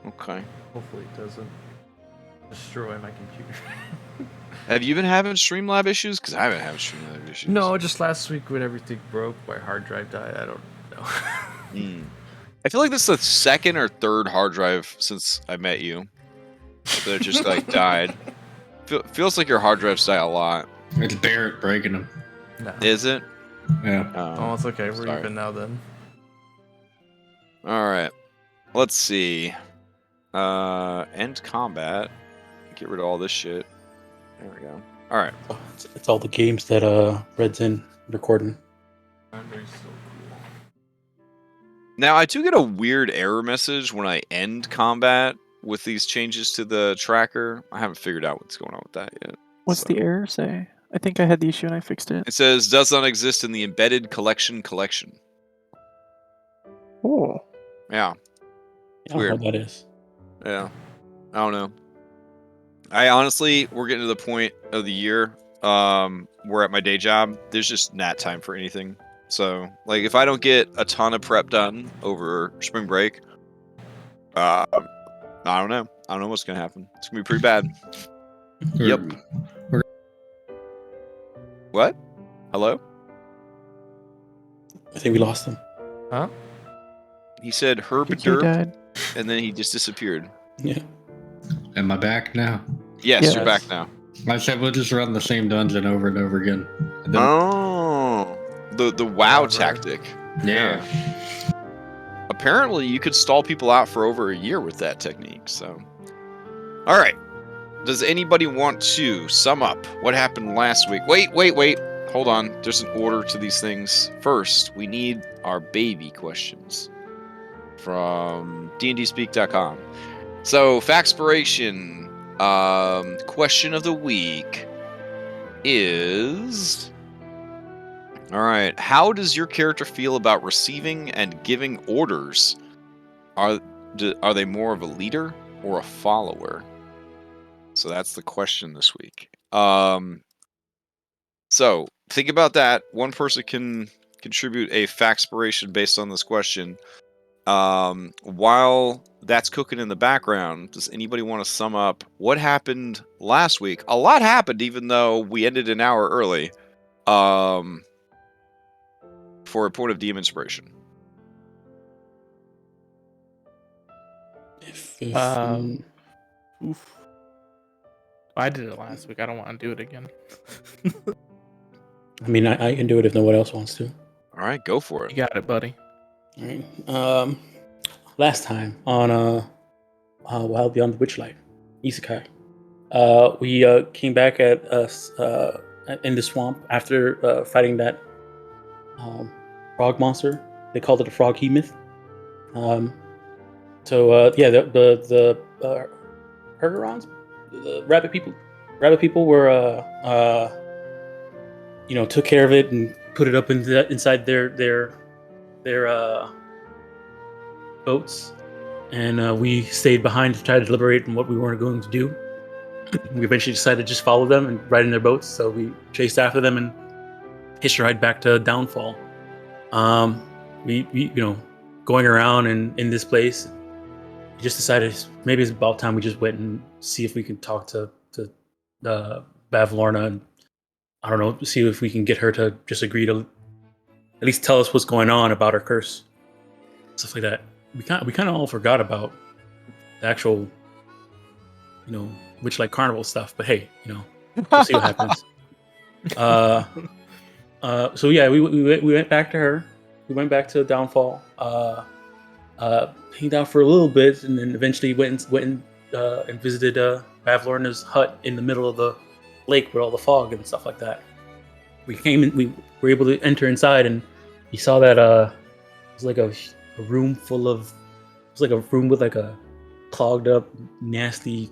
Okay. Hopefully it doesn't destroy my computer. Have you been having Streamlab issues? Because I haven't had Streamlab issues. No, just last week when everything broke, my hard drive died. I don't know. I feel like this is the second or third hard drive since I met you that just like died. Feels like your hard drives die a lot. It's Barrett breaking them. No. Is it? Yeah. Oh, it's okay. We're sorry. even now then. All right. Let's see. End combat. Get rid of all this shit. There we go. All right. It's all the games that Red's in recording. Foundry's so cool. Now, I do get a weird error message when I end combat with these changes to the tracker. I haven't figured out what's going on with that yet. What's the error say? I think I had the issue and I fixed it. It says, does not exist in the embedded collection. Oh. Yeah. I don't know what that is. Yeah. I don't know. I honestly, we're getting to the point of the year where at my day job, there's just not time for anything. So, like, if I don't get a ton of prep done over spring break, I don't know. I don't know what's going to happen. It's going to be pretty bad. Yep. What? Hello? I think we lost him. Huh? He said herb He derp, died. and then he just disappeared. Yeah. Am I back now? Yes, Yes. you're back now. I said we'll just run the same dungeon over and over again. And then- Oh, the WoW Right. tactic. yeah. Apparently, you could stall people out for over a year with that technique. So, all right. Does anybody want to sum up what happened last week? Wait. Hold on. There's an order to these things. First, we need our baby questions from dndspeak.com. So, Factspiration, question of the week is... All right. How does your character feel about receiving and giving orders? Are they more of a leader or a follower? So that's the question this week. So think about that. One person can contribute a factspiration based on this question. While that's cooking in the background, does anybody want to sum up what happened last week? A lot happened, even though we ended an hour early. For a point of DM inspiration. Oof. I did it last week. I don't want to do it again. I mean, I can do it if no one else wants to. All right, go for it. You got it, buddy. All right. Last time on Wild Beyond the Witchlight, Isekai, we came back at us in the swamp after fighting that frog monster. They called it a frog hemoth. The Hergerons, the rabbit people were took care of it and put it up inside their boats, and we stayed behind to try to deliberate on what we were going to do. We eventually decided to just follow them and ride in their boats, so we chased after them and hitched a ride back to Downfall. We going around in this place, we just decided maybe it's about time we just went and see if we can talk to Bavlorna and, I don't know, see if we can get her to just agree to at least tell us what's going on about her curse, stuff like that. We kind of all forgot about the actual, Witchlight Carnival stuff. But hey, we'll see what happens. So yeah, we went back to her. We went back to Downfall. Hanged out for a little bit, and then eventually went and visited Bavlorna's hut in the middle of the lake with all the fog and stuff like that. We came in, we were able to enter inside, and we saw that it was like a room full of, it was like a room with like a clogged up, nasty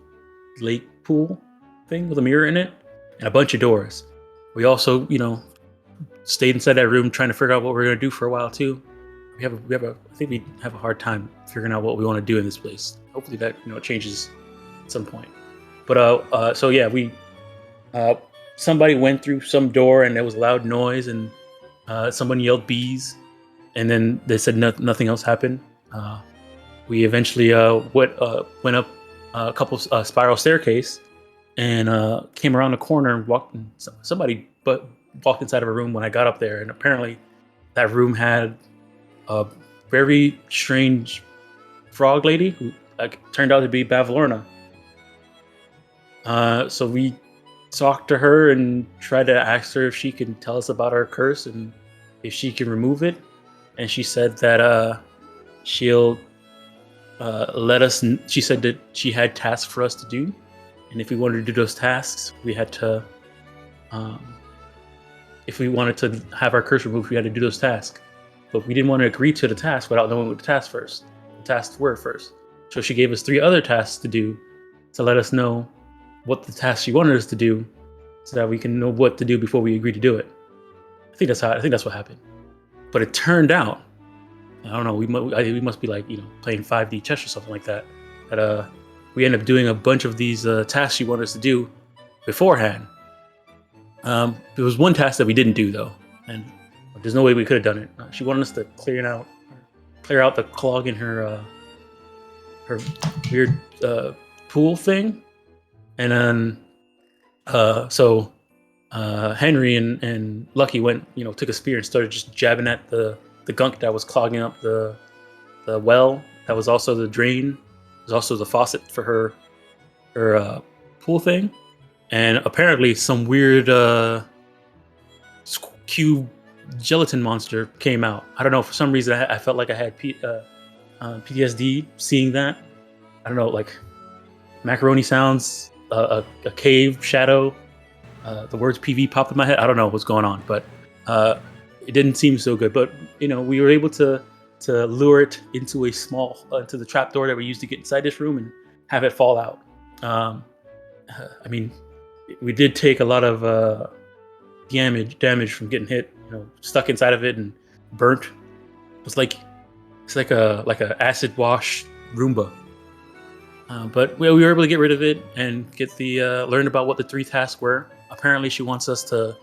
lake pool thing with a mirror in it and a bunch of doors. We also, stayed inside that room trying to figure out what we're going to do for a while too. I think we have a hard time figuring out what we want to do in this place. Hopefully that changes at some point. But so yeah, we somebody went through some door and there was a loud noise, and someone yelled bees, and then they said nothing else happened. we eventually went up a couple spiral staircase and came around the corner and walked. Somebody walked inside of a room when I got up there, and apparently that room had a very strange frog lady who turned out to be Bavlorna. So we talked to her and tried to ask her if she can tell us about our curse and if she can remove it. And she said that she'll let us. She said that she had tasks for us to do, and if we wanted to do those tasks, we had to. If we wanted to have our curse removed, we had to do those tasks. But we didn't want to agree to the task without knowing what the tasks were first. So she gave us 3 other tasks to do to let us know what the task she wanted us to do, so that we can know what to do before we agree to do it. I think that's what happened. But it turned out, I don't know, we must be like, playing 5D chess or something like that. That we ended up doing a bunch of these tasks she wanted us to do beforehand. There was one task that we didn't do though, and there's no way we could have done it. She wanted us to clear out the clog in her weird pool thing, and then Henry and Lucky went, took a spear and started just jabbing at the gunk that was clogging up the well. That was also the drain. It was also the faucet for her pool thing, and apparently some weird cube gelatin monster came out. I don't know, for some reason I felt like I had PTSD seeing that. I don't know, like macaroni sounds, a cave shadow, the words PV popped in my head. I don't know what's going on, but it didn't seem so good. But we were able to lure it into into the trapdoor that we used to get inside this room and have it fall out. I mean, we did take a lot of damage from getting hit, stuck inside of it and burnt. It's like a acid wash Roomba. But we were able to get rid of it and get learn about what the 3 tasks were. Apparently, she wants us to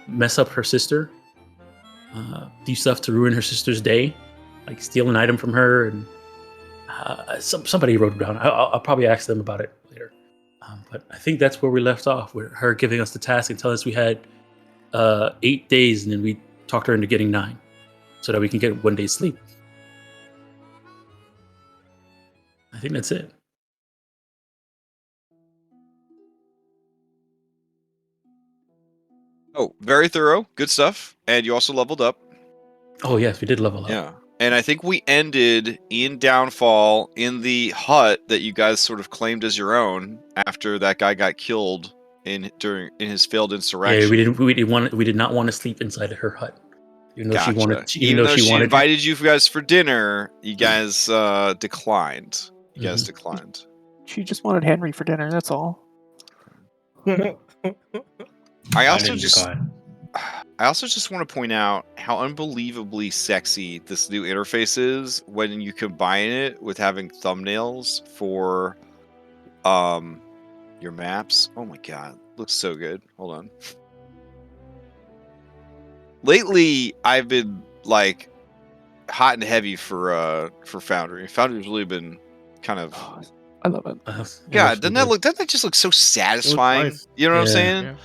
mess up her sister, do stuff to ruin her sister's day, like steal an item from her, and somebody wrote it down. I'll probably ask them about it later. But I think that's where we left off, with her giving us the task and telling us we had 8 days, and then we talked her into getting 9, so that we can get 1 day's sleep. I think that's it. Oh, very thorough. Good stuff. And you also leveled up. Oh, yes, we did level up. Yeah. And I think we ended in Downfall in the hut that you guys sort of claimed as your own after that guy got killed in his failed insurrection. Yeah, we did not want to sleep inside of her hut. Even though she invited you guys for dinner, you guys declined. You guys declined. She just wanted Henry for dinner, that's all. I also just want to point out how unbelievably sexy this new interface is when you combine it with having thumbnails for your maps. Oh my god, looks so good. Hold on. Lately, I've been like hot and heavy for Foundry. Foundry's really been kind of. I love it. God, doesn't that just look so satisfying? Nice. You know what I'm saying? Yeah.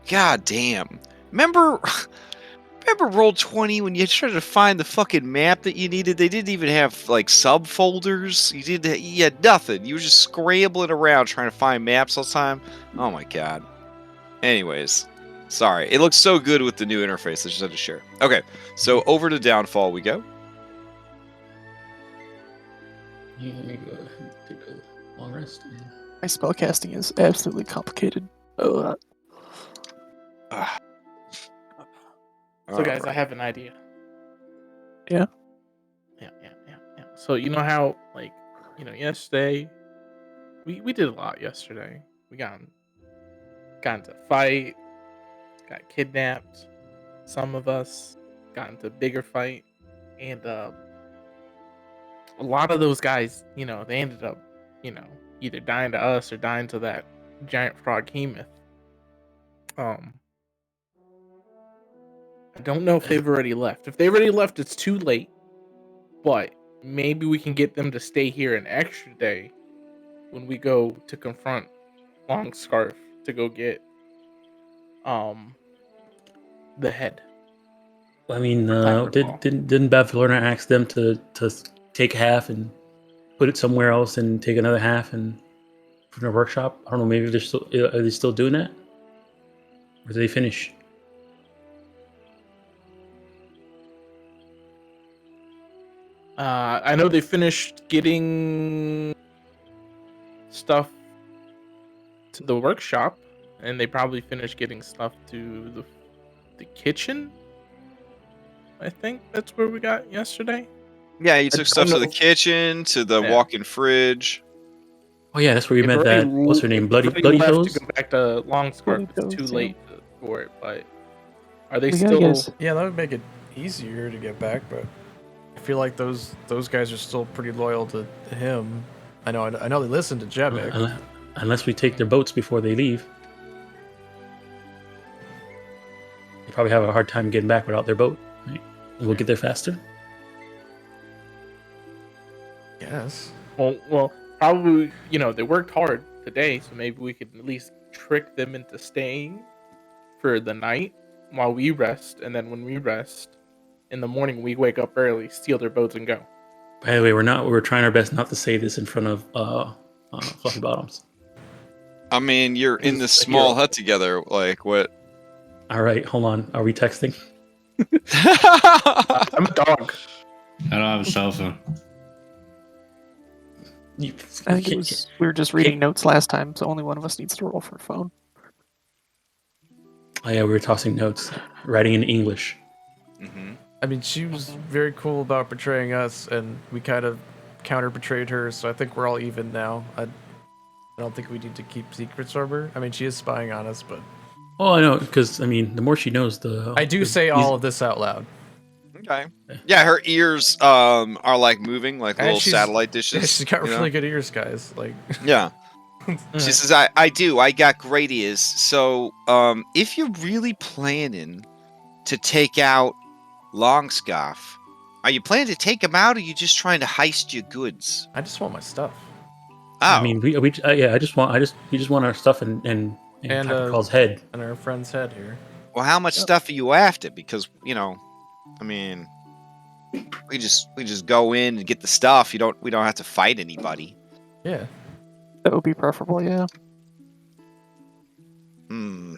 God damn. Remember Roll20 when you tried to find the fucking map that you needed? They didn't even have like subfolders. You had nothing. You were just scrambling around trying to find maps all the time. Oh my god. Anyways, sorry. It looks so good with the new interface. I just had to share. Okay, so over to Downfall we go. Yeah, let me go ahead and take a long rest. My spellcasting is absolutely complicated. So guys, I have an idea. Yeah? Yeah. So you know how, like, yesterday we did a lot yesterday. We got into a fight, got kidnapped. Some of us got into a bigger fight, and a lot of those guys, they ended up, either dying to us or dying to that giant frog hemoth. I don't know if they've already left. If they've already left, it's too late. But maybe we can get them to stay here an extra day when we go to confront Longscarf to go get the head. I mean, I recall. didn't Bavlorna ask them to take half and put it somewhere else and take another half and put in a workshop? I don't know. Maybe are they still doing that, or did they finish? I know they finished getting stuff to the workshop, and they probably finished getting stuff to the kitchen. I think that's where we got yesterday. Yeah, you took don't stuff to know the if- kitchen, to the Yeah. walk-in fridge. Oh yeah, that's where we met that. What's her name? Bloody left Toes. to go back to Longscarf. Bloody It's too Toes, late for it, but are they We gotta still? guess. Yeah, that would make it easier to get back, but I feel like those guys are still pretty loyal to him. I know they listen to Jebek. Unless we take their boats before they leave. They probably have a hard time getting back without their boat. Right? We'll get there faster. Yes. Well, probably. They worked hard today, so maybe we could at least trick them into staying for the night while we rest, and then when we rest in the morning, we wake up early, steal their boats, and go. By the way, we're trying our best not to say this in front of Fluffy Bottoms. I mean, you're in He's this a small hero. hut together. Like, what? All right, hold on. Are we texting? I'm a dog. I don't have a cell phone. I think we were just reading notes last time, so only one of us needs to roll for a phone. Oh yeah, we were tossing notes, writing in English. hmm I mean, she was very cool about betraying us, and we kind of counter-betrayed her, so I think we're all even now. I don't think we need to keep secrets from her. I mean, she is spying on us, but Oh, I know, because I mean, the more she knows, I do say all of this out loud. Okay. Yeah, her ears are like moving like And little she's- satellite dishes. She's got you know? really good ears, guys. Like, Yeah. She says, I got great ears. So, if you're really planning to take out Longscarf, are you planning to take him out, or are you just trying to heist your goods? I just want my stuff. Oh, I mean, we we just want our stuff and Call's head. And our friend's head here. well, how much stuff are you after? Because, I mean, we just go in and get the stuff. We don't have to fight anybody. Yeah. That would be preferable, yeah. Hmm.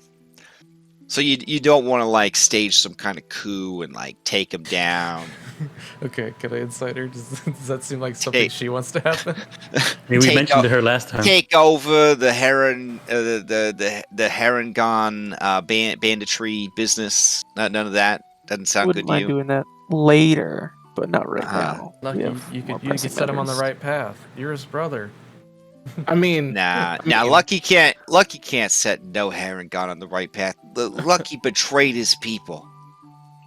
So you don't want to like stage some kind of coup and like take him down. Okay, can I insight her? Does that seem like something Hey. she wants to happen? I mean, we Take mentioned o- to her last time. Take over the heron, the Herongon banditry business. None of that doesn't sound Wouldn't good to mind you. doing that later, but not right Uh-huh. now. Lucky We have you more could pressing set him on the matters. right path. You're his brother. I mean, Nah, I mean- Lucky can't set no Herongon on the right path. Lucky betrayed his people.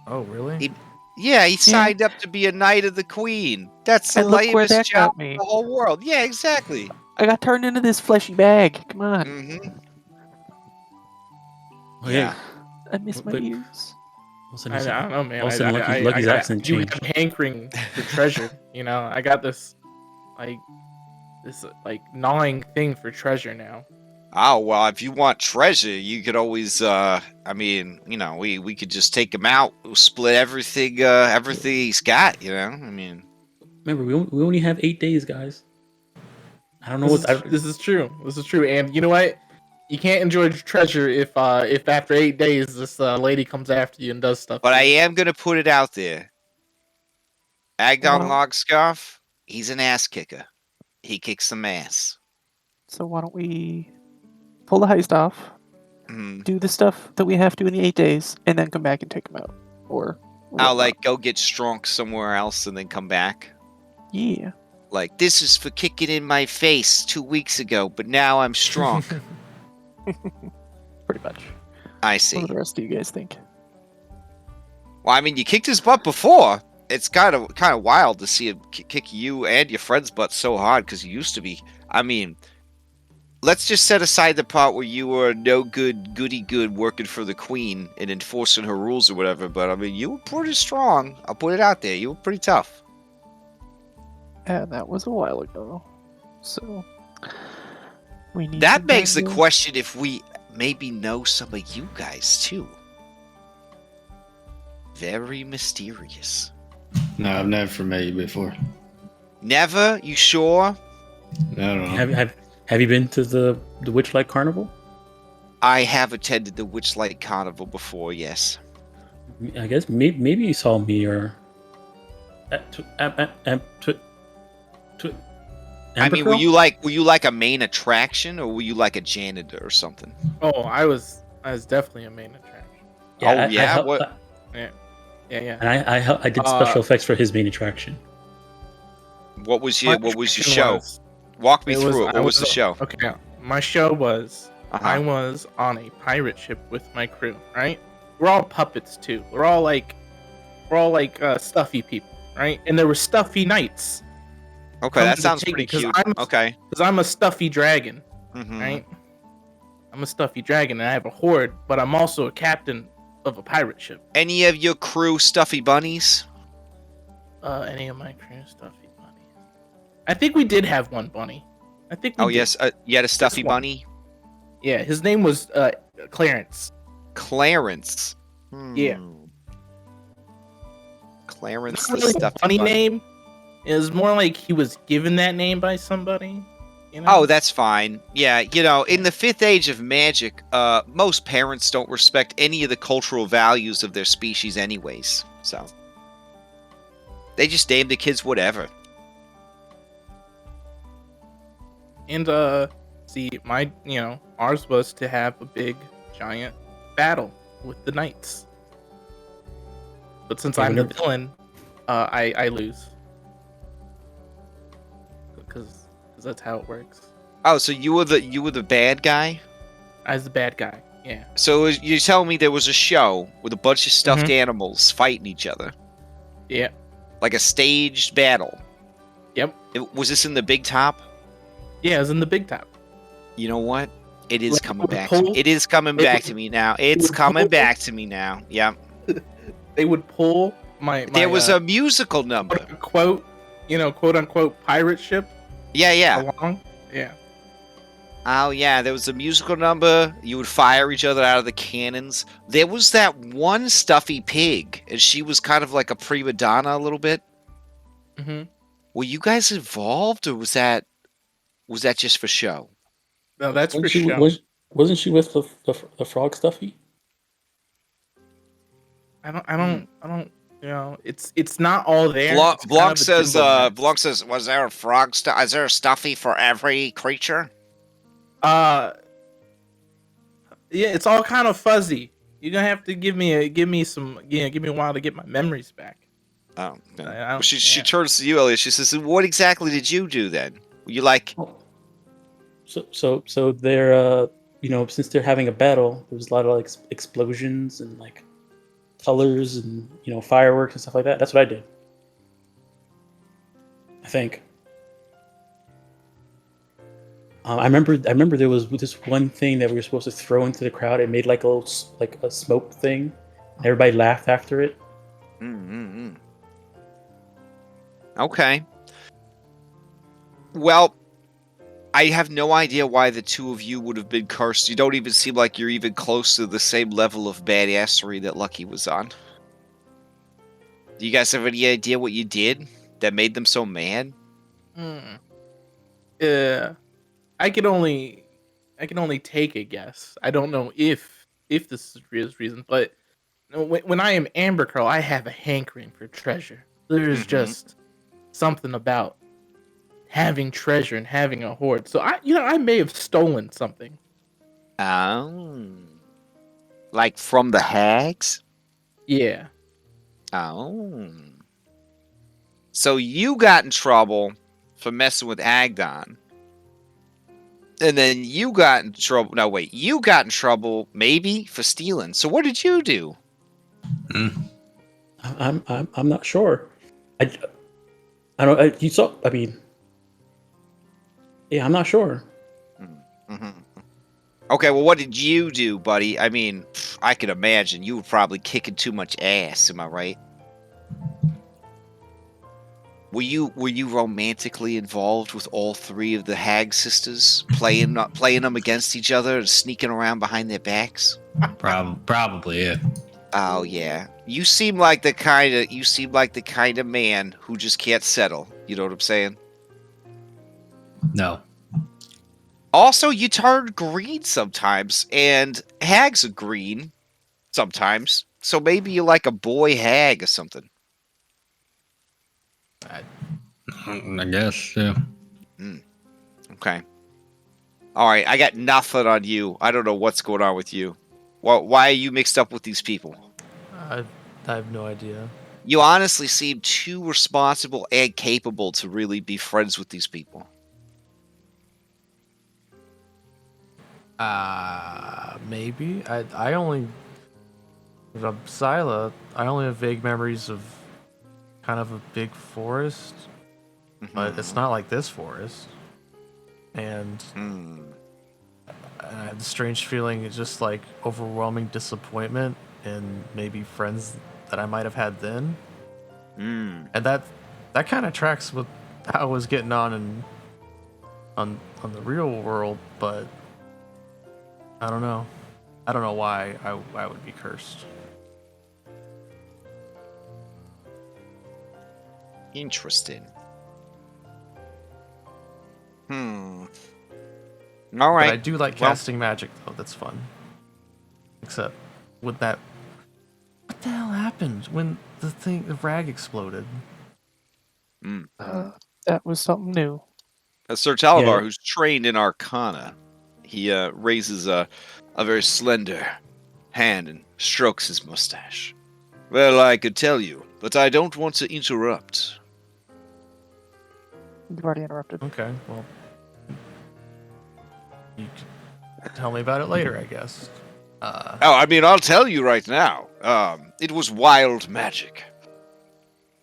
Oh, really? Yeah, he signed up to be a knight of the queen. That's the And look where lamest that job got me. in the whole world. Yeah, exactly. I got turned into this fleshy bag. Come on. hmm Oh, yeah. I miss my But- ears. All of a sudden I he's- don't know, man. all of a sudden I Lucky's accent do changed. have hankering for treasure. I got this gnawing thing for treasure now. Oh well, if you want treasure, you could always. I mean, we could just take him out, split everything he's got. I mean, Remember, we only have 8 days, guys. I don't know This is true. This is true. And you know what? You can't enjoy treasure if after 8 days this lady comes after you and does stuff. but to I you. am gonna put it out there. Agdon Wow. Longscarf, he's an ass kicker. He kicks some ass. So why don't we pull the heist off, Mhm. do the stuff that we have to in the 8 days, and then come back and take them out? Or I'll whatnot. go get strong somewhere else and then come back. Yeah. Like, this is for kicking in my face 2 weeks ago, but now I'm strong. Pretty much. I What see. do the rest of you guys think? Well, I mean, you kicked his butt before. It's kind of wild to see him kick you and your friend's butt so hard because you used to be. I mean, let's just set aside the part where you were no goody good working for the queen and enforcing her rules or whatever. But I mean, you were pretty strong. I'll put it out there. You were pretty tough. And that was a while ago. So we need That to begs the find question if we maybe know some of you guys too. Very mysterious. No, I've never met you before. Never? You sure? I don't know. Have you been to the Witchlight Carnival? I have attended the Witchlight Carnival before, yes. I guess maybe you saw me or. I mean, were you like a main attraction, or were you like a janitor or something? Oh, I was definitely a main attraction. Oh, yeah? What? Yeah. And I did special effects for his main attraction. What was My your attraction show? was- Walk me it through it. I What was the show? Okay, now, my show was I Uh-huh. was on a pirate ship with my crew. Right? We're all puppets too. We're all like stuffy people, right? And there were stuffy knights. Okay, come that to the sounds table, pretty 'cause cute. I'm- Okay. Because I'm a stuffy dragon, Mhm. right? I'm a stuffy dragon, and I have a horde, but I'm also a captain of a pirate ship. Any of your crew stuffy bunnies? Any of my crew stuffy bunny? I think we did have one bunny. I think. We Oh, did. yes. You had a stuffy one. bunny? Yeah, his name was Clarence. Clarence. Yeah. Clarence Not the really a stuffy funny bunny. name. It was more like he was given that name by somebody. You know? Oh, that's fine. Yeah, in the 5th age of magic, most parents don't respect any of the cultural values of their species anyways. So they just name the kids whatever. And see, ours was to have a big, giant battle with the knights. But since I'm the villain, I lose. Because that's how it works. Oh, so you were the bad guy? I was the bad guy. Yeah. So you're telling me there was a show with a bunch of stuffed animals fighting each other? Yeah. Like a staged battle? Yep. Was this in the Big Top? Yeah, it was in the Big Top. You know what? It is Like, coming would back. pull- It is coming it back would- to me now. it It's would coming pull- back to me now. Yeah. They would pull my There was a musical number. quote unquote pirate ship Yeah. along. Yeah. Oh, yeah, there was a musical number. You would fire each other out of the cannons. There was that one stuffy pig, and she was kind of like a prima donna a little bit. Mm-hmm. Were you guys involved, or was that just for show? No, that's for Wasn't she, show. wasn't she with the frog stuffy? I don't. It's not all there. Blanc, It's kind Blanc of a says, jumbo mess. Blanc says, was there a frog is there a stuffy for every creature? Yeah, it's all kind of fuzzy. You're gonna have to give me a while to get my memories back. Oh, no. I Well, don't- she yeah. turns to you, Elliot. She says, "What exactly did you do then? Were you like, So they're since they're having a battle, there was a lot of like explosions and like colors and fireworks and stuff like that. That's what I did. I think. I remember there was this one thing that we were supposed to throw into the crowd. It made like a smoke thing. And everybody laughed after it. Okay. Well, I have no idea why the two of you would have been cursed. You don't even seem like you're even close to the same level of badassery that Lucky was on. Do you guys have any idea what you did that made them so mad? Yeah, I can only take a guess. I don't know if this is real reason, but when I am Amber Curl, I have a hankering for treasure. There is just something about having treasure and having a hoard. So I may have stolen something. Oh. Like from the hags? Yeah. Oh. So you got in trouble for messing with Agdon. And then you got in trouble. No, wait. You got in trouble maybe for stealing. So what did you do? I'm not sure. I don't. You saw. I mean. Yeah, I'm not sure. Okay, well, what did you do, buddy? I mean, I could imagine you were probably kicking too much ass. Am I right? Were you romantically involved with all three of the hag sisters, playing them against each other and sneaking around behind their backs? Probably, yeah. Oh yeah, you seem like the kind of man who just can't settle. You know what I'm saying? No. Also, you turn green sometimes, and hags are green sometimes. So maybe you're like a boy hag or something. I guess, yeah. Okay. All right, I got nothing on you. I don't know what's going on with you. Why are you mixed up with these people? I have no idea. You honestly seem too responsible and capable to really be friends with these people. Maybe. I only Scylla, I only have vague memories of kind of a big forest, but it's not like this forest. And I have the strange feeling it's just like overwhelming disappointment in maybe friends that I might have had then. And that kind of tracks with how I was getting on the real world, but I don't know. I don't know why I would be cursed. Interesting. All But right. I do like casting magic though. That's fun. Except with that, what the hell happened when the rag exploded? That was something new. Sir Talavar, Yeah. who's trained in Arcana, he raises a very slender hand and strokes his mustache. Well, I could tell you, but I don't want to interrupt. You've already interrupted. Okay, well, you can tell me about it later, I guess. Oh, I mean, I'll tell you right now. It was wild magic.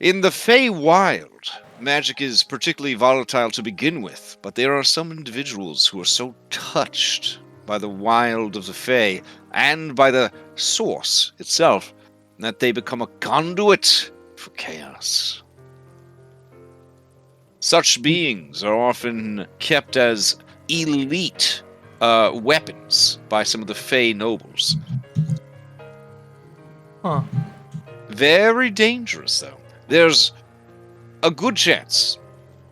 In the Feywild, magic is particularly volatile to begin with, but there are some individuals who are so touched by the wild of the Fey and by the source itself that they become a conduit for chaos. Such beings are often kept as elite weapons by some of the Fey nobles. Huh. Very dangerous, though. There's a good chance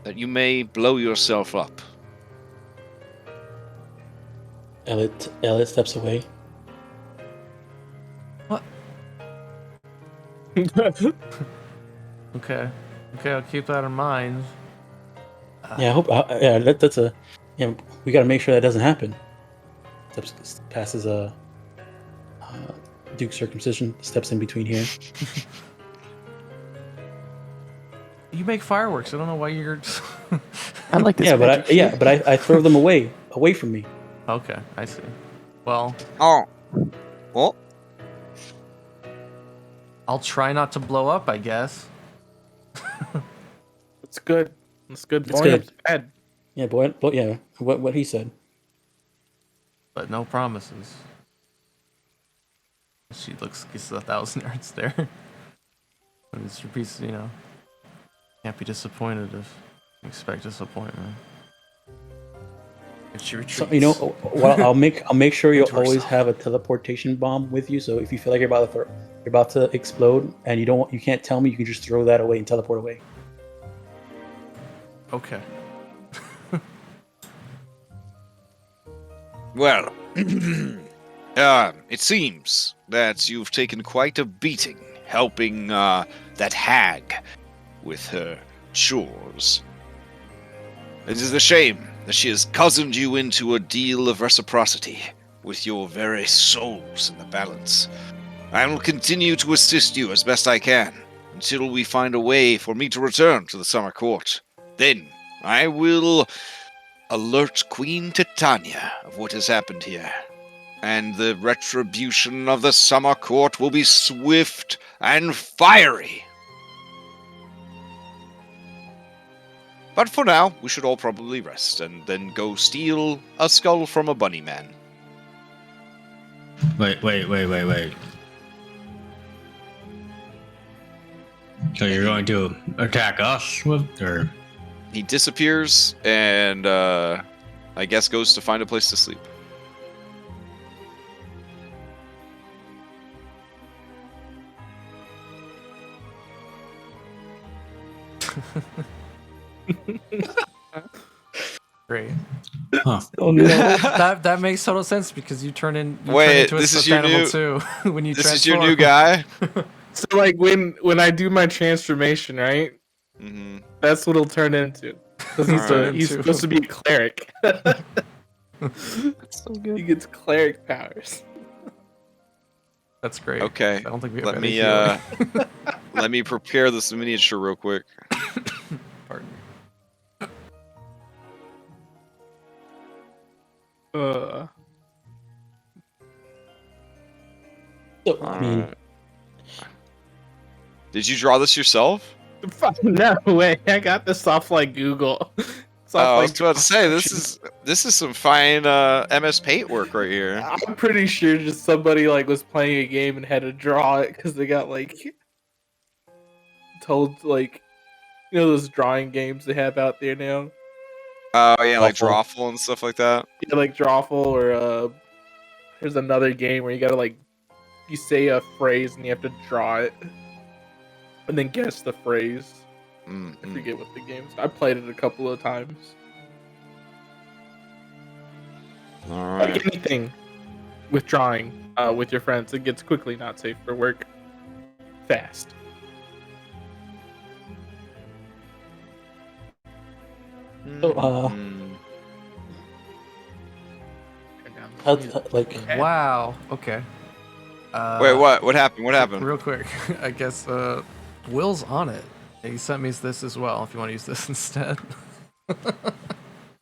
that you may blow yourself up. Elliot steps away. What? Okay, I'll keep that in mind. Yeah, I hope. That's a. Yeah, we got to make sure that doesn't happen. Steps passes a Duke circumcision. Steps in between here. You make fireworks. I don't know why you're. I like this. Yeah, magic shit. but I throw them away from me. Okay, I see. Well, Oh. Well, I'll try not to blow up, I guess. It's good. It's good. It's Boy, good. Ed. Yeah, yeah, what he said. But no promises. She gets 1,000 yards there. And it's your piece, can't be disappointed if you expect disappointment. And she retreats. So, well, I'll make sure you Into always herself. have a teleportation bomb with you. So if you feel like you're about to explode and you can't tell me, you can just throw that away and teleport away. Okay. well, it seems that you've taken quite a beating helping that hag with her chores. It is a shame that she has cozened you into a deal of reciprocity with your very souls in the balance. I will continue to assist you as best I can until we find a way for me to return to the Summer Court. Then I will alert Queen Titania of what has happened here, and the retribution of the Summer Court will be swift and fiery. But for now, we should all probably rest and then go steal a skull from a bunny man. Wait. So you're going to attack us with, or He disappears and I guess goes to find a place to sleep. Great. huh? Oh no! That makes total sense because you turn into this a is your animal new- too when you This transform. is your new guy. So like when I do my transformation, right? Hmm. That's what he'll turn into. 'Cause Alright. he's supposed to be a cleric. That's so He good. gets cleric powers. That's great. Okay. I don't think we have Let any me healing. let me prepare this miniature real quick. Pardon me. So, I mean, Alright. Did you draw this yourself? Fuck, no way! I got this off like Google. It's off, Oh, I like, was about to say this is some fine MS Paint work right here. I'm pretty sure just somebody like was playing a game and had to draw it because they got like told like those drawing games they have out there now. Oh yeah, like Awful. Drawful and stuff like that. Yeah, like Drawful or there's another game where you gotta like you say a phrase and you have to draw it and then guess the phrase. I Mm-mm. forget what the game's. I played it a couple of times. All Like right. anything with drawing with your friends, it gets quickly not safe for work. Fast. So, Mm. Turn down the how, music. like, Wow. Okay. Wait, what? What happened? What happened? Real quick, I guess Will's on it. He sent me this as well. If you want to use this instead.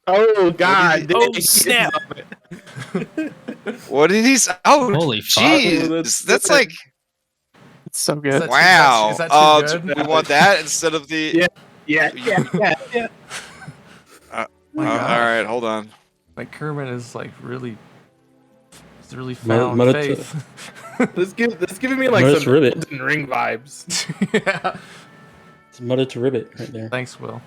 Oh God! Oh, dang, snap. What did he? Oh, Holy fuck. jeez, That's that's good. like It's so Is good. that- wow. is that too We good? want that instead of the. Yeah. My All God. right, hold on. Like Kermit is like really, it's really Mother- found mother faith. This giving me like Let's some ribbit. Elden Ring vibes. Yeah. it's mother to ribbit right there. Thanks, Will.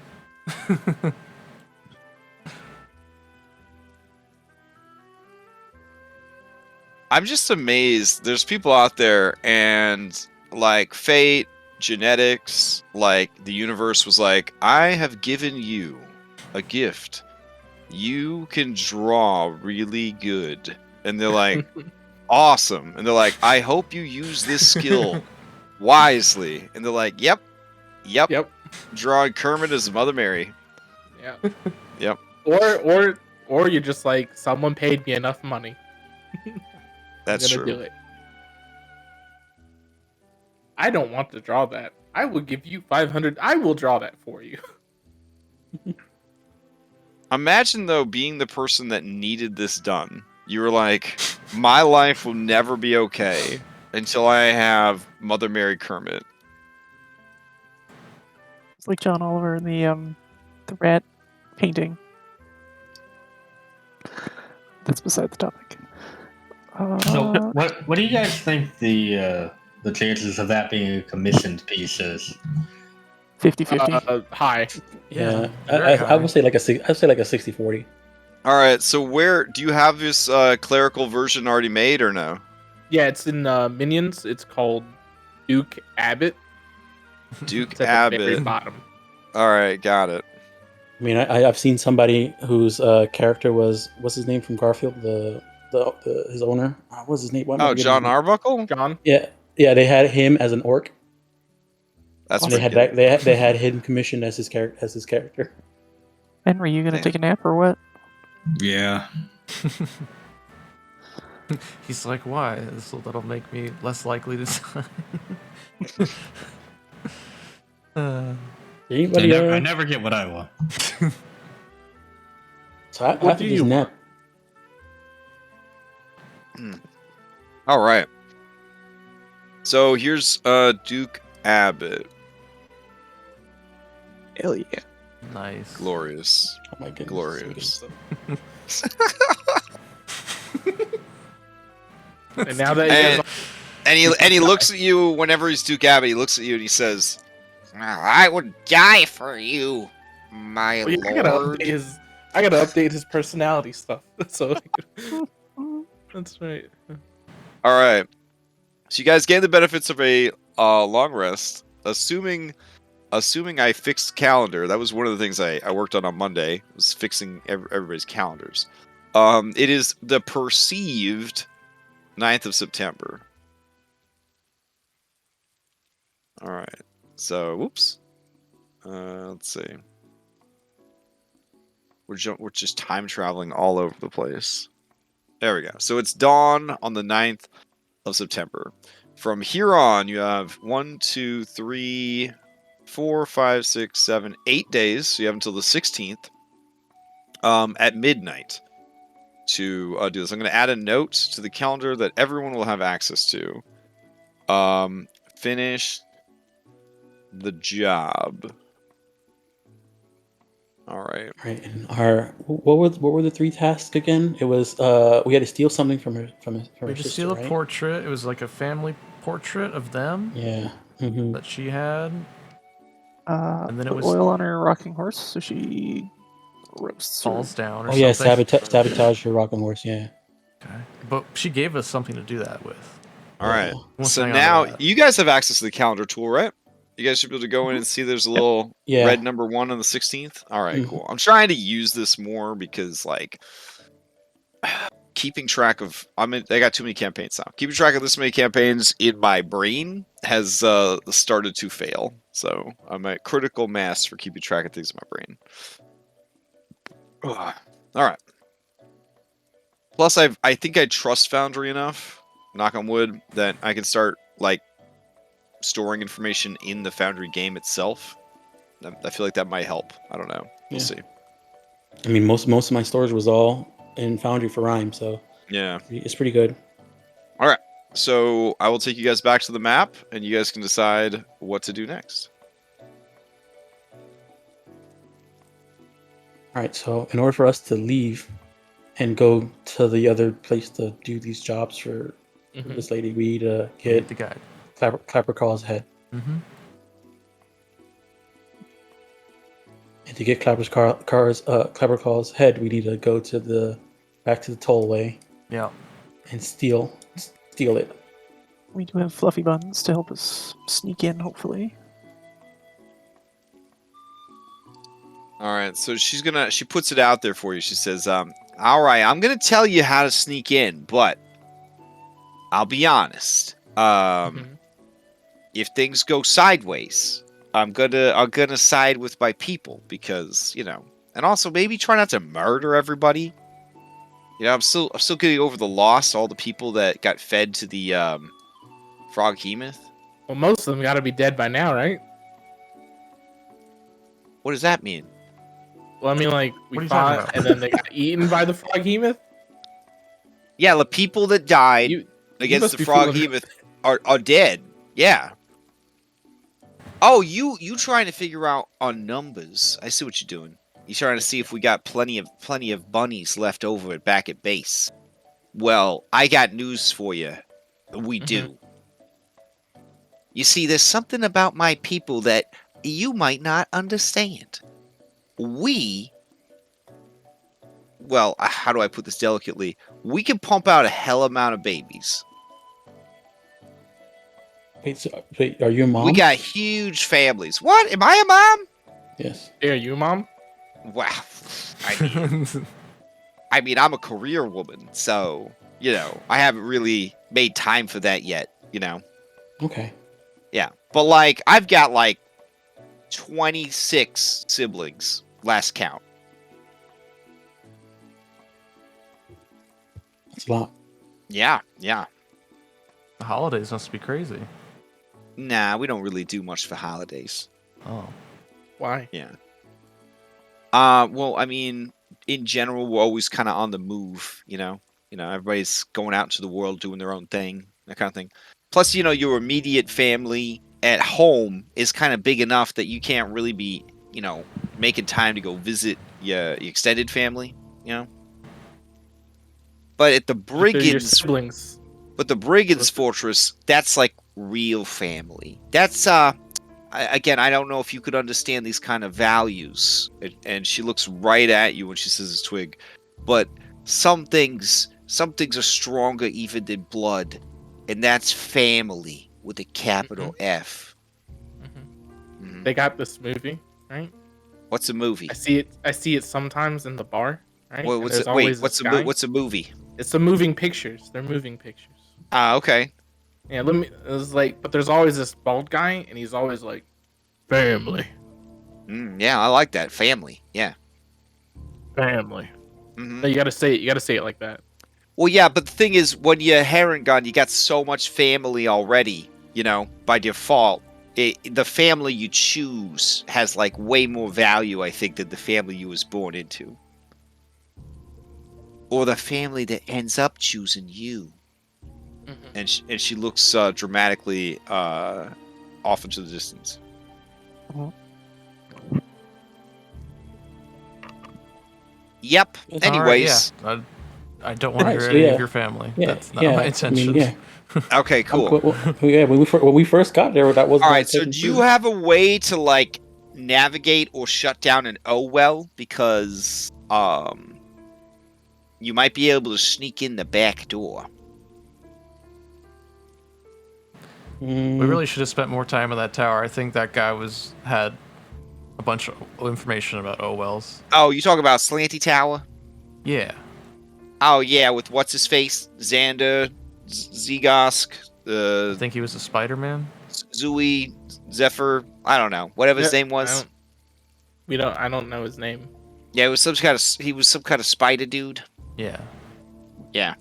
I'm just amazed. There's people out there, and like fate, genetics, like the universe was like, I have given you a gift. You can draw really good. And they're like, awesome. And they're like, I hope you use this skill wisely. And they're like, yep. Yep. Drawing Kermit as Mother Mary. Yeah. Yep. Or you're just like, someone paid me enough money. That's I'm gonna true. do it. I don't want to draw that. I will give you 500. I will draw that for you. Imagine though being the person that needed this done. You were like, my life will never be okay until I have Mother Mary Kermit. It's like John Oliver in the rat painting. That's beside the topic. So what do you guys think the chances of that being a commissioned piece is? 50-50. Hi. Yeah, very I high. would say like a I'd say like a 60-40. All right, so where do you have this clerical version already made or no? Yeah, it's in Minions. It's called Duke Abbott. Duke It's at the very Abbott. bottom. All right, got it. I mean, I've seen somebody whose character was what's his name from Garfield, the his owner. What's his name? Why am I Oh, forgetting John his name? Arbuckle? John. Yeah, they had him as an orc. That's And they pretty had good. they had him commissioned as his character. Henry, you gonna Damn. take a nap or what? Yeah. He's like, why? That'll make me less likely to die. Anybody? I never get what I want. So I What have do to you just nap. All right. So here's Duke Abbott. Hell yeah. Nice. Glorious. Oh my goodness. Glorious. And now that you guys And he looks at you whenever he's Duke Abbott. He looks at you and he says, I would die for you, my Well, yeah, lord. I gotta update his personality stuff. So that's right. All right. So you guys gain the benefits of a long rest, assuming I fixed calendar. That was one of the things I worked on Monday, was fixing everybody's calendars. It is the perceived 9th of September. All right. So, whoops. Let's see. We're just time traveling all over the place. There we go. So it's dawn on the 9th of September. From here on, you have 1, 2, 3, 4, 5, 6, 7, 8 days. So you have until the 16th at midnight to do this. I'm going to add a note to the calendar that everyone will have access to. Finish the job. All right. Right, and what were the 3 tasks again? It was we had to steal something from her We her had to sister, steal a right? portrait. It was like a family portrait of them Yeah. Mm-hmm. that she had. And then it Put was oil on her rocking horse so she roasts her. falls down or Oh yeah, something. sabotage your rocking horse. Yeah. Okay. But she gave us something to do that with. All right. We'll So hang on to now that. you guys have access to the calendar tool, right? You guys should be able to go in and see there's a little Yeah. red number 1 on the 16th. All right, Mhm. cool. I'm trying to use this more because, like, keeping track of I got too many campaigns now. Keeping track of this many campaigns in my brain has started to fail. So I'm at critical mass for keeping track of things in my brain. Ugh. All right. Plus, I think I trust Foundry enough, knock on wood, that I can start like storing information in the Foundry game itself. I feel like that might help. I don't know. We'll Yeah. see. I mean, most of my storage was all in Foundry for Rhyme, so Yeah. it's pretty good. So I will take you guys back to the map, and you guys can decide what to do next. All right, so in order for us to leave and go to the other place to do these jobs for Mhm. this lady, we need to Get get the guide. Clapper Call's head. Mm-hmm. And to get Clapper Call's head, we need to go to back to the tollway Yeah. and steal it. We do have fluffy buns to help us sneak in, hopefully. All right. So she puts it out there for you. She says, all right, I'm gonna tell you how to sneak in, but I'll be honest. If things go sideways, I'm gonna side with my people because, and also maybe try not to murder everybody. I'm still getting over the loss, all the people that got fed to the frog hemoth. Well, most of them got to be dead by now, right? What does that mean? Well, I mean, like, What are we you talking fought about? and then they got eaten by the frog hemoth. Yeah, the people that died You against must the be frog feeling- hemoth are dead. Yeah. Oh, you trying to figure out our numbers? I see what you're doing. You're trying to see if we got plenty of bunnies left over back at base. Well, I got news for you. We do. You see, there's something about my people that you might not understand. Well, how do I put this delicately? We can pump out a hell amount of babies. Wait, are you a mom? We got huge families. What? Am I a mom? Yes. Hey, are you, Mom? Wow. I mean, I'm a career woman, so, I haven't really made time for that yet, Okay. Yeah. But, like, I've got, 26 siblings, last count. That's a lot. Yeah. The holidays must be crazy. Nah, we don't really do much for holidays. Oh. Why? Yeah. Well, I mean, in general, we're always kind of on the move, everybody's going out into the world doing their own thing, that kind of thing. Plus, your immediate family at home is kind of big enough that you can't really be, making time to go visit your extended family, But at the They're your brigands, siblings. fortress, that's like real family. That's again, I don't know if you could understand these kind of values. And she looks right at you when she says it's twig. But some things are stronger even than blood. And that's family with a capital F. Mm-hmm. They got this movie, right? What's a movie? I see it sometimes in the bar, right? What's a movie? It's the moving pictures. They're moving pictures. Okay. Yeah, but there's always this bald guy, and he's always like, family. Yeah, I like that. Family. Yeah. Family. Mm-hmm. No, you gotta say it like that. Well, yeah, but the thing is, when you're Harengon, you got so much family already, by default. The family you choose has, like, way more value, I think, than the family you was born into. Or the family that ends up choosing you. Mm-hmm. And she looks dramatically off into the distance. Mm-hmm. Yep. Anyways. Right, yeah. I don't want to hear any of your family. Yeah, that's not my intention. Okay, cool. When we first got there, that was all right. So, do you have a way to like navigate or shut down an well? Because you might be able to sneak in the back door. We really should have spent more time in that tower. I think that guy had a bunch of information about wells. Oh, you talk about Slanty Tower? Yeah. Oh yeah, with what's his face, Xander, Zegosk. I think he was a Spider-Man. Zooey, Zephyr. I don't know. Whatever his name was. I don't know his name. Yeah, it was he was some kind of spider dude. Yeah. Yeah.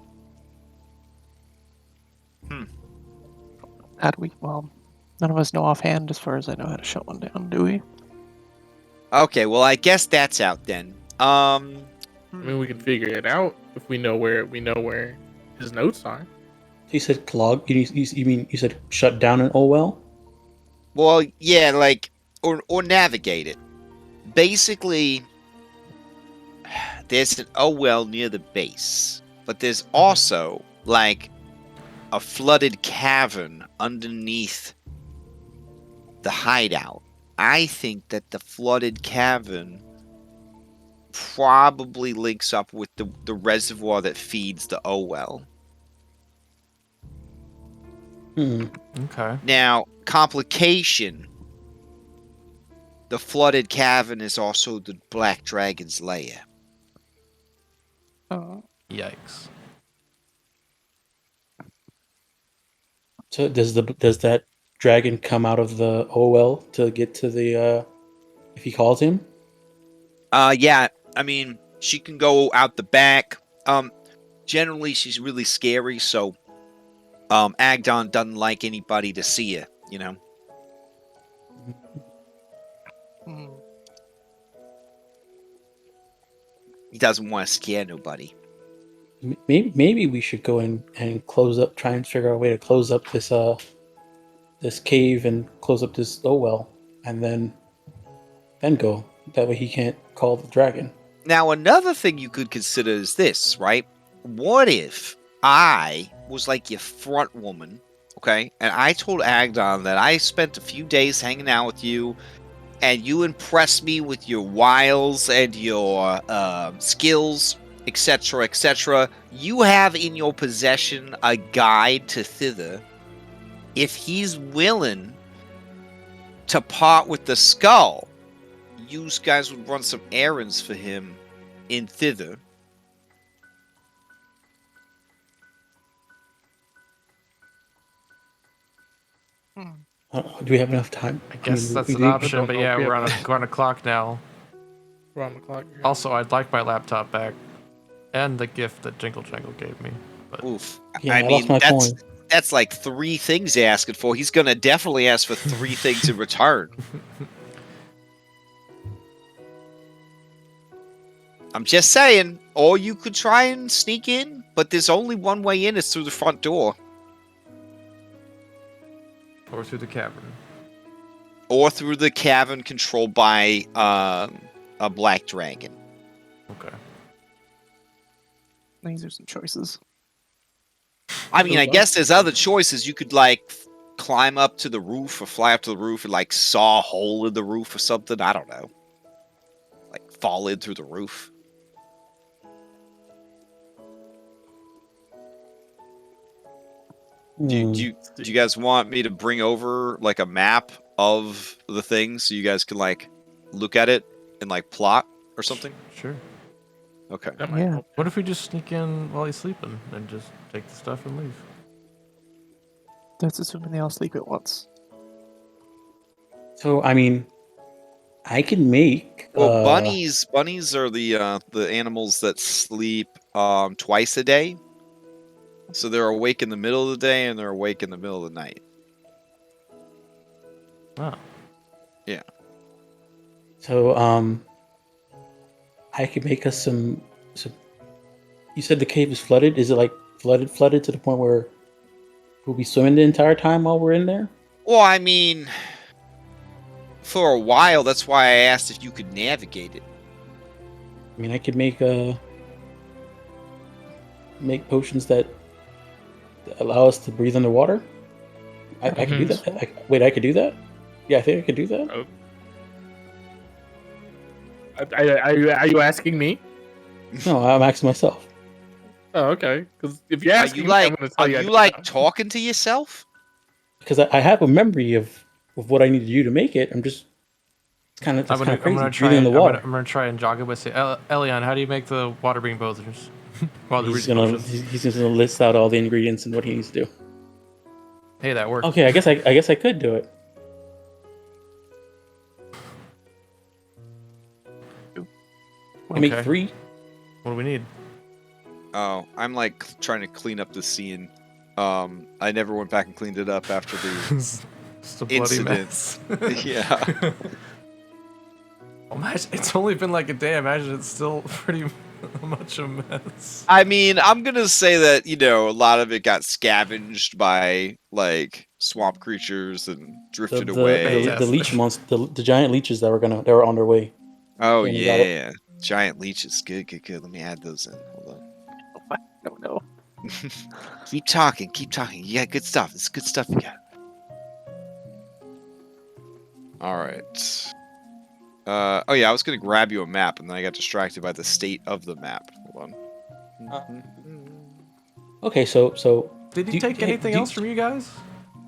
How do we? Well, none of us know offhand, as far as I know, how to shut one down. Do we? Okay. Well, I guess that's out then. I mean, we can figure it out if we know where his notes are. You said clog. You said shut down an well? Well, yeah, like or navigate it. Basically, there's an well near the base, but there's also like a flooded cavern underneath the hideout. I think that the flooded cavern probably links up with the reservoir that feeds the well. Okay. Now, complication. The flooded cavern is also the Black Dragon's lair. Oh. Yikes. So does that dragon come out of the well to get to the if he calls him? Yeah. I mean, she can go out the back. Generally she's really scary, so Agdon doesn't like anybody to see her, He doesn't want to scare nobody. Maybe we should go in and close up. Try and figure out a way to close up this cave and close up this well, and then go. That way he can't call the dragon. Now, another thing you could consider is this, right? What if I was like your front woman, okay? And I told Agdon that I spent a few days hanging out with you, and you impressed me with your wiles and your skills, etc., etc. You have in your possession a guide to thither. If he's willing to part with the skull, you guys would run some errands for him in thither. Do we have enough time? I guess that's an option, but yeah, we're on a clock now. We're on the clock. Also, I'd like my laptop back and the gift that Jingle Jangle gave me. But... Oof. Yeah, I mean, that's like 3 things asking for. He's gonna definitely ask for 3 things in return. I'm just saying, or you could try and sneak in, but there's only one way in, it's through the front door. Or through the cavern. Or through the cavern controlled by a black dragon. Okay. These are some choices. I mean, I guess there's other choices. You could, like, climb up to the roof or fly up to the roof and like saw a hole in the roof or something. I don't know. Like fall in through the roof. Do you guys want me to bring over like a map of the thing so you guys can like look at it and like plot or something? Sure. Okay. That might Yeah. help. What if we just sneak in while he's sleeping and just take the stuff and leave? That's assuming they all sleep at once. So I mean, I can make. Well, bunnies are the animals that sleep twice a day. So they're awake in the middle of the day and they're awake in the middle of the night. Oh. Yeah. So I could make us some. You said the cave is flooded. Is it like flooded to the point where we'll be swimming the entire time while we're in there? Well, I mean, for a while, that's why I asked if you could navigate it. I mean, I could make potions that allow us to breathe underwater. I could do that. I could do that. Yeah, I think I could do that. Are you asking me? No, I'm asking myself. Oh, okay. Because if you ask Are you me, like, I'm going to tell are you. I you don't like know. talking to yourself? Because I have a memory of what I need to do to make it. I'm just kind of I'm crazy. gonna try. Breathing in the water. I'm gonna try and jog it with say, Elion, how do you make the water being boulders? He's just gonna list out all the ingredients and what he needs to do. Hey, that worked. Okay, I guess I could do it. I make 3. What do we need? Oh, I'm like trying to clean up the scene. I never went back and cleaned it up after the Just a bloody incident. mess. Yeah. Imagine, it's only been like a day. Imagine it's still pretty much a mess. I mean, I'm gonna say that, you know, a lot of it got scavenged by like swamp creatures and drifted away. The leech monster, the giant leeches that were on their way. Oh when we got it. yeah, giant leeches. Good. Let me add those in. Hold I don't know. on. Keep talking. You got good stuff. It's good stuff you got. All right. Oh yeah, I was gonna grab you a map, and then I got distracted by the state of the map. Hold on. Okay, so Did he take anything else from you guys?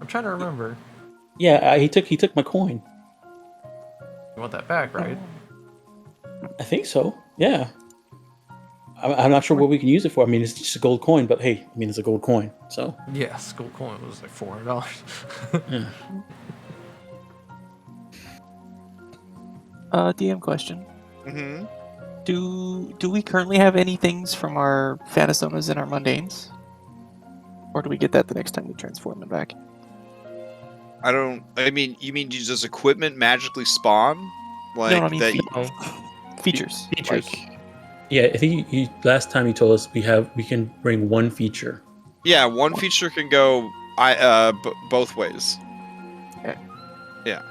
I'm trying to remember. Yeah, he took my coin. You want that back, right? I think so. Yeah. I'm not sure what we can use it for. I mean, it's just a gold coin, but hey, I mean, it's a gold coin, so. Yes, gold coin was like $400. Yeah. DM question. Mm-hmm. Do we currently have any things from our Phanasomas and our Mundanes? Or do we get that the next time we transform them back? I mean, you mean does equipment magically spawn? Like No, I mean that? features. Features. Like, Yeah, I think last time you told us we can bring one feature. Yeah, one feature can go both ways. Okay. Yeah.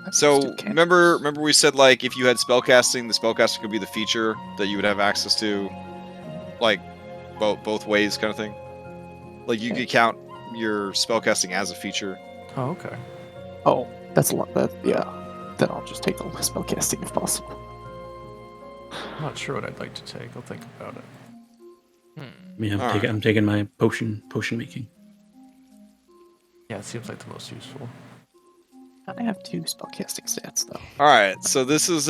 I So just do remember we said like if you had spellcasting, the spellcaster could be the feature that you would have access to, like both ways kind of thing. Like you could count your spellcasting as a feature. Oh, okay. Oh, that's a lot. Yeah. Then I'll just take the spell casting if possible. I'm not sure what I'd like to take. I'll think about it. I mean, Alright. I'm taking my potion making. Yeah, it seems like the most useful. I have 2 spell casting stats though. All right, so this is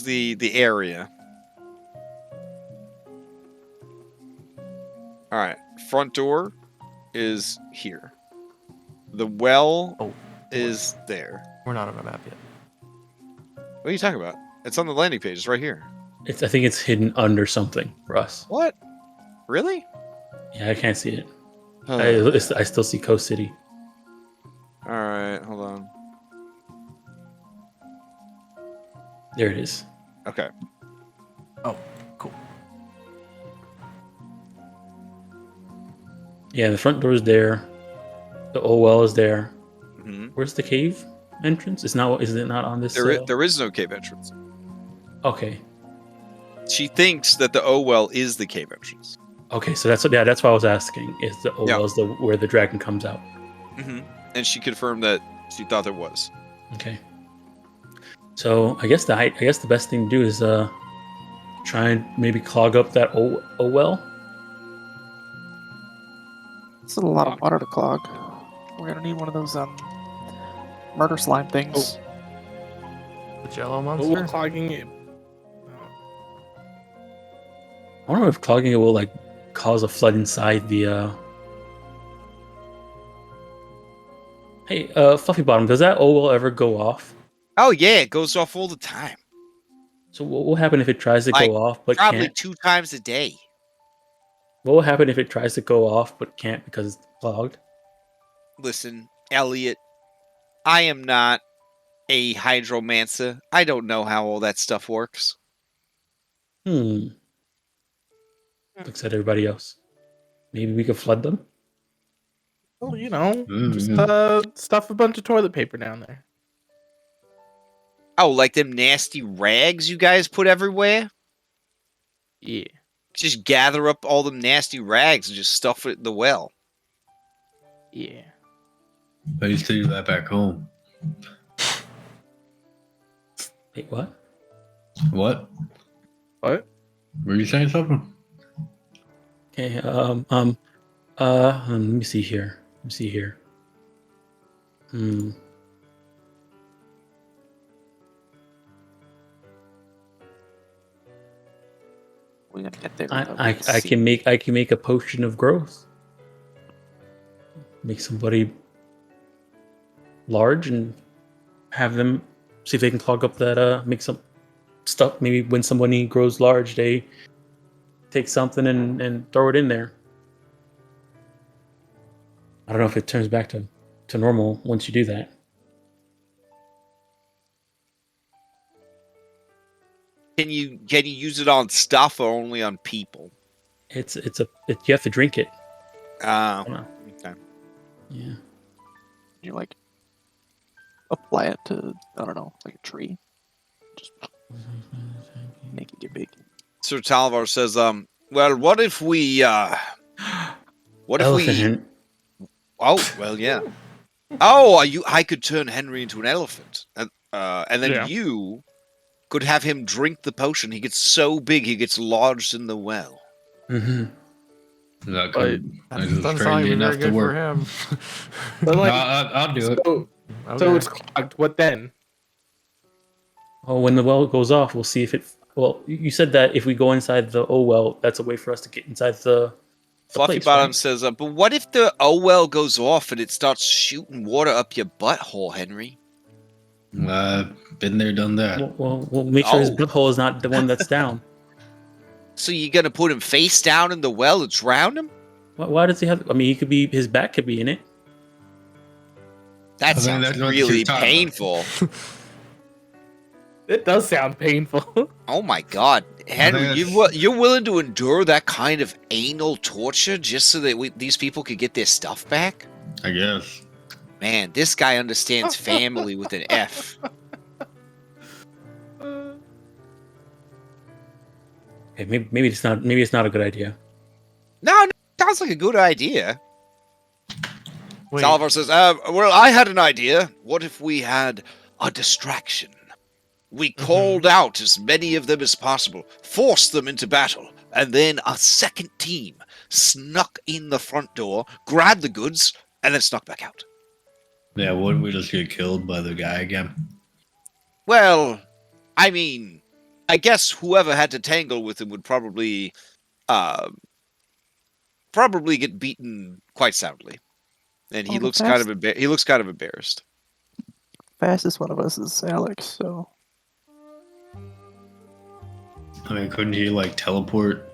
the area. All right, front door is here. The well Oh, is there. we're not on a map yet. What are you talking about? It's on the landing page. It's right here. I think it's hidden under something for us. What? Really? Yeah, I can't see it. I still see Coast City. All right, hold on. There it is. Okay. Oh, cool. Yeah, the front door is there. The old well is there. hmm Where's the cave entrance? Is it not on this? There is no cave entrance. Okay. She thinks that the O well is the cave entrance. Okay, so that's why I was asking. Is the Yeah. Owell's where the dragon comes out? And she confirmed that she thought there was. Okay. So I guess the best thing to do is try and maybe clog up that well. It's a lot of water to clog. We're gonna need one of those murder slime things. The Jello But monster. we're clogging it. I don't know if clogging it will like cause a flood inside the. Hey, Fluffy Bottom, does that well ever go off? Oh yeah, it goes off all the time. So what will happen if it tries to Like, go off but Probably can't? 2 times a day. What will happen if it tries to go off but can't because it's clogged? Listen, Elliot, I am not a hydromancer. I don't know how all that stuff works. Looks at everybody else. Maybe we could flood them. Well, you know, just Mhm. stuff a bunch of toilet paper down there. Oh, like them nasty rags you guys put everywhere? Yeah. Just gather up all them nasty rags and just stuff it in the well. Yeah. I used to do that back home. Wait, what? What? What? Were you saying something? Okay. Let me see here. We're gonna get there. I can make a potion of growth. Make somebody large and have them see if they can clog up that make some stuff. Maybe when somebody grows large, they take something and throw it in there. I don't know if it turns back to normal once you do that. Can you use it on stuff or only on people? You have to drink it. Oh, Wow. okay. Yeah. You like apply it to, I don't know, like a tree. Just make it get big. Sir Talvar says, well, what if we, Elephant. Oh, well, yeah. Oh, I could turn Henry into an elephant. And then Yeah. you could have him drink the potion. He gets so big, he gets lodged in the well. Mm-hmm. That But could, That that is doesn't sound like crazy it'd be very enough to good for work. him. But No, like, I'll do it. so Okay. it's clogged. What then? Oh, when the well goes off, we'll see if it. Well, you said that if we go inside the well, that's a way for us to get inside the Fluffy place, Bottom right? says, but what if the well goes off and it starts shooting water up your butthole, Henry? Been there, done that. We'll make sure his Oh. butthole is not the one that's down. So you're gonna put him face down in the well and drown him? Why does he have? I mean, his back could be in it. That I mean, sounds that's what really you're talking about. painful. It does sound painful. Oh my god. Henry, that's- you're willing to endure that kind of anal torture just so that these people could get their stuff back? I guess. Man, this guy understands family with an F. Okay, maybe it's not. Maybe it's not a good idea. No, sounds like a good idea. Wait, Salvar says, well, I had an idea. What if we had a distraction? We called out as many of them as possible, forced them into battle, and then a second team snuck in the front door, grabbed the goods, and then snuck back out. Yeah, wouldn't we just get killed by the guy again? Well, I mean, I guess whoever had to tangle with him would probably get beaten quite soundly. And he Oh, looks that's- kind of embarrassed. Fastest one of us is Alex, so I mean, couldn't he like teleport?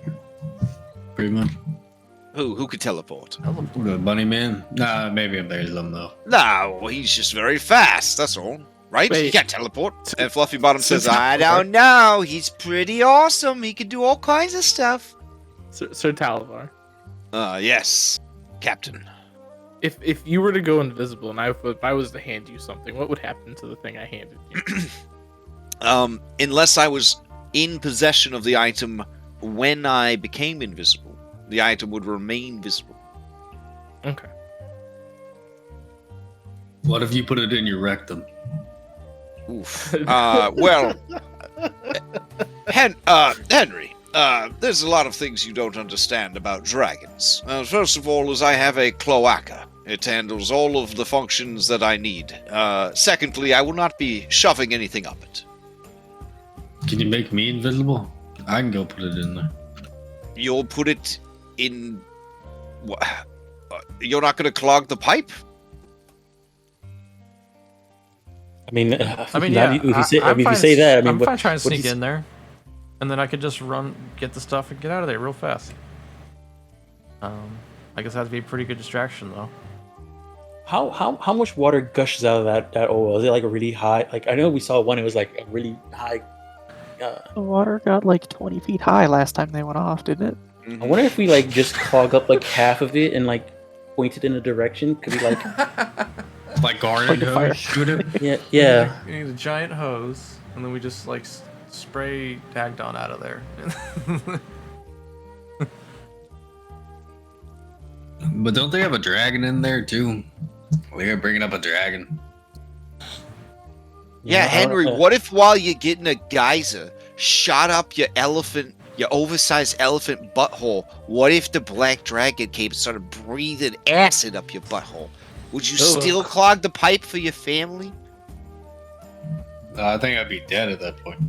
Pretty much. Who could teleport? The bunny man? Nah, maybe there's them though. No, he's just very fast, that's all. Right? He Wait. can't teleport. And Fluffy Bottom So says, I don't know. He's pretty awesome. He can do all kinds of stuff. Sir Talavar, Yes, Captain. if you were to go invisible and if I was to hand you something, what would happen to the thing I handed you? Unless I was in possession of the item when I became invisible, the item would remain visible. Okay. What if you put it in your rectum? Oof. Well, Henry, there's a lot of things you don't understand about dragons. First of all, is I have a cloaca. It handles all of the functions that I need. Secondly, I will not be shoving anything up it. Can you make me invisible? I can go put it in there. You'll put it in... You're not going to clog the pipe? I mean, now, yeah. if you say that, I mean, I'm fine trying to what sneak he's- in there, and then I could just get the stuff, and get out of there real fast. I guess that'd be a pretty good distraction, though. How much water gushes out of that oil? Is it like a really high? Like I know we saw one. It was like a really high. The water got like 20 feet high last time they went off, didn't it? Mm-hmm. I wonder if we like just clog up like half of it and like point it in a direction. Could we like? Like garden a fire. hose, shoot it. Yeah. We need a giant hose, and then we just like spray Agdon out of there. But don't they have a dragon in there too? We're bringing up a dragon. Yeah, Henry, what if while you're getting a geyser, shot up your oversized elephant butthole, what if the black dragon came and started breathing acid up your butthole? Would you still clog the pipe for your family? I think I'd be dead at that point.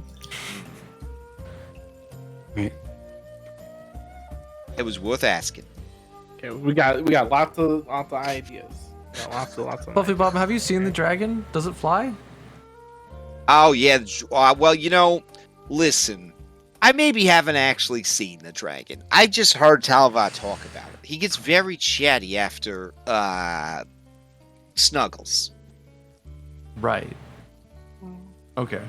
It was worth asking. Okay, we got lots of ideas. We got lots of Buffy ideas. Bob, have you seen the dragon? Does it fly? Oh, yeah. Well, listen. I maybe haven't actually seen the dragon. I just heard Talvar talk about it. He gets very chatty after Snuggles. Right. Okay.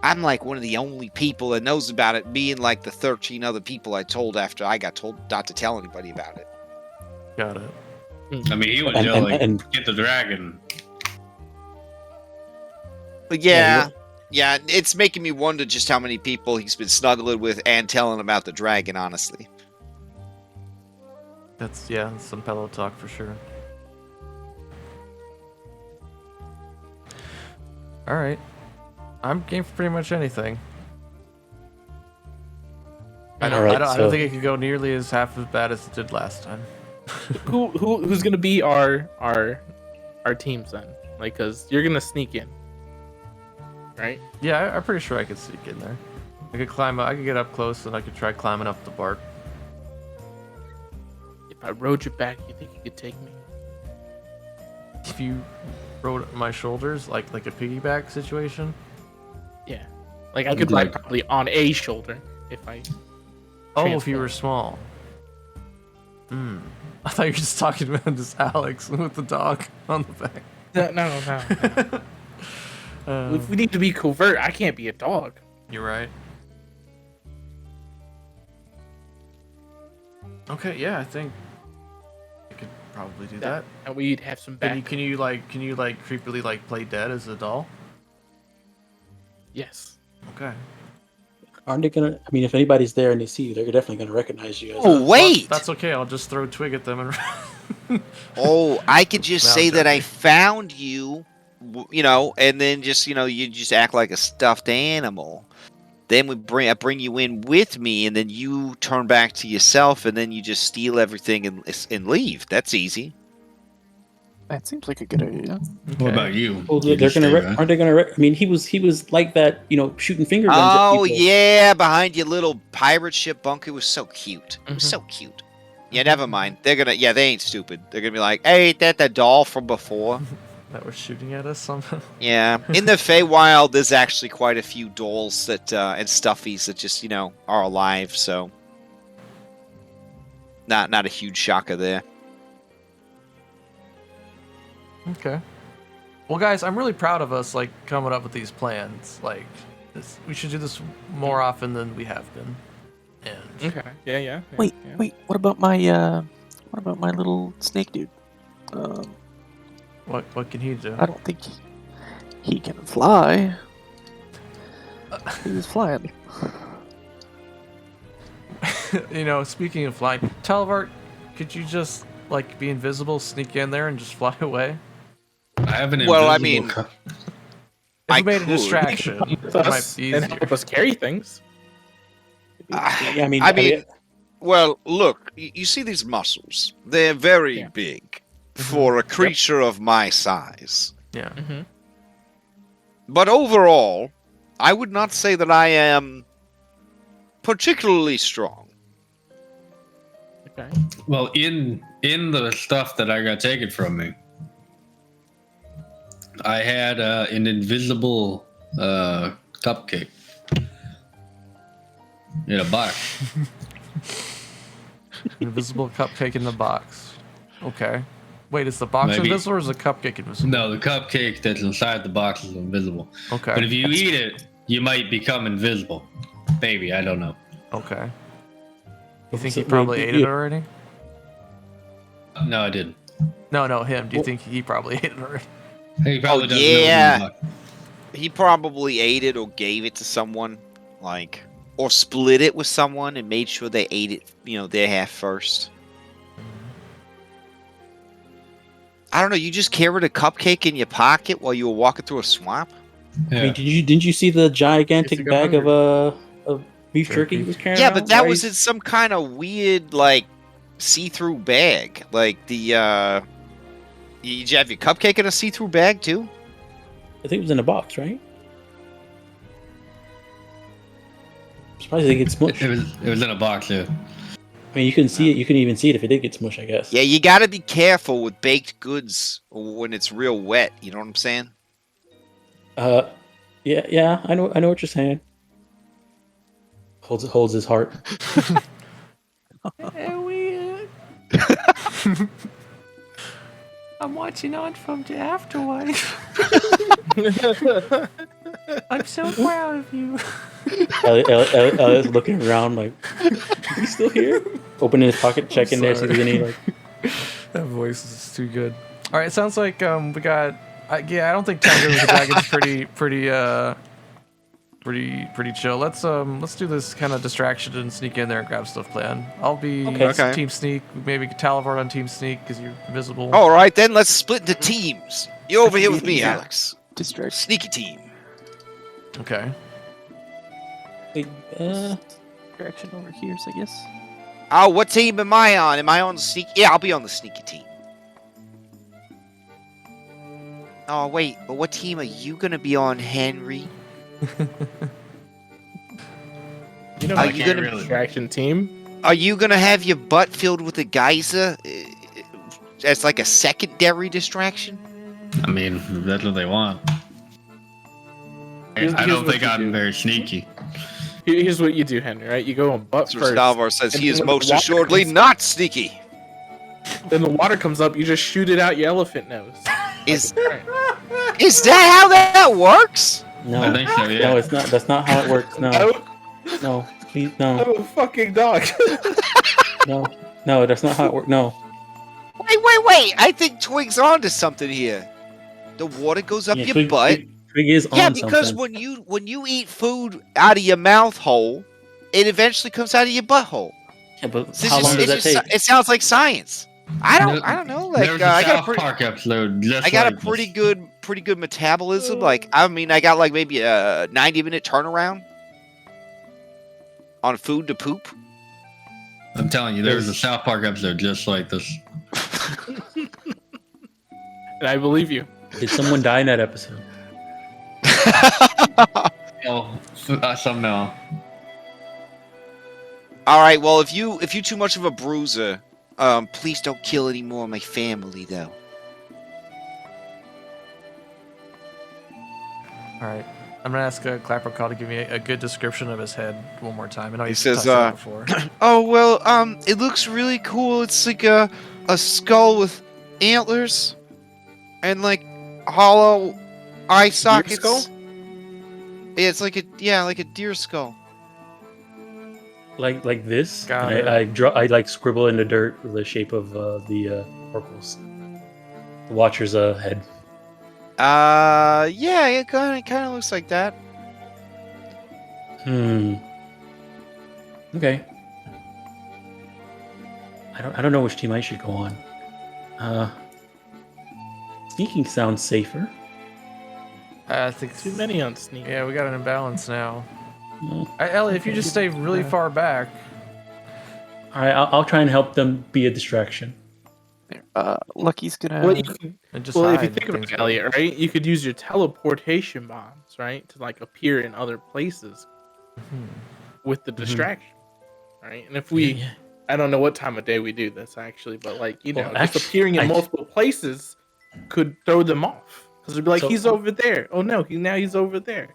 I'm like one of the only people that knows about it, being like the 13 other people I told after I got told not to tell anybody about it. Got it. I mean, he was And- yelling, and- "Get the dragon!" But yeah, it's making me wonder just how many people he's been snuggling with and telling about the dragon, honestly. That's some pillow talk for sure. All right. I'm game for pretty much anything. I don't think it could go nearly as half as bad as it did last time. Who's gonna be our teams then? Like, cause you're gonna sneak in, right? Yeah, I'm pretty sure I could sneak in there. I could climb up. I could get up close, and I could try climbing up the bark. If I rode your back, you think you could take me? If you rode my shoulders, like a piggyback situation. Yeah, like I could ride probably on a shoulder if I. Oh, if you transform. were small. I thought you were just talking about this Alex with the dog on the back. No. If we need to be covert, I can't be a dog. You're right. Okay, yeah, I think I could probably do that. And we'd have some back. Can you creepily play dead as a doll? Yes. Okay. Aren't they gonna? I mean, if anybody's there and they see you, they're definitely gonna recognize you. As Oh, wait! That's okay. I'll just throw a twig at them and. Oh, I could just No, say I'm that I joking. found you, and then just, you just act like a stuffed animal. Then I bring you in with me, and then you turn back to yourself, and then you just steal everything and leave. That's easy. That seems like a good idea. What about you? Well, You they're just gonna. stay back? Aren't they gonna? I mean, he was like that. Shooting finger guns. Oh, at people. yeah, behind your little pirate ship bunker. It was so cute. It was so cute. Yeah, never mind. They ain't stupid. They're gonna be like, hey, ain't that the doll from before? That was shooting at us somehow. Yeah, in the Feywild, there's actually quite a few dolls that and stuffies that just are alive. So, not a huge shocker there. Okay. Well, guys, I'm really proud of us coming up with these plans. We should do this more often than we have been. And Okay. Yeah. Wait. What about my little snake dude? what can he do? I don't think he can fly. He was flying. speaking of flying, Talvart, could you just like be invisible, sneak in there, and just fly away? I have an Well, I invisible mean, cup. If I we made a could. distraction, it With might us be and easier. help us carry things. Yeah, I mean, well, look, you see these muscles? They're very Yeah. big for a creature of my size. Yeah. Mm-hmm. But overall, I would not say that I am particularly strong. Okay. Well, in the stuff that I got taken from me, I had an invisible cupcake in a box. Invisible cupcake in the box. Okay. Wait, is the box Maybe- invisible or is the cupcake invisible? No, the cupcake that's inside the box is invisible. Okay. But if you eat it, you might become invisible. Maybe, I don't know. Okay. You think So, he probably wait, ate it you- already? No, I didn't. No, him. Do you Well- think he probably ate it already? He probably doesn't know yeah. what's in the box. He probably ate it or gave it to someone, like, or split it with someone and made sure they ate it, their half first. I don't know. You just carried a cupcake in your pocket while you were walking through a swamp? Yeah. I mean, didn't you see the gigantic It's a bag good of beef jerky he was carrying? Yeah, around? but that Why was he's- in some kind of weird, like, see-through bag. Like the, did you have your cupcake in a see-through bag too? I think it was in a box, right? I'm surprised it gets smushed. It was in a box, yeah. I mean, you couldn't see it. You couldn't even see it if it did get smushed, I guess. Yeah, you gotta be careful with baked goods when it's real wet. You know what I'm saying? Yeah. I know what you're saying. Holds his heart. I'm watching on from the afterlife. I'm so proud of you. Elliot's looking around like, is he still here? Opening his pocket, checking there, see if there's any like. That voice is too good. All right, sounds like we got. I don't think Tiger with the Dragon's pretty chill. Let's do this kind of distraction and sneak in there and grab stuff plan. I'll be Okay. team sneak. Maybe Talivard on team sneak because you're visible. All right, then let's split into teams. You over here with me, Yeah. Alex. Distract. Sneaky team. Okay. Wait, Direction over here, so I guess. Oh, what team am I on? Am I on the sneak? Yeah, I'll be on the sneaky team. Oh, wait, but what team are you gonna be on, Henry? You know, Are my you gonna- distraction team. Are you gonna have your butt filled with a geyser as like a secondary distraction? I mean, if that's what they want. Here's I don't what think you I'm do. very sneaky. Here's what you do, Henry. Right? You go on butt Mr. first. Stalvar says And he is when the most water assuredly comes- not sneaky. Then the water comes up. You just shoot it out your elephant nose. Is Right. is that how that works? no, I think so, yeah. no, it's not. That's not how it works. No, no, please, no, I'm a fucking dog. no, that's not how it works. No, Wait! I think Twig's onto something here. The water goes up Yeah, your Twig- butt. Twig is Yeah, on because something. when you eat food out of your mouth hole, it eventually comes out of your butthole. Yeah, but So how long does that take? It sounds like science. I don't know. Like There was a I got a South pretty, Park episode just I got like a pretty this. good metabolism. Like I mean, I got like maybe a 90-minute turnaround on food to poop. I'm telling you, there was a South Park episode just like this. And I believe you. Did someone die in that episode? Oh, somehow. All right. Well, if you too much of a bruiser, please don't kill any more of my family, though. All right. I'm gonna ask Clapper Call to give me a good description of his head one more time. I know He he's says, touched on it before. Oh well, it looks really cool. It's like a skull with antlers and like hollow eye sockets. skull? Yeah, it's like a deer skull. Like this? Got And I like scribble in the dirt the shape of the oracle's, the Watcher's head. Yeah, it kind of looks like that. Okay. I don't know which team I should go on. Sneaking sounds safer. I think Too many on sneak. Yeah, we got an imbalance now. Mm. Ellie, if you just stay really far back. All right, I'll try and help them be a distraction. Lucky's gonna. Well, you could, And just well, if you hide think about things it, Elliot, right? You could use your teleportation bombs, right, to like appear in other places with the distraction, right? And if we, Yeah. I don't know what time of day we do this actually, but like Well, just appearing in multiple places could throw them off because they'd be like, So- he's over there. Oh no, he's over there.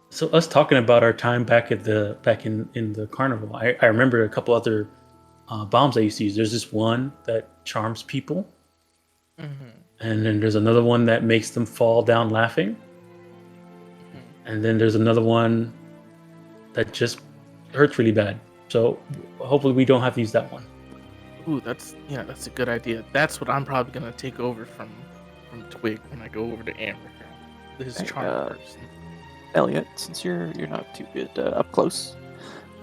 So us talking about our time back in the carnival, I remember a couple other bombs I used to use. There's this one that charms people, and then there's another one that makes them fall down laughing, and then there's another one that just hurts really bad. So hopefully we don't have to use that one. Ooh, that's a good idea. That's what I'm probably gonna take over from Twig when I go over to Amber. His Hey, charm person. Elliot, since you're not too good up close,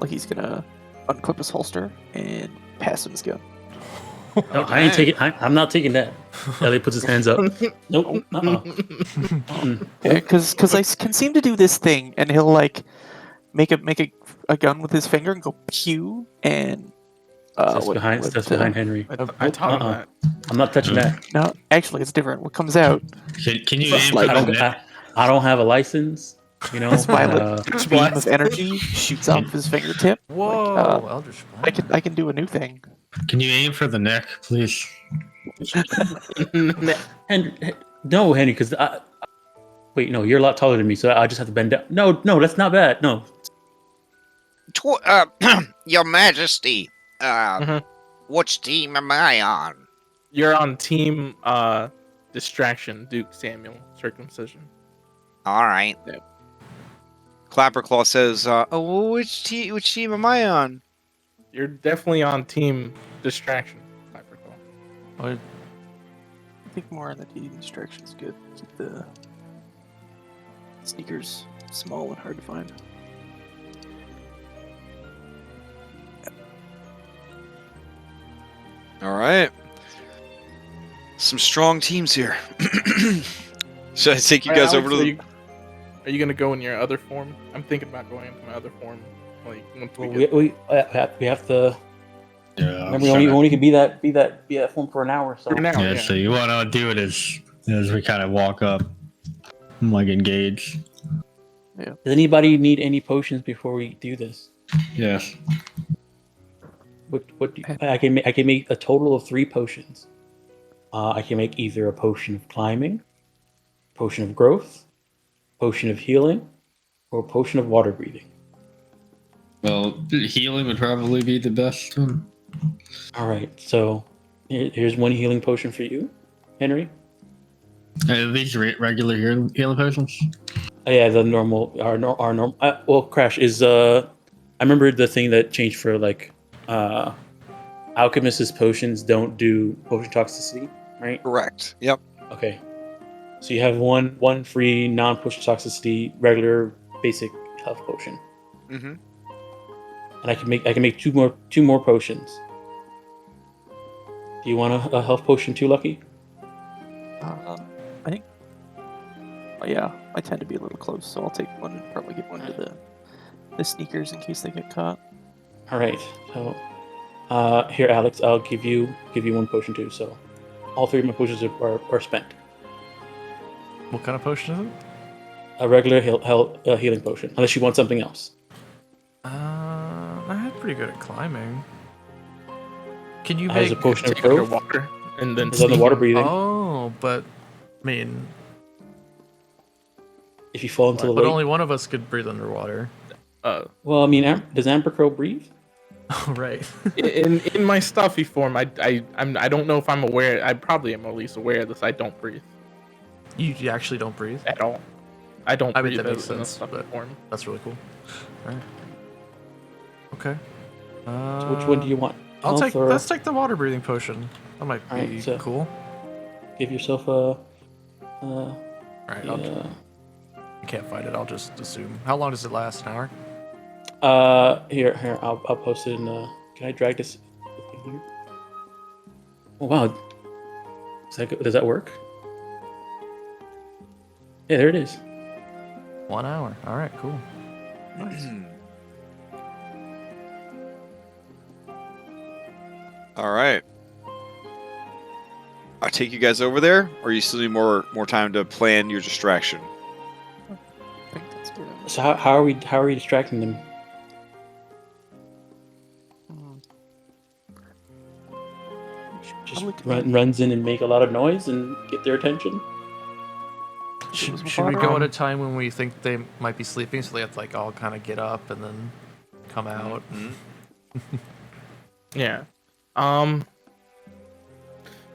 Lucky's gonna unclip his holster and pass him his gun. No, I ain't taking. I'm not taking that. Elliot puts his hands up. Nope. Yeah, because I can seem to do this thing, and he'll like make a gun with his finger and go pew, and That's behind Henry. I taught him that. I'm not touching that. No, actually, it's different. What comes out Can you aim I for don't, the neck? I don't have a license. You know, this violet beam blast. of energy shoots off his fingertip. Whoa, Eldritch Blast. I can do a new thing. Can you aim for the neck, please? Henry, no, Henry, because wait, no, you're a lot taller than me, so I just have to bend down. No, that's not bad. No, Your Majesty, Mhm. which team am I on? You're on team distraction, Duke Samuel, circumcision. All right. Clapperclaw says, "Oh, which team am I on?" You're definitely on team distraction, Hyperclaw. What? I think more on the distraction is good. Keep the sneakers small and hard to find. All right. Some strong teams here. Should I take you guys over to the? Are you gonna go in your other form? I'm thinking about going into my other form. Like once we well, get... we have to. Yeah. Remember, we only can be that form for an hour. So For now, Yeah, yeah. so you want to do it as we kind of walk up, like engage. does anybody need any potions before we do this? Yes. What do I can make a total of 3 potions. I can make either a potion of climbing, potion of growth, potion of healing, or a potion of water breathing. Well, healing would probably be the best one. All right, so here's one healing potion for you, Henry. Are these regular healing potions? Yeah, the normal, our normal. Well, Crash is. I remember the thing that changed for like, alchemist's potions don't do potion toxicity, right? Correct. Yep. Okay, so you have one free non-potion toxicity regular basic health potion, Mm-hmm. and I can make two more potions. Do you want a health potion too, Lucky? I think. Oh, yeah, I tend to be a little close, so I'll take one and probably give one to the sneakers in case they get caught. All right, so here, Alex, I'll give you one potion too. So all 3 of my potions are spent. What kind of potion is it? A regular healing potion, unless you want something else. I had pretty good at climbing. Can you As make? a potion of Take your growth, water and then is on the water breathing. Oh, but I mean, If you fall into the but lake. only one of us could breathe underwater. Well, I mean, does Amber Crow breathe? Oh, right. in my stuffy form, I don't know if I'm aware. I probably am at least aware of this. I don't breathe You actually don't breathe. at all. I don't I mean, breathe that makes in a sense, stuffy but- form. That's really cool. All right. Okay. So which one do you want? I'll Health take. or Let's take the water breathing potion. That might be Alright, so- cool. give yourself a. All right. Yeah. I can't find it. I'll just assume. How long does it last? An hour? Here, I'll post it in. Can I drag this thing here? Oh, wow. Does that work? Yeah, there it is. 1 hour. All right, cool. All right. I take you guys over there, or you still need more time to plan your distraction? I think that's good. So how are we distracting them? Just runs in and make a lot of noise and get their attention. Should we go at a time when we think they might be sleeping, so they have to like all kind of get up and then come out? Yeah.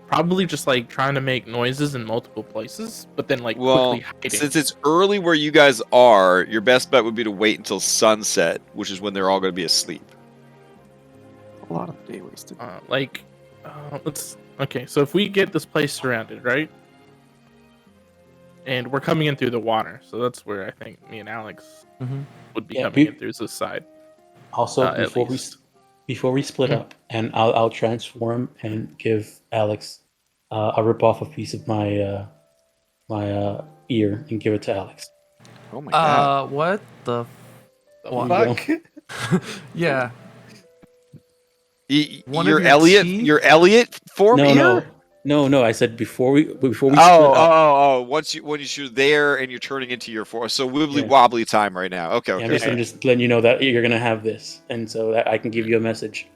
Probably just like trying to make noises in multiple places, but then like quickly hiding. Since it's early where you guys are, your best bet would be to wait until sunset, which is when they're all going to be asleep. A lot of the day wasted. Okay, so if we get this place surrounded, right? And we're coming in through the water, so that's where I think me and Alex would be coming in through this side. Also, before we split up, and I'll transform and give Alex a rip off a piece of my my ear and give it to Alex. Oh my god! What the fuck? Yeah. Your Elliot form ear? No. I said before we split up. Oh! When you're there and you're turning into your form, so wibbly wobbly time right now. Okay. I'm just letting you know that you're gonna have this, and so that I can give you a message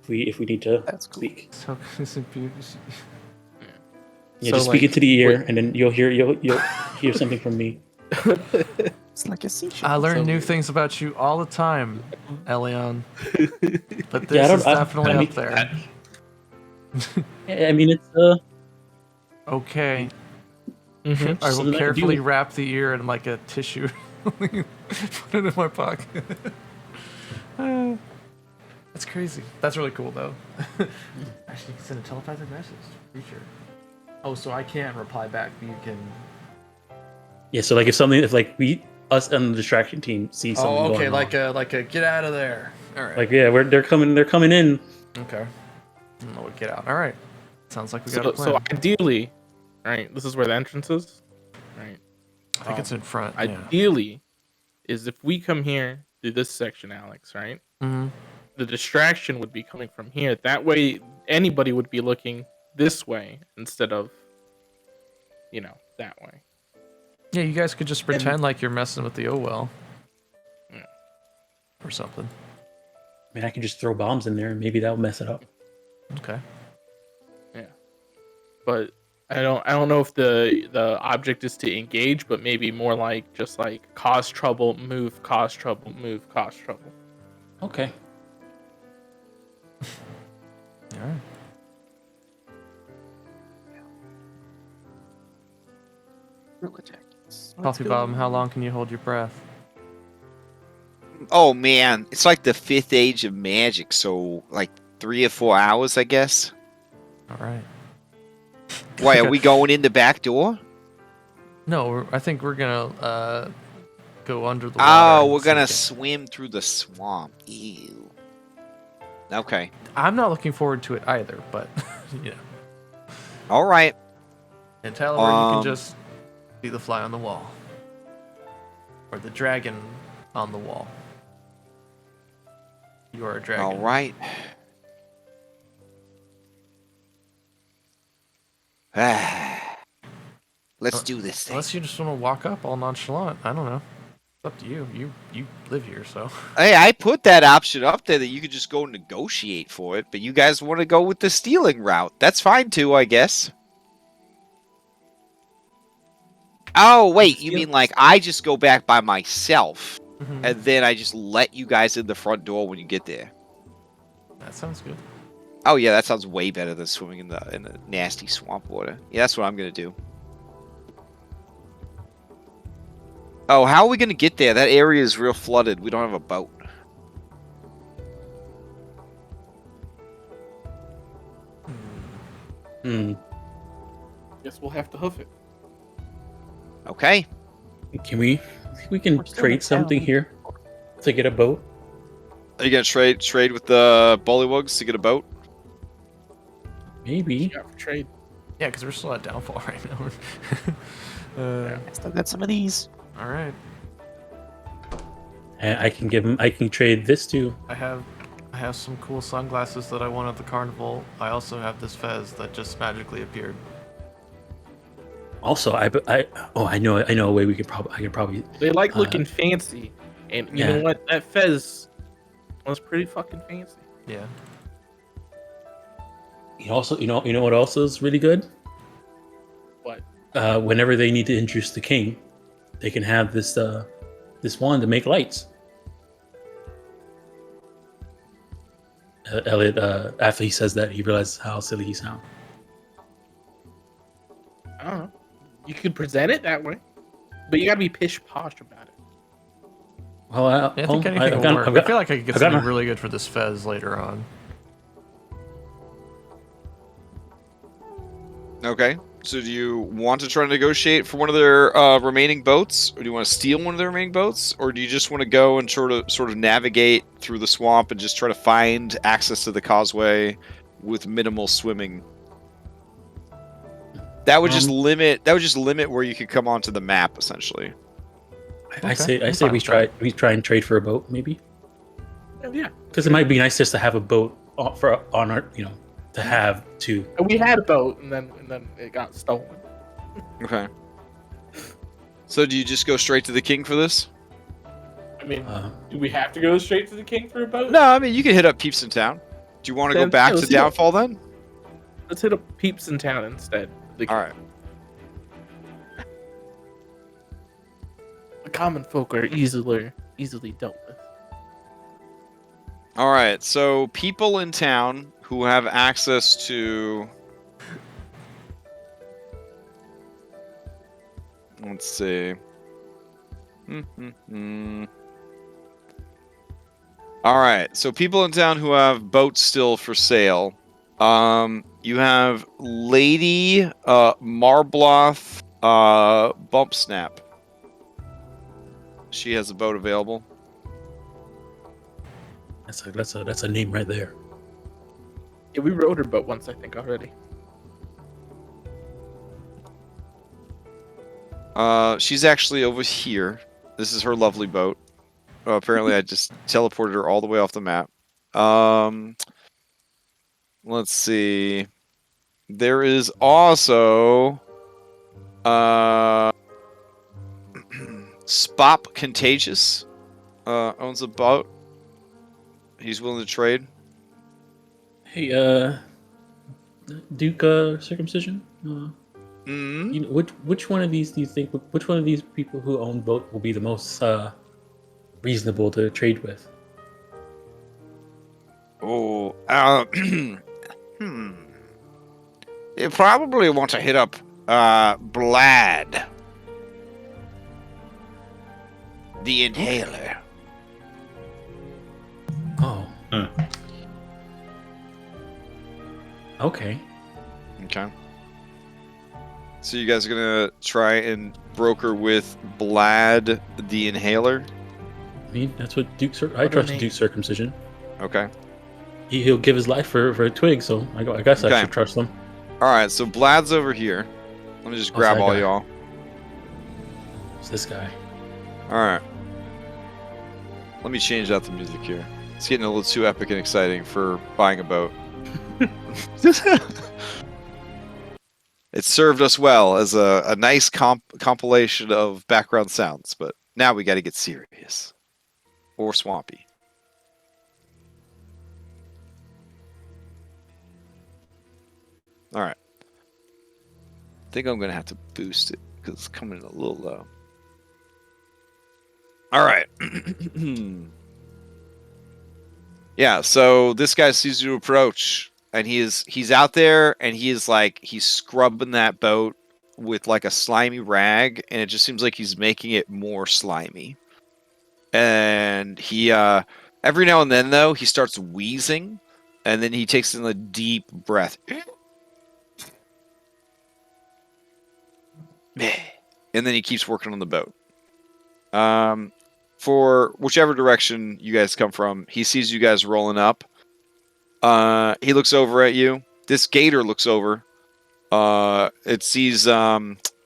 if we need to speak. So Yeah, just speak it to the ear, and then you'll hear something from me. It's like a seashell. I learn new things about you all the time, Elion. But this is definitely up there. I mean, it's Okay. I will carefully wrap the ear in like a tissue. Put it in my pocket. That's crazy. That's really cool, though. Actually, you can send a telepathic message. Creature. Oh, so I can't reply back, but you can. Yeah. So like if us and the distraction team see something. Oh, okay. Going on. Like a get out of there. All right. Like they're coming in. Okay. We'll get out. All right. Sounds like we got a plan. So ideally, right, this is where the entrance is, right? I think it's in front. Ideally, is if we come here through this section, Alex, right? Mm-hmm. The distraction would be coming from here. That way, anybody would be looking this way instead of, that way. Yeah, you guys could just pretend like you're messing with the well. Yeah. Or something. I mean, I can just throw bombs in there, and maybe that'll mess it up. Okay. Yeah, but I don't know if the object is to engage, but maybe more like just like cause trouble, move, cause trouble, move, cause trouble. Okay. All right. Coffee Bomb, how long can you hold your breath? Oh man, it's like the 5th age of magic, so like 3 or 4 hours, I guess. All right. Why are we going in the back door? No, I think we're gonna go under the water. Oh, we're gonna swim through the swamp. Ew. Okay. I'm not looking forward to it either, but All right. And Talibur, you can just be the fly on the wall, or the dragon on the wall. You are a dragon. All right. Let's do this thing. Unless you just want to walk up all nonchalant. I don't know. It's up to you. You live here, so. Hey, I put that option up there that you could just go negotiate for it, but you guys want to go with the stealing route. That's fine too, I guess. Oh, wait, you mean like I just go back by myself, and then I just let you guys in the front door when you get there? That sounds good. Oh yeah, that sounds way better than swimming in the nasty swamp water. Yeah, that's what I'm gonna do. Oh, how are we gonna get there? That area is real flooded. We don't have a boat. Guess we'll have to hoof it. Okay. Can we trade something here to get a boat? Are you gonna trade with the bullywugs to get a boat? Maybe. Yeah, for trade. Yeah, because we're still at downfall right now. Still got some of these. All right. And I can give him. I can trade this too. I have some cool sunglasses that I won at the carnival. I also have this fez that just magically appeared. Also, I know a way I can probably. They like looking fancy, and you know what? That fez was pretty fucking fancy. Yeah. You know what also is really good? What? Whenever they need to introduce the king, they can have this wand to make lights. Elliot, after he says that, he realizes how silly he sounds. I don't know. You could present it that way, but you gotta be pish posh about it. Well, Yeah, I think anything will work. I feel like I could get something really good for this fez later on. Okay. So do you want to try to negotiate for one of their remaining boats, or do you want to steal one of their remaining boats, or do you just want to go and sort of navigate through the swamp and just try to find access to the causeway with minimal swimming? That would just limit where you could come onto the map, essentially. I say we try and trade for a boat, maybe. Yeah, Because it might be nice just to have a boat on our, to have to. we had a boat, and then it got stolen. Okay. So do you just go straight to the king for this? I mean, do we have to go straight to the king for a boat? No, I mean you can hit up Peeps in Town. Do you want to go Then, back yeah, to let's do it. Downfall then? Let's hit up Peeps in Town instead. All right. The common folk are easily dealt with. All right. So people in town who have access to, let's see. All right. So people in town who have boats still for sale. You have Lady Marbloth Bump Snap. She has a boat available. That's a name right there. Yeah, we rode her boat once, I think, already. She's actually over here. This is her lovely boat. Apparently, I just teleported her all the way off the map. Let's see. There is also Spop Contagious owns a boat. He's willing to trade. Hey, Duke Circumcision. Which one of these do you think? Which one of these people who own boat will be the most reasonable to trade with? Oh, You probably want to hit up Blad, the Inhaler. Oh. Okay. Okay. So you guys are gonna try and broker with Blad, the Inhaler? I mean, that's what I trust Duke Circumcision. Okay. He'll give his life for a twig, so I guess I should trust him. Alright, so Blad's over here. Let me just grab all y'all. It's this guy. Alright. Let me change out the music here. It's getting a little too epic and exciting for buying a boat. It served us well as a nice compilation of background sounds, but now we gotta get serious. Or swampy. Alright. I think I'm going to have to boost it because it's coming in a little low. Alright. Yeah, so this guy sees you approach, and he's out there, and he's scrubbing that boat with like a slimy rag, and it just seems like he's making it more slimy. And he, every now and then, though, he starts wheezing, and then he takes in a deep breath. And then he keeps working on the boat. For whichever direction you guys come from, he sees you guys rolling up. He looks over at you, this gator looks over. It sees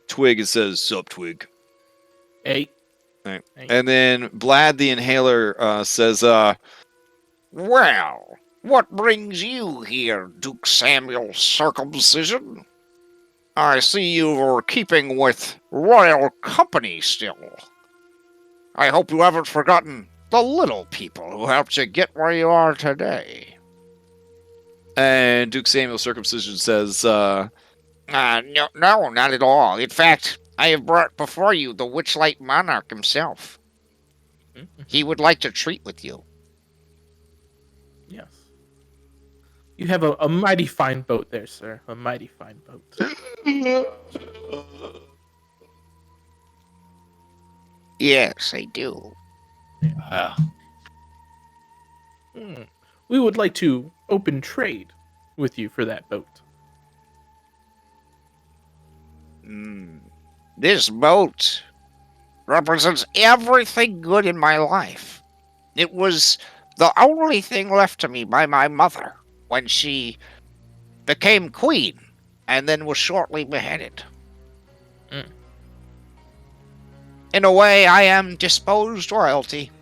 Twig. It says, "Sup, Twig." Hey. Right. Hey. And then Blad the Inhaler says, Well, what brings you here, Duke Samuel Circumcision? I see you were keeping with royal company still. I hope you haven't forgotten the little people who helped you get where you are today. and Duke Samuel Circumcision says, No, not at all. In fact, I have brought before you the Witchlight Monarch himself. He would like to treat with you. Yes. You have a mighty fine boat there, sir. A mighty fine boat. Yes, I do. We would like to open trade with you for that boat. This boat represents everything good in my life. It was the only thing left to me by my mother when she became queen and then was shortly beheaded. In a way, I am disposed royalty.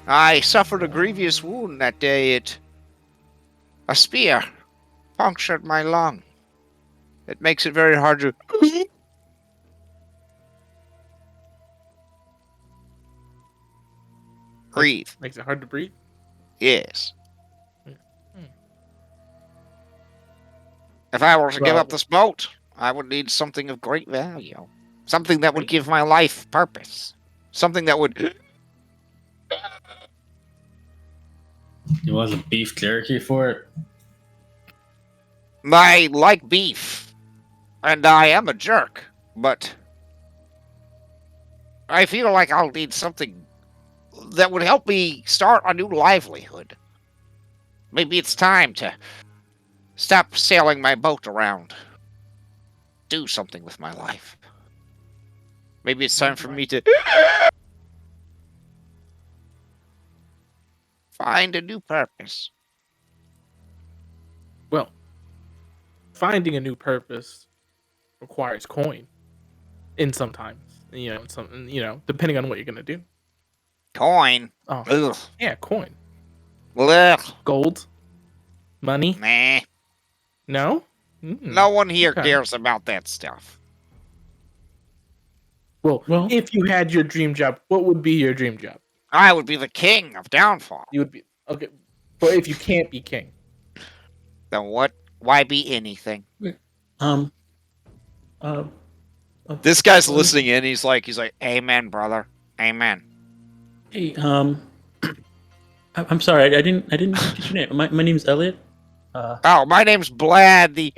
I suffered a grievous wound that day. A spear punctured my lung. It makes it very hard to breathe. Makes it hard to breathe. Yes. If I were to give up this boat, I would need something of great value. Something that would give my life purpose. Something that would... You want some beef jerky for it? I like beef. And I am a jerk. But I feel like I'll need something that would help me start a new livelihood. Maybe it's time to stop sailing my boat around. Do something with my life. Maybe it's time for me to find a new purpose. Well, finding a new purpose requires coin. Sometimes, depending on what you're gonna do. Coin? Oh, Ugh. yeah, coin. Ugh. Gold. Money. Nah. No. No one here Okay. cares about that stuff. Well, if you had your dream job, what would be your dream job? I would be the king of Downfall. You would be okay, but if you can't be king, Then what? Why be anything? this guy's listening in. He's like, Amen, brother. Amen. Hey, I'm sorry, I didn't get your name. My name's Elliot. Oh, my name's Blad the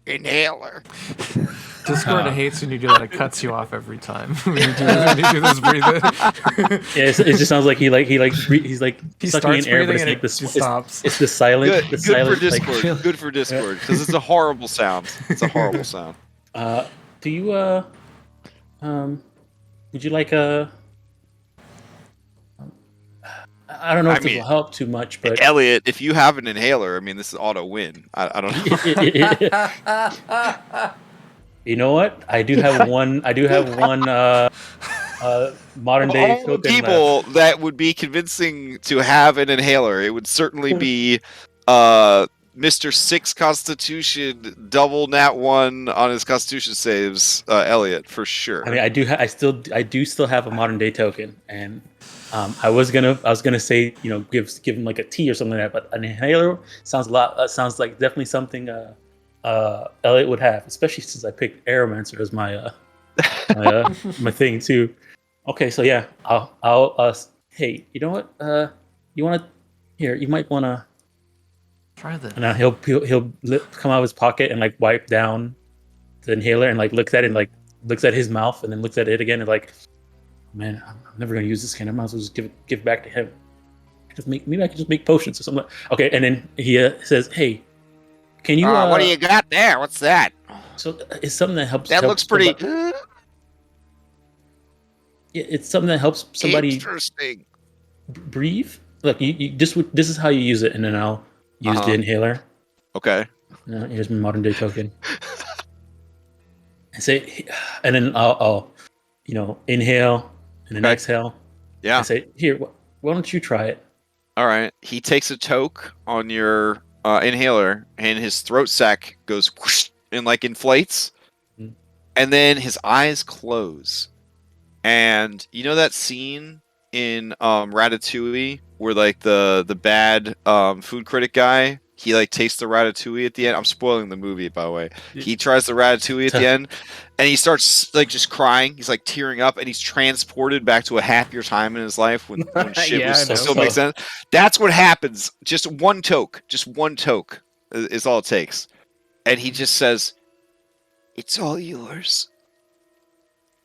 Inhaler. Discord hates when you do that. It cuts you off every time when you do this breathing. Yeah, it just sounds like he's like He sucking starts in air, but breathing it's and like it this. just stops. It's the silent. good, the good silent, for Discord. Like, Good for Discord, because it's a horrible sound. It's a horrible sound. do you would you like a? I don't know if this will help too much, but Elliot, if you have an inhaler, I mean, this is auto win. I don't know. You know what? I do have one. Modern day All the token people left. that would be convincing to have an inhaler, it would certainly be Mr. 6 Constitution, double nat 1 on his Constitution saves, Elliot, for sure. I mean, I do still have a modern day token, and I was gonna say, give him like a tea or something like that, but an inhaler sounds sounds like definitely something Elliot would have, especially since I picked Aeromancer as my my thing too. Okay, so yeah, I'll hey, you know what? You might want to Try this. and he'll come out of his pocket and like wipe down the inhaler and like looks at it and like looks at his mouth and then looks at it again and like, man, I'm never gonna use this can. I might as well just give it back to him. Maybe I can just make potions or something. Okay, and then he says, "Hey, can you? What do you got there? What's that? So it's something that helps. That looks pretty Yeah, it's something that helps somebody interesting. breathe. look, you just this is how you use it, and then I'll use the inhaler. Okay. Here's my modern day token. I say, and then I'll inhale and then exhale. Yeah. I say, here, why don't you try it? All right. He takes a toke on your inhaler, and his throat sac goes whoosh, and like inflates, and then his eyes close. And you know that scene in Ratatouille where like the bad food critic guy, he like tastes the ratatouille at the end. I'm spoiling the movie, by the way. He tries the ratatouille at the end, and he starts like just crying. He's like tearing up, and he's transported back to a happier time in his life when shit still makes sense. That's what happens. Just one toke is all it takes, and he just says, "It's all yours,"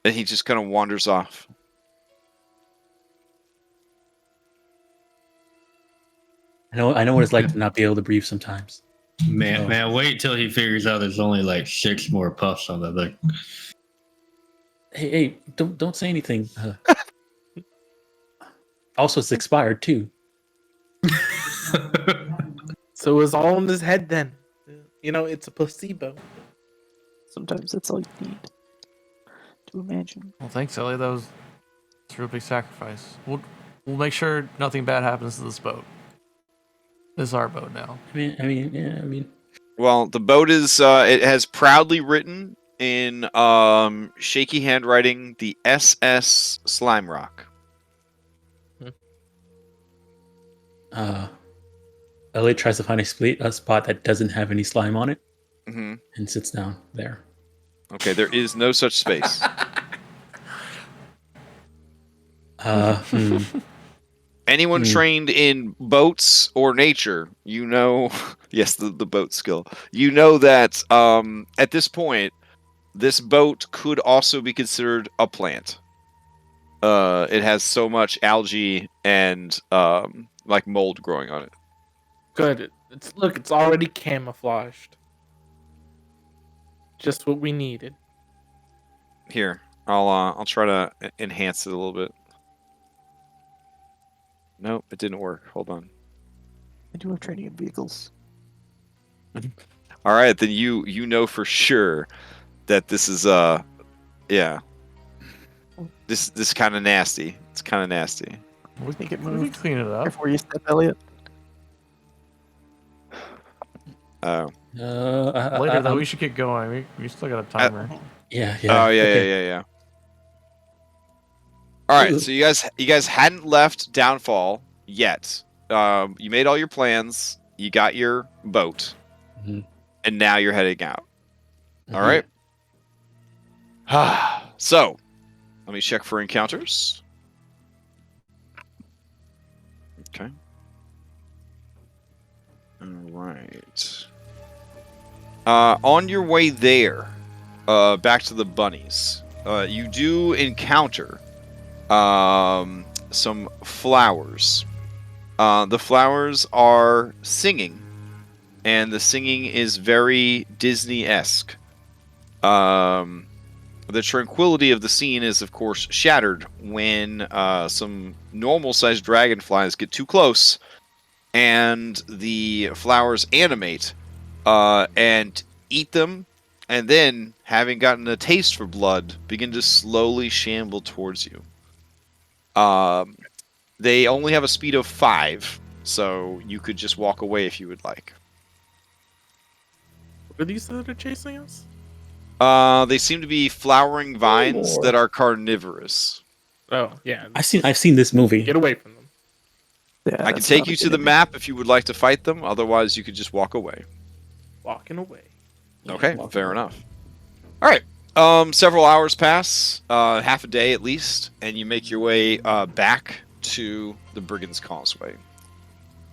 and he just kind of wanders off. I know what it's like to not be able to breathe sometimes. Man, wait till he figures out there's only like 6 more puffs on that thing. Hey, don't say anything. Also, it's expired too. So it was all in his head then. It's a placebo. Sometimes that's all you need to imagine. Well, thanks, Ellie. It's a real big sacrifice. We'll make sure nothing bad happens to this boat. This is our boat now. I mean. Well, the boat is it has proudly written in shaky handwriting the SS Slime Rock. Elliot tries to find a spot that doesn't have any slime on it, and sits down there. Okay, there is no such space. Anyone trained in boats or nature, yes, the boat skill, that at this point, this boat could also be considered a plant. It has so much algae and like mold growing on it. Good. It's already camouflaged. Just what we needed. Here, I'll try to enhance it a little bit. Nope, it didn't work. Hold on. I do have training in vehicles. All right, then you know for sure that this is yeah. This kind of nasty. It's kind of nasty. We can clean it up before you step, Elliot. Oh. Later though, we should get going. We still got a timer. Yeah. Oh yeah. All right, so you guys hadn't left Downfall yet. You made all your plans. You got your boat, and now you're heading out. All right. So, let me check for encounters. Okay. All right. On your way there, back to the bunnies, you do encounter some flowers. The flowers are singing, and the singing is very Disney-esque. The tranquility of the scene is, of course, shattered when some normal-sized dragonflies get too close, and the flowers animate and eat them, and then, having gotten a taste for blood, begin to slowly shamble towards you. They only have a speed of 5, so you could just walk away if you would like. What are these that are chasing us? They seem to be flowering vines that are carnivorous. Oh, yeah. I've seen this movie. Get away from them. Yeah, I can take you to the map if you would like to fight them. Otherwise, you could just walk away. Walking away. Okay, fair enough. All right. Several hours pass, half a day at least, and you make your way back to the Brigands' Causeway.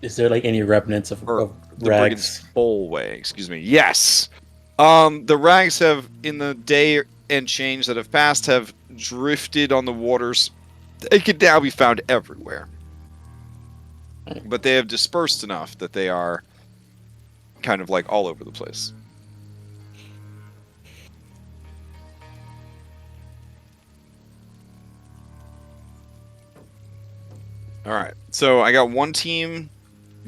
Is there like any remnants of the rags? Brigands' Bowlway? Excuse me. Yes. The rags have, in the day and change that have passed, have drifted on the waters. They can now be found everywhere. But they have dispersed enough that they are kind of like all over the place. All right. So I got one team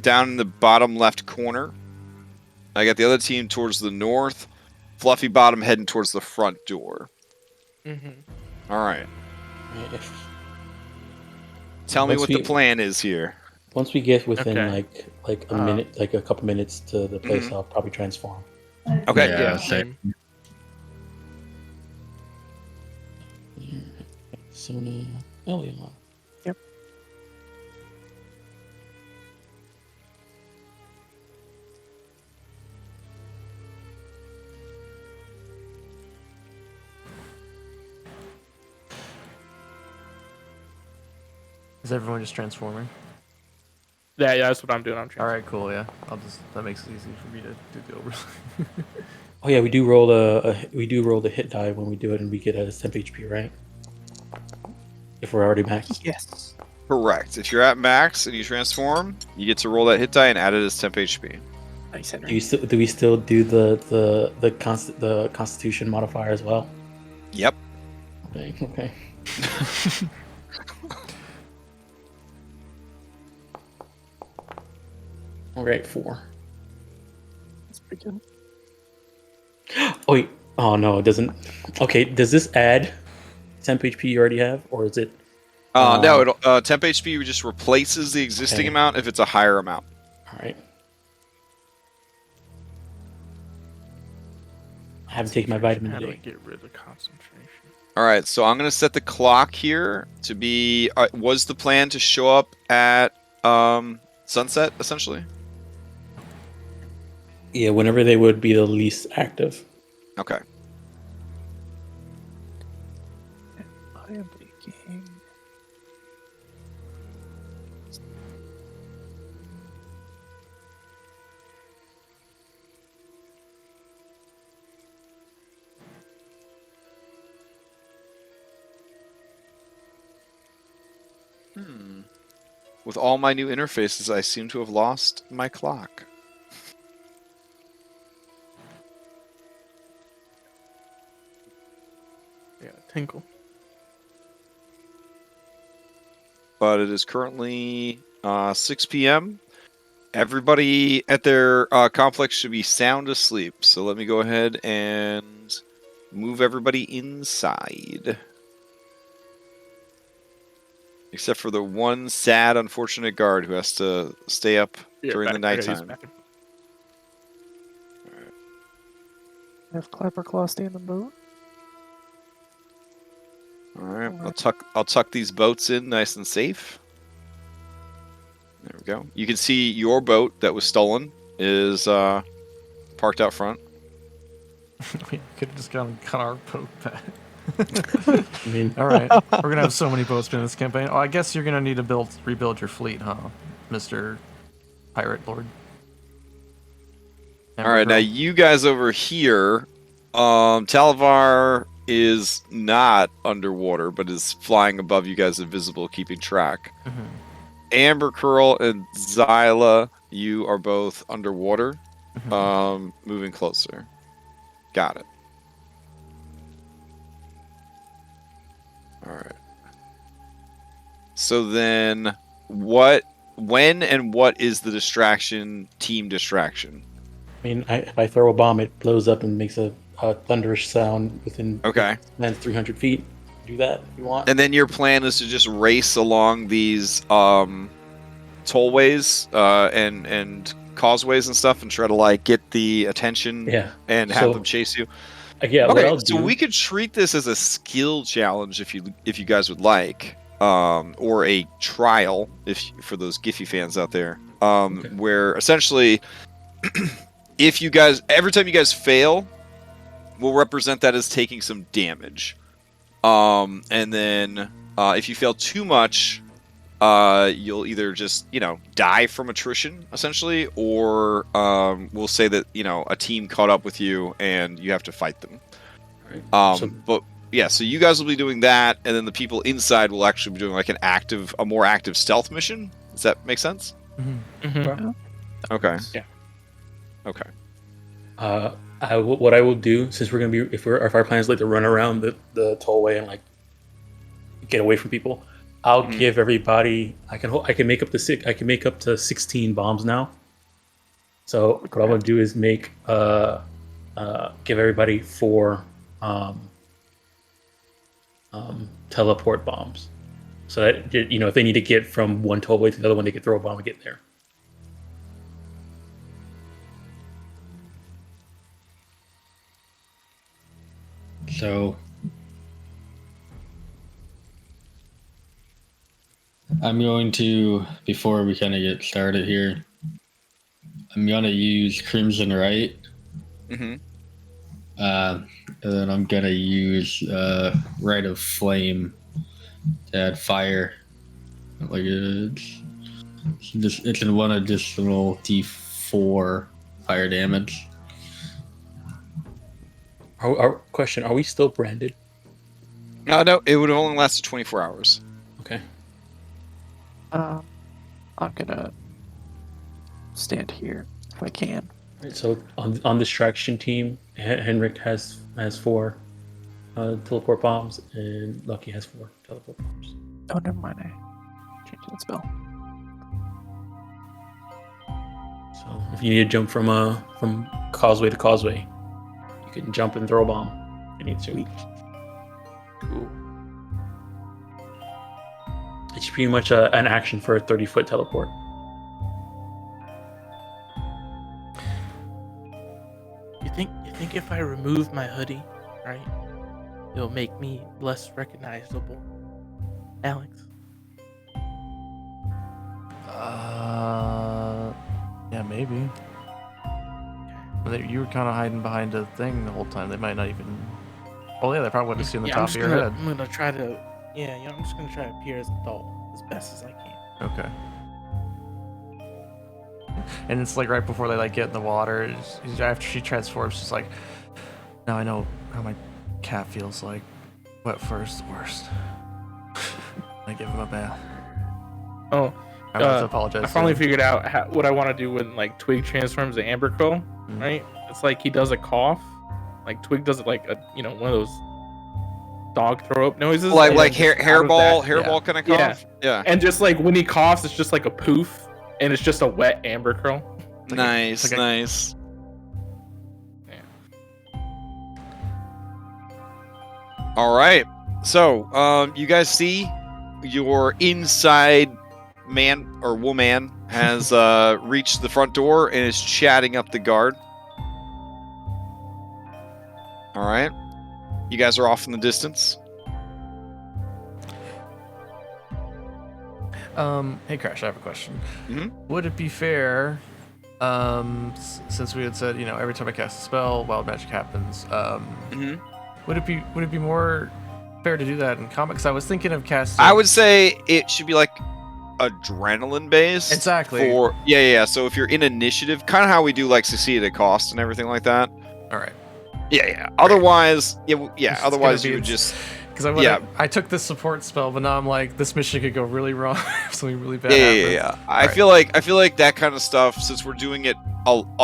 down in the bottom left corner. I got the other team towards the north. Fluffy Bottom heading towards the front door. Mm-hmm. All right. If, Tell me Once what we- the plan is here. once we get within Okay. like a minute, like a couple minutes to the place, Mhm. I'll probably transform. Okay. Yeah, Same. Sony Elion. Is everyone just transforming? Yeah, that's what I'm doing. I'm All trying. right, cool. Yeah, that makes it easy for me to do the overlay. Oh yeah, we do roll the hit die when we do it, and we get a temp HP, right? If we're already maxed. Yes. Correct. If you're at max and you transform, you get to roll that hit die and add it as temp HP. Nice, Do Henry. we still do the Constitution modifier as well? Yep. Okay. All right, 4. That's pretty good. Oh wait. Oh no, it doesn't. Okay, does this add temp HP you already have, or is it? No, temp HP just replaces the existing Okay. amount if it's a higher amount. All right. I haven't taken my vitamin How do I today. get rid of concentration? All right, so I'm gonna set the clock here to be. Was the plan to show up at sunset essentially? Yeah, whenever they would be the least active. Okay. I am leaking. With all my new interfaces, I seem to have lost my clock. Yeah, tinkle. But it is currently 6 p.m. Everybody at their complex should be sound asleep. So let me go ahead and move everybody inside. Except for the one sad, unfortunate guard who has to stay up during the nighttime. Have Clapperclaw stay in the boat? All right, I'll tuck these boats in nice and safe. There we go. You can see your boat that was stolen is parked out front. We could have just gone cut our boat back. I mean, All right, we're gonna have so many boats in this campaign. Oh, I guess you're gonna need to rebuild your fleet, huh, Mister Pirate Lord? All right, now you guys over here, Talavar is not underwater, but is flying above you guys, invisible, keeping track. Mhm. Amber Curl and Zyla, you are both underwater, moving closer. Got it. All right. So then, when and what is the distraction? Team distraction. I mean, if I throw a bomb, it blows up and makes a thunderous sound within Okay. 300 feet. Do that if you want. And then your plan is to just race along these tollways and causeways and stuff, and try to like get the attention Yeah. and have So- them chase you. Yeah. What Okay, I'll so do. we could treat this as a skill challenge if you guys would like, or a trial for those Giphy fans out there, Okay. where essentially, if you guys every time you guys fail, we'll represent that as taking some damage, and then if you fail too much, you'll either just die from attrition essentially, or we'll say that a team caught up with you and you have to fight them. So- But yeah, so you guys will be doing that, and then the people inside will actually be doing like a more active stealth mission. Does that make sense? Mhm. Okay. Yeah. Okay. What I will do, since we're gonna be, if our plan is like to run around the tollway and like get away from people, I'll Mhm. give everybody. I can make up to 16 bombs now. So what I'm gonna do is make give everybody 4 teleport bombs, so that if they need to get from one tollway to the other one, they can throw a bomb and get there. So I'm going to, before we kind of get started here, I'm going to use Crimson Right. Mm-hmm. And then I'm going to use Rite of Flame to add fire. Like it's in one additional D4 fire damage. Our question: are we still branded? No, it would have only lasted 24 hours. Okay. I'm gonna stand here if I can. Right, so on distraction team, Henrik has 4 teleport bombs, and Lucky has 4 teleport bombs. Oh, never mind. I changed that spell. So if you need to jump from causeway to causeway, you can jump and throw a bomb if you need to. Cool. It's pretty much an action for a 30-foot teleport. You think if I remove my hoodie, right, it'll make me less recognizable, Alex? Yeah, maybe. But you were kind of hiding behind a thing the whole time. They might not even. Oh yeah, they probably wouldn't have seen the top of your head. I'm gonna try to. Yeah, I'm just gonna try to appear as an adult as best as I can. Okay. And it's like right before they like get in the water. After she transforms, she's like, "Now I know how my cat feels like. Wet first, worst." I give him a bath. Oh, I have to apologize. I finally figured out what I want to do when like Twig transforms to Amber Crow. Right? It's like he does a cough, like Twig does it like a one of those dog throw up noises, Like and hairball yeah. kind of cough. Yeah. and just like when he coughs, it's just like a poof, and it's just a wet Amber Crow. Like Nice, it's like nice. All right. So, you guys see your inside man or woman has reached the front door and is chatting up the guard. All right. You guys are off in the distance. Hey Crash, I have a question. Mhm. Would it be fair, since we had said, every time I cast a spell, wild magic happens, would it be more fair to do that in comics? I was thinking of casting. I would say it should be like adrenaline based. Exactly. Yeah. So if you're in initiative, kind of how we do like succeed at cost and everything like that. All right. Yeah. Otherwise, It's otherwise gonna you be- would just. Because I took this support spell, but now I'm like, this mission could go really wrong. Something really bad. Yeah. happens. I feel like that kind of stuff. Since we're doing it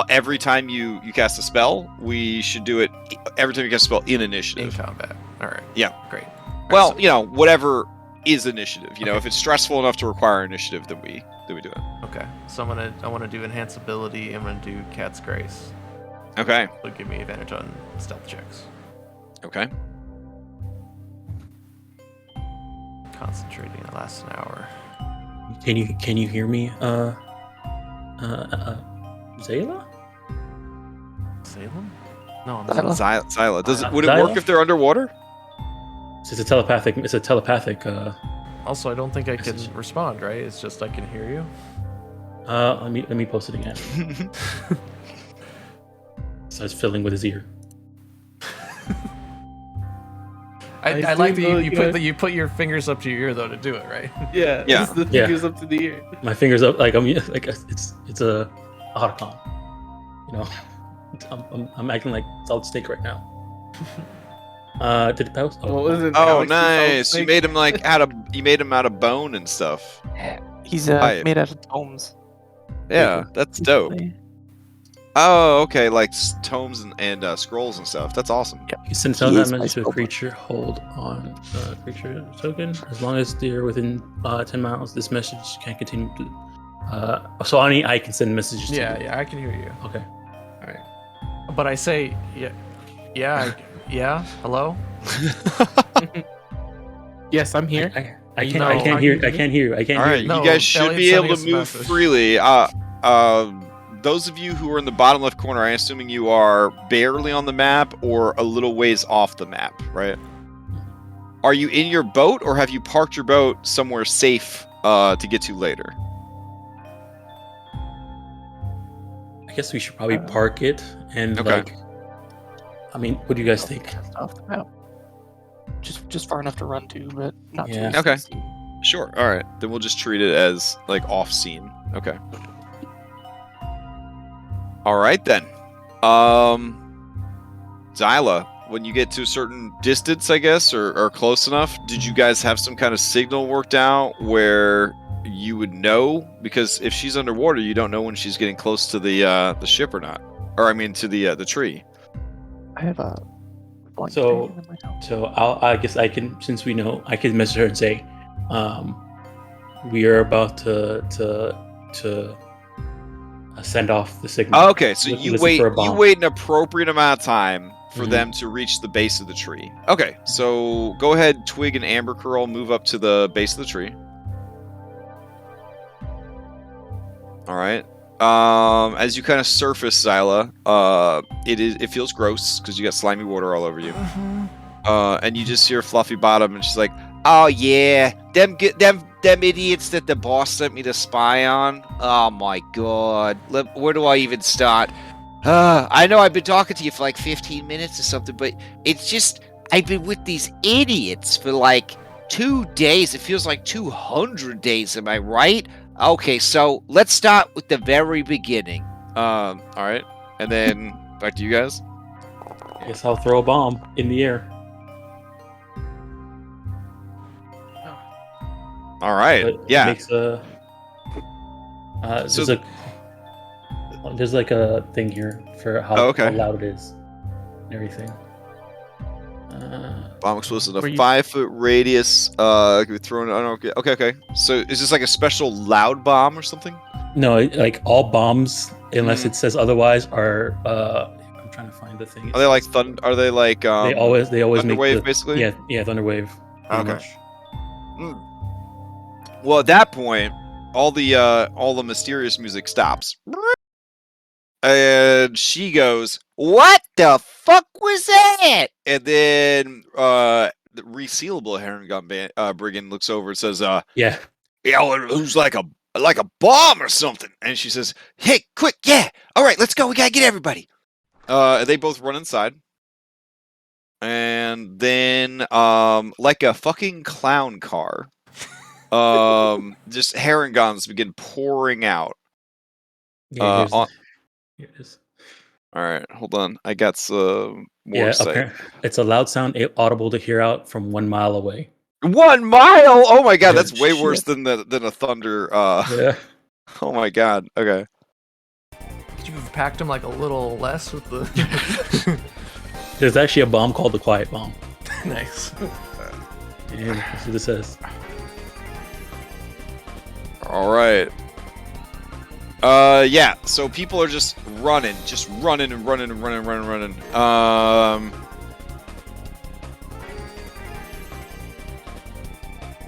every time you cast a spell, we should do it every time you cast a spell in In initiative. combat. All right. Yeah. Great. Well, Alright, so- whatever is initiative. Okay. If it's stressful enough to require initiative, then we do it. Okay. So I want to do enhance ability. I'm gonna do Cat's Grace. Okay. It'll give me advantage on stealth checks. Okay. Concentrating. It lasts an hour. Can you hear me, Zayla? Salem? No, I'm Zyla. not. Zyla. Would it Zyla? work if they're underwater? It's a telepathic. It's a telepathic. Also, I don't think I can Message. respond, right? It's just I can hear you. Let me post it again. Starts fiddling with his ear. I like that think you put your fingers up to your ear though to do it, right? Yeah. Yeah. It's the Yeah. fingers up to the ear. My fingers up, like it's a autocon. I'm acting like solid snake right now. Did it post? Well, isn't Oh, Alex the solid nice! You snake? made him out of bone and stuff. He's Hi. made out of tomes. Yeah, that's dope. Oh, okay, like tomes and scrolls and stuff. That's awesome. You send He some of that is my message to a spellbook. creature. Hold on, creature token. As long as they're within 10 miles, this message can continue to. So I can send messages. Yeah, to you. yeah, I can hear you. Okay. All right. But I say, yeah, hello. Yes, I'm here. I You can't. know, I can't are hear. you I can't hear you. I can't All hear right, you. No, you guys should Elliot's be able to sending us a move message. freely. Those of you who are in the bottom left corner, I'm assuming you are barely on the map or a little ways off the map, right? Are you in your boat, or have you parked your boat somewhere safe to get to later? I guess we should probably park it and Okay. like. I mean, what do you guys think? Just off the map. Just far enough to run to, but not Yeah. too Okay. easy. Sure. All right. Then we'll just treat it as like off scene. Okay. All right then. Zyla, when you get to a certain distance, I guess, or close enough, did you guys have some kind of signal worked out where you would know? Because if she's underwater, you don't know when she's getting close to the ship or not. Or I mean, to the tree. I have a blank So- pen in my notes. So I guess I can, since we know, I can message her and say, we are about to send off the signal. Okay, so you Listen wait. for a You bomb. wait an appropriate amount of time for Mhm. them to reach the base of the tree. Okay, so go ahead, Twig and Amber Curl, move up to the base of the tree. All right. As you kind of surface, Zyla, it feels gross because you got slimy water all over you. And you just hear Fluffy Bottom, and she's like, "Oh yeah, them idiots that the boss sent me to spy on. Oh my god, where do I even start? I know I've been talking to you for like 15 minutes or something, but it's just I've been with these idiots for like 2 days. It feels like 200 days. Am I right? Okay, so let's start with the very beginning. All right, and then back to you guys. I guess I'll throw a bomb in the air. All right, But it yeah. makes a. So- There's like a thing here for how, Oh, okay. how loud it is and everything. Bomb explosive in Were a you- 5-foot radius. Can be thrown. I don't know. Okay. So is this like a special loud bomb or something? No, like all bombs, unless Mhm. it says otherwise, are. I'm trying to find the thing. Are they like thunder? Are they like They always make Thunderwave, the, basically? Yeah, Thunderwave. pretty Okay. much. Well, at that point, all the mysterious music stops, and she goes, "What the fuck was that?" And then the resealable heron gun brigand looks over and says, Yeah. "Yeah, who's like a bomb or something?" And she says, "Hey, quick, yeah, all right, let's go. We gotta get everybody." They both run inside, and then like a fucking clown car, just heron guns begin pouring out. Yeah, here's on- here it is. All right, hold on. I got some more Yeah, sight. it's a loud sound audible to hear out from 1 mile away. 1 mile! Oh my god, Yeah, that's way worse shit. than a thunder. Yeah. Oh my god. Okay. Could you have packed him like a little less with the? There's actually a bomb called the Quiet Bomb. Nice. And that's what it says. All right. Yeah. So people are just running and running.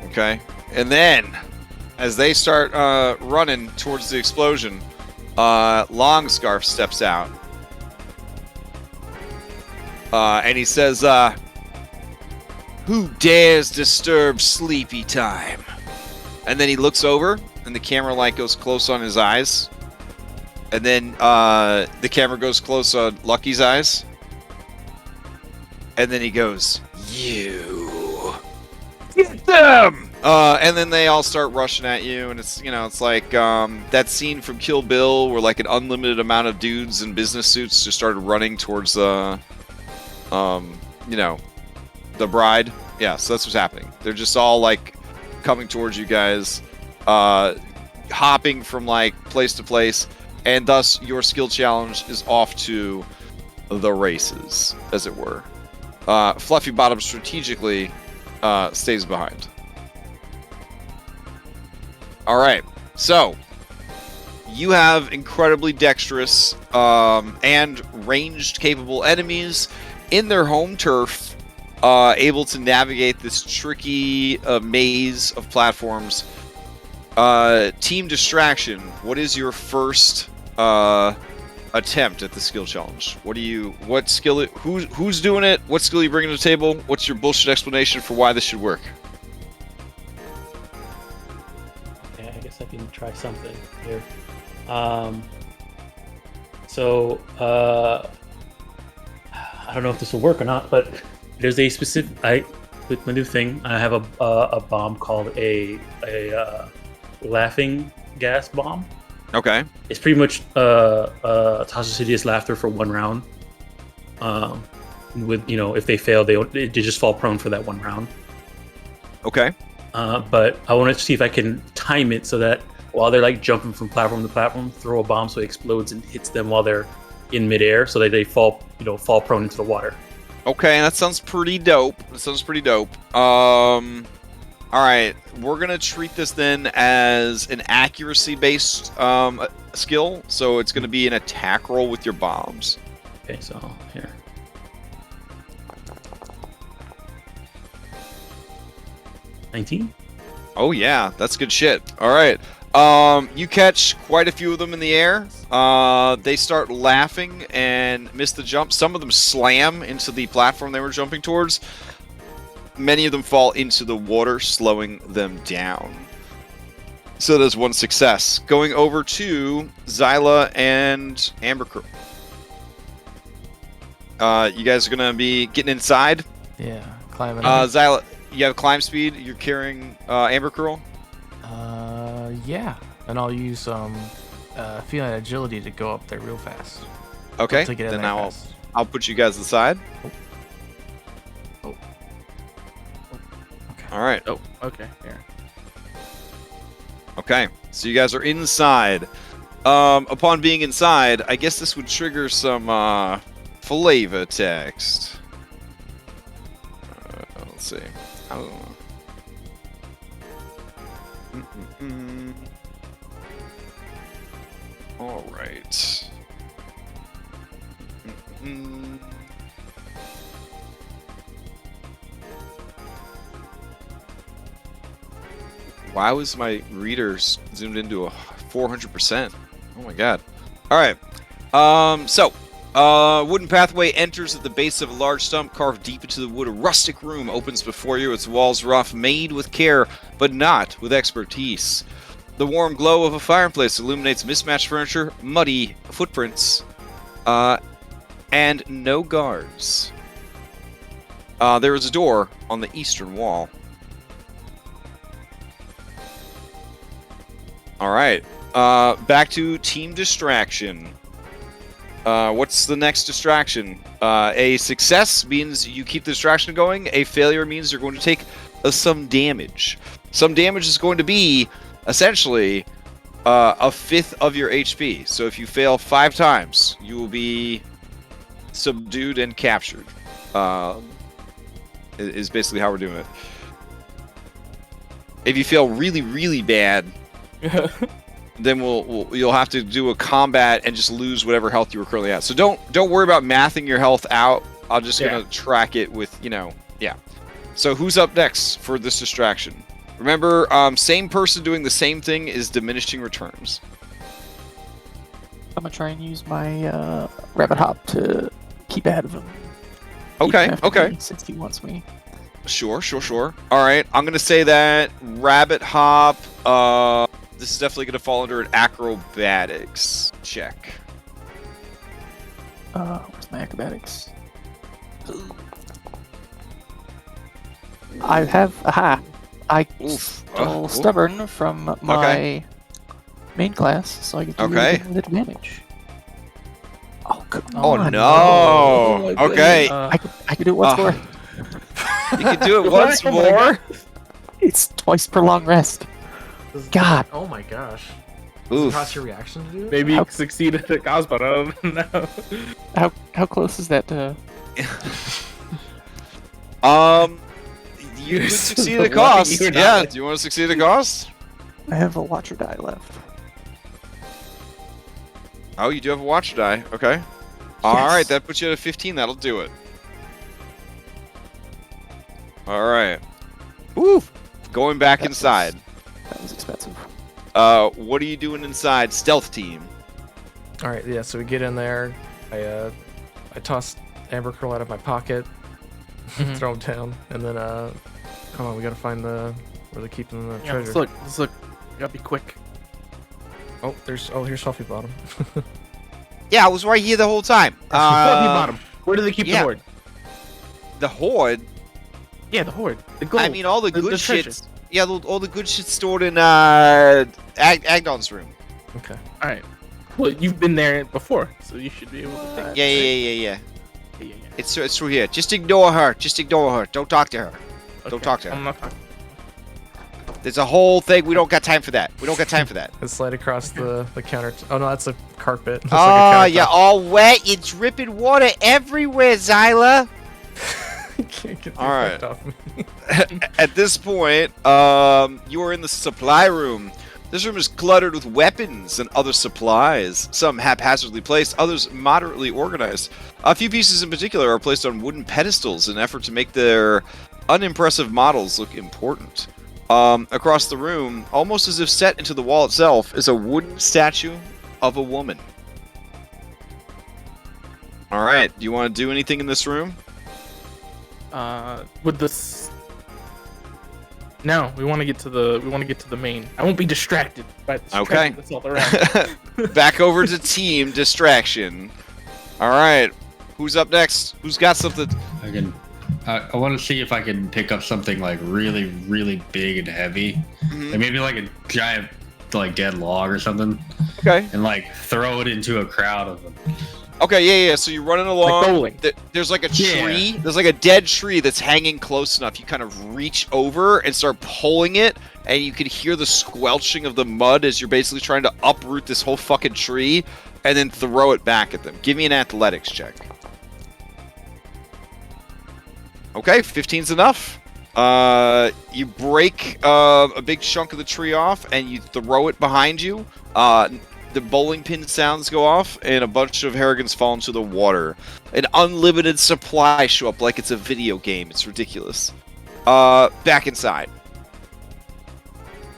Okay. And then, as they start running towards the explosion, Longscarf steps out. And he says, "Who dares disturb sleepy time?" And then he looks over, and the camera light goes close on his eyes. And then the camera goes close on Lucky's eyes. And then he goes, "You get them!" And then they all start rushing at you, and it's like that scene from Kill Bill where like an unlimited amount of dudes in business suits just started running towards the bride. Yeah, so that's what's happening. They're just all like coming towards you guys, hopping from like place to place. and thus your skill challenge is off to the races, as it were. Fluffy Bottom strategically stays behind. Alright, so you have incredibly dexterous and ranged capable enemies in their home turf, able to navigate this tricky maze of platforms. Team Distraction, what is your first attempt at the skill challenge? What skill, who's doing it? What skill are you bringing to the table? What's your bullshit explanation for why this should work? Okay, I guess I can try something here. I don't know if this will work or not, but there's a specific, with my new thing, I have a bomb called a laughing gas bomb. Okay. It's pretty much toxicity laughter for 1 round. With if they fail, they just fall prone for that 1 round. Okay. But I want to see if I can time it so that while they're like jumping from platform to platform, throw a bomb so it explodes and hits them while they're in midair, so that they fall prone into the water. Okay, that sounds pretty dope. All right, we're gonna treat this then as an accuracy-based skill, so it's gonna be an attack roll with your bombs. Okay, so here. $19? Oh yeah, that's good shit. All right, you catch quite a few of them in the air. They start laughing and miss the jump. Some of them slam into the platform they were jumping towards. Many of them fall into the water, slowing them down. So there's 1 success. Going over to Zyla and Ambercurl. You guys are gonna be getting inside. Yeah, climbing. Zyla, you have climb speed. You're carrying Ambercurl. Yeah, and I'll use feeling agility to go up there real fast. Okay, To get in then there I'll fast. put you guys aside. Okay. All right. Oh, okay. Yeah. Okay, so you guys are inside. Upon being inside, I guess this would trigger some flavor text. Let's see. I don't know. All right. Why was my reader zoomed into a 400%? Oh my god. Alright. Wooden pathway enters at the base of a large stump carved deep into the wood. A rustic room opens before you, its walls rough, made with care, but not with expertise. The warm glow of a fireplace illuminates mismatched furniture, muddy footprints, and no guards. There is a door on the eastern wall. Alright, back to Team Distraction. What's the next distraction? A success means you keep the distraction going. A failure means you're going to take some damage. Some damage is going to be, essentially, a fifth of your HP. So if you fail 5 times, you will be subdued and captured. Is basically how we're doing it. If you fail really, really bad, then you'll have to do a combat and just lose whatever health you were currently at. So don't worry about mathing your health out. I'm just gonna track it with yeah. So who's up next for this distraction? Remember, same person doing the same thing is diminishing returns. I'm gonna try and use my rabbit hop to keep ahead of him. Okay, okay. Since he wants me. Sure. All right, I'm gonna say that rabbit hop. This is definitely gonna fall under an acrobatics check. Where's my acrobatics? I have stole stubborn from my main class, so I get to do it with advantage. Oh, come on. Oh no! Okay, I could do it once more. you can do it once more. It's twice per long rest. God. Oh my gosh. Does it Oof. cost your reaction to do it? Maybe How- succeeded at cause, but I don't know. How close is that to? You could This succeed is at a the cost. one you're Yeah. not- Do you want to succeed at a cost? I have a watcher die left. Oh, you do have a watch die. Okay. All right, that puts you at a 15. That'll do it. All right. Woo! Going back inside. That was expensive. What are you doing inside, stealth team? All right, yeah. So we get in there. I toss Amber Curl out of my pocket, throw him down, and then come on, we gotta find where they're keeping the Yeah, treasure. let's look. You gotta be quick. Here's Fluffy Bottom. Yeah, I was right here the whole time. Fluffy Bottom. Where do they keep the yeah. hoard? The horde. Yeah, the hoard. The gold. I mean, all the good treasure. shit's... Yeah, all the good shit's stored in Agdon's room. Okay. All right. Well, you've been there before, so you should be able to take. Yeah. Yeah. It's through here. Just ignore her. Just ignore her. Don't talk to her. Don't Okay, talk to her. I'm not talking. There's a whole thing. We don't got time for that. We don't got time for that. I slide across the counter. Oh no, that's a carpet. It's Oh, like a you're all wet. You're dripping water everywhere, Zyla. Can't get the All effect off me. At this point, you are in the supply room. This room is cluttered with weapons and other supplies, some haphazardly placed, others moderately organized. A few pieces in particular are placed on wooden pedestals in an effort to make their unimpressive models look important. Across the room, almost as if set into the wall itself, is a wooden statue of a woman. Alright, do you want to do anything in this room? With this. No, we want to get to the main. I won't be distracted by the Okay. that's all around. Back over to team distraction. Alright, who's up next? Who's got something? I want to see if I can pick up something like really, really big and heavy, Mhm. like maybe like a giant, like dead log or something, Okay. and like throw it into a crowd of them. Okay, yeah. So you're running along. bowling. There's like a Yeah. tree. There's like a dead tree that's hanging close enough. You kind of reach over and start pulling it, and you can hear the squelching of the mud as you're basically trying to uproot this whole fucking tree, and then throw it back at them. Give me an athletics check. Okay, 15's enough. You break a big chunk of the tree off, and you throw it behind you. The bowling pin sounds go off, and a bunch of Harrigans fall into the water. An unlimited supply show up like it's a video game. It's ridiculous. Back inside.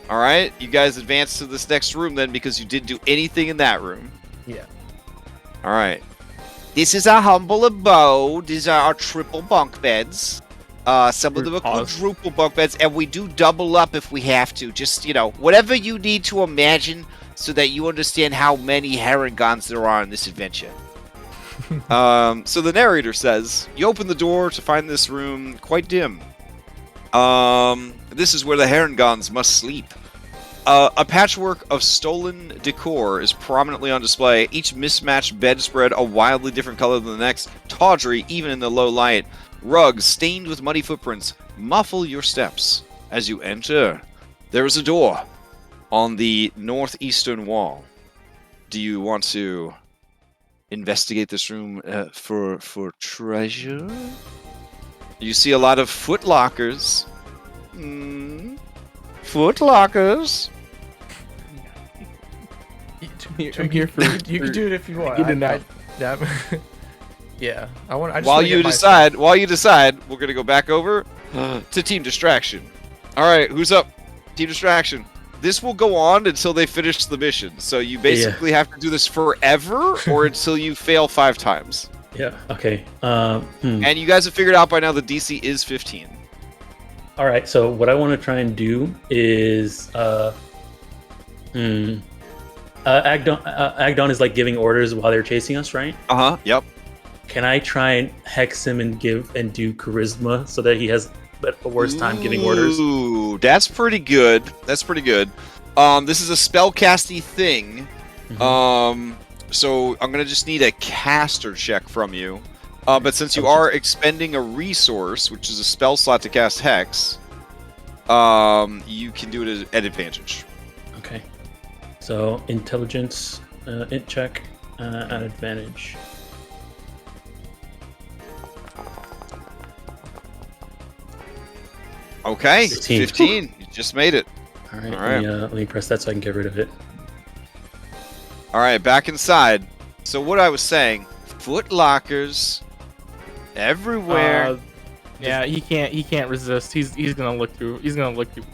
Alright, you guys advance to this next room then, because you didn't do anything in that room. Yeah. Alright. This is our humble abode. These are our triple bunk beds. Some of them are Pause. quadruple bunk beds, and we do double up if we have to. Just, whatever you need to imagine so that you understand how many Harrigans there are in this adventure. So the narrator says, you open the door to find this room quite dim. This is where the Harrigans must sleep. A patchwork of stolen decor is prominently on display, each mismatched bedspread a wildly different color than the next, tawdry even in the low light. Rugs stained with muddy footprints muffle your steps. As you enter, there is a door on the northeastern wall. Do you want to investigate this room for treasure? You see a lot of footlockers. Footlockers. I'm here for. You can do it if you want. Get it out. Yeah. I just While wanna you get my- decide, we're gonna go back over to team distraction. All right, who's up? Team distraction. This will go on until they finish the mission. So you basically have to do this forever, or until you fail 5 times. Yeah. Okay. And you guys have figured out by now the DC is 15. All right. So what I want to try and do is, Agdon is like giving orders while they're chasing us, right? Yep. Can I try and hex him and do charisma so that he has a worse time giving orders? Ooh, that's pretty good. This is a spellcasty thing. So I'm gonna just need a caster check from you. But since you are expending a resource, which is a spell slot to cast Hex, you can do it at advantage. Okay. So intelligence, int check at advantage. Okay, 15. 15. You just made it. All right, All right. let me press that so I can get rid of it. All right, back inside. So what I was saying, foot lockers everywhere. Yeah, he can't resist. He's gonna look through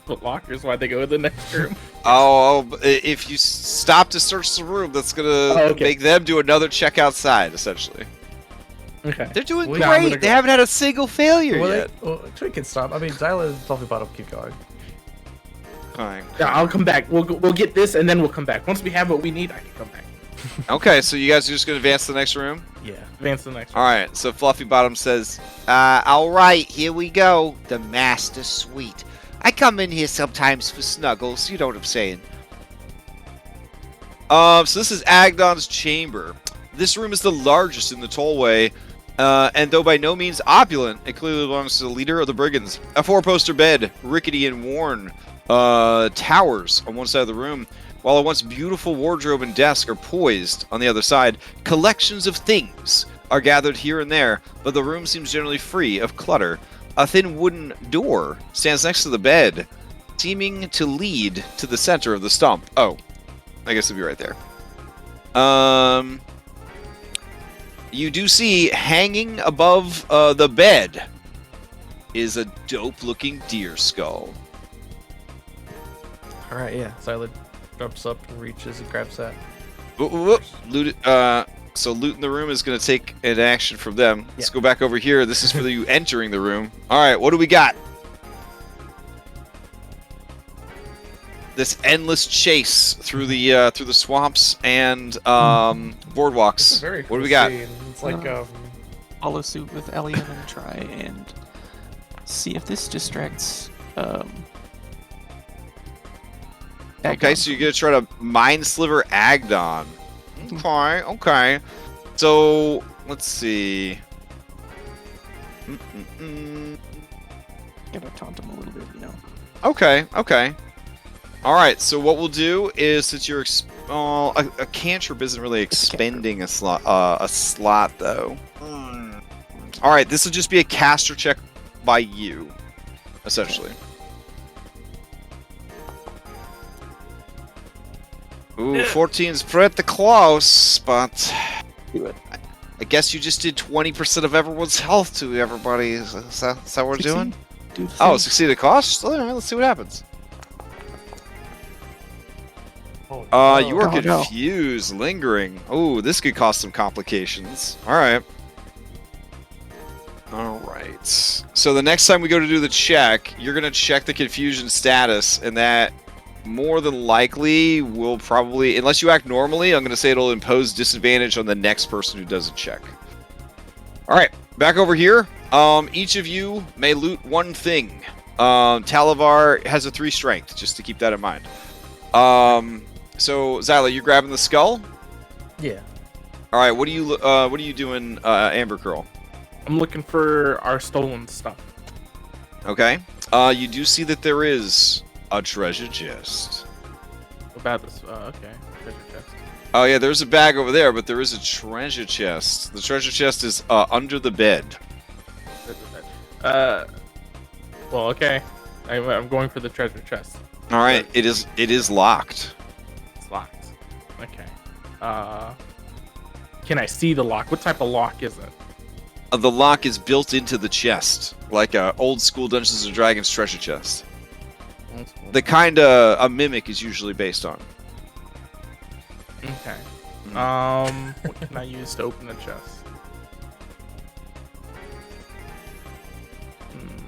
foot lockers while they go to the next room. If you stop to search the room, that's gonna okay. make them do another check outside, essentially. Okay. They're doing Well, yeah, I'm great. gonna They go- haven't had a single failure yet. We can stop. I mean, Zyla and Fluffy Bottom keep going. Fine. Yeah, I'll come back. We'll get this and then we'll come back. Once we have what we need, I can come back. Okay, so you guys are just gonna advance to the next room? Yeah. Advance to the next All right, so Fluffy Bottom says, all right, here we go. The Master Suite. I come in here sometimes for snuggles, you know what I'm saying. So this is Agdon's chamber. This room is the largest in the tollway, and though by no means opulent, it clearly belongs to the leader of the brigands. A four-poster bed, rickety and worn, towers on one side of the room, while a once beautiful wardrobe and desk are poised on the other side. Collections of things are gathered here and there, but the room seems generally free of clutter. A thin wooden door stands next to the bed, seeming to lead to the center of the stump. Oh, I guess it'll be right there. You do see hanging above the bed is a dope-looking deer skull. All right, yeah. Zyla jumps up and reaches and grabs that. Loot it, so loot in the room is going to take an action from them. Let's Yeah. go back over here. This is for you entering the room. All right, what do we got? This endless chase through the swamps and boardwalks. It's a very What do cool we got? scene. It's like Follow suit with Elliot and try and see if this distracts. Okay, so you're gonna try to mind sliver Agdon. Okay. So let's see. Gotta taunt him a little bit, you know. Okay. All right. So what we'll do is, since you're a cantrip isn't really It's a expending a slot though. All right. This will just be a caster check by you, essentially. Ooh, 14's pretty close, but Do it. I guess you just did 20% of everyone's health to everybody. Is that what we're doing? Dude, Oh, succeed at cost? All right, let's see what happens. You are Oh, no. confused, lingering. Oh, this could cause some complications. All right. So the next time we go to do the check, you're going to check the confusion status, and that more than likely will probably, unless you act normally, I'm going to say it'll impose disadvantage on the next person who does a check. All right, back over here. Each of you may loot one thing. Talavar has a 3 strength, just to keep that in mind. So Zyla, you're grabbing the skull. Yeah. All right, what are you doing, Amber Curl? I'm looking for our stolen stuff. Okay. You do see that there is a treasure chest. What about this? Okay. Treasure chest. Oh yeah, there's a bag over there, but there is a treasure chest. The treasure chest is under the bed. Well, okay. I'm going for the treasure chest. All right, it is locked. It's locked. Okay. Can I see the lock? What type of lock is it? The lock is built into the chest, like a old school Dungeons and Dragons treasure chest. That's cool. The kind a mimic is usually based on. Okay. What can I use to open the chest?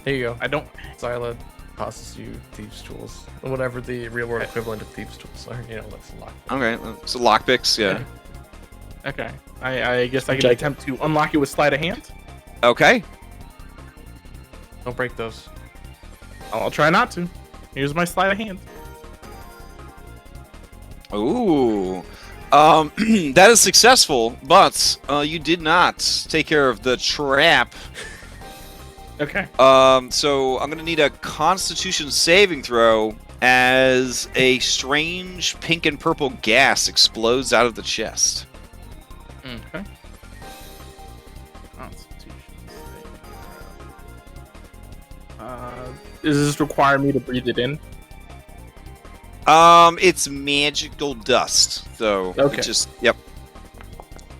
There you go. I don't. Zyla tosses you thieves' tools, or whatever the real world equivalent of thieves' tools are. You know, that's a lock. Okay, so lockpicks, yeah. Okay. I guess I can Check. attempt to unlock it with sleight of hand. Okay. Don't break those. I'll try not to. Here's my sleight of hand. Ooh. That is successful, but you did not take care of the trap. Okay. So I'm gonna need a Constitution saving throw as a strange pink and purple gas explodes out of the chest. Okay. Constitution saving. Does this require me to breathe it in? It's magical dust, so Okay. it just yep.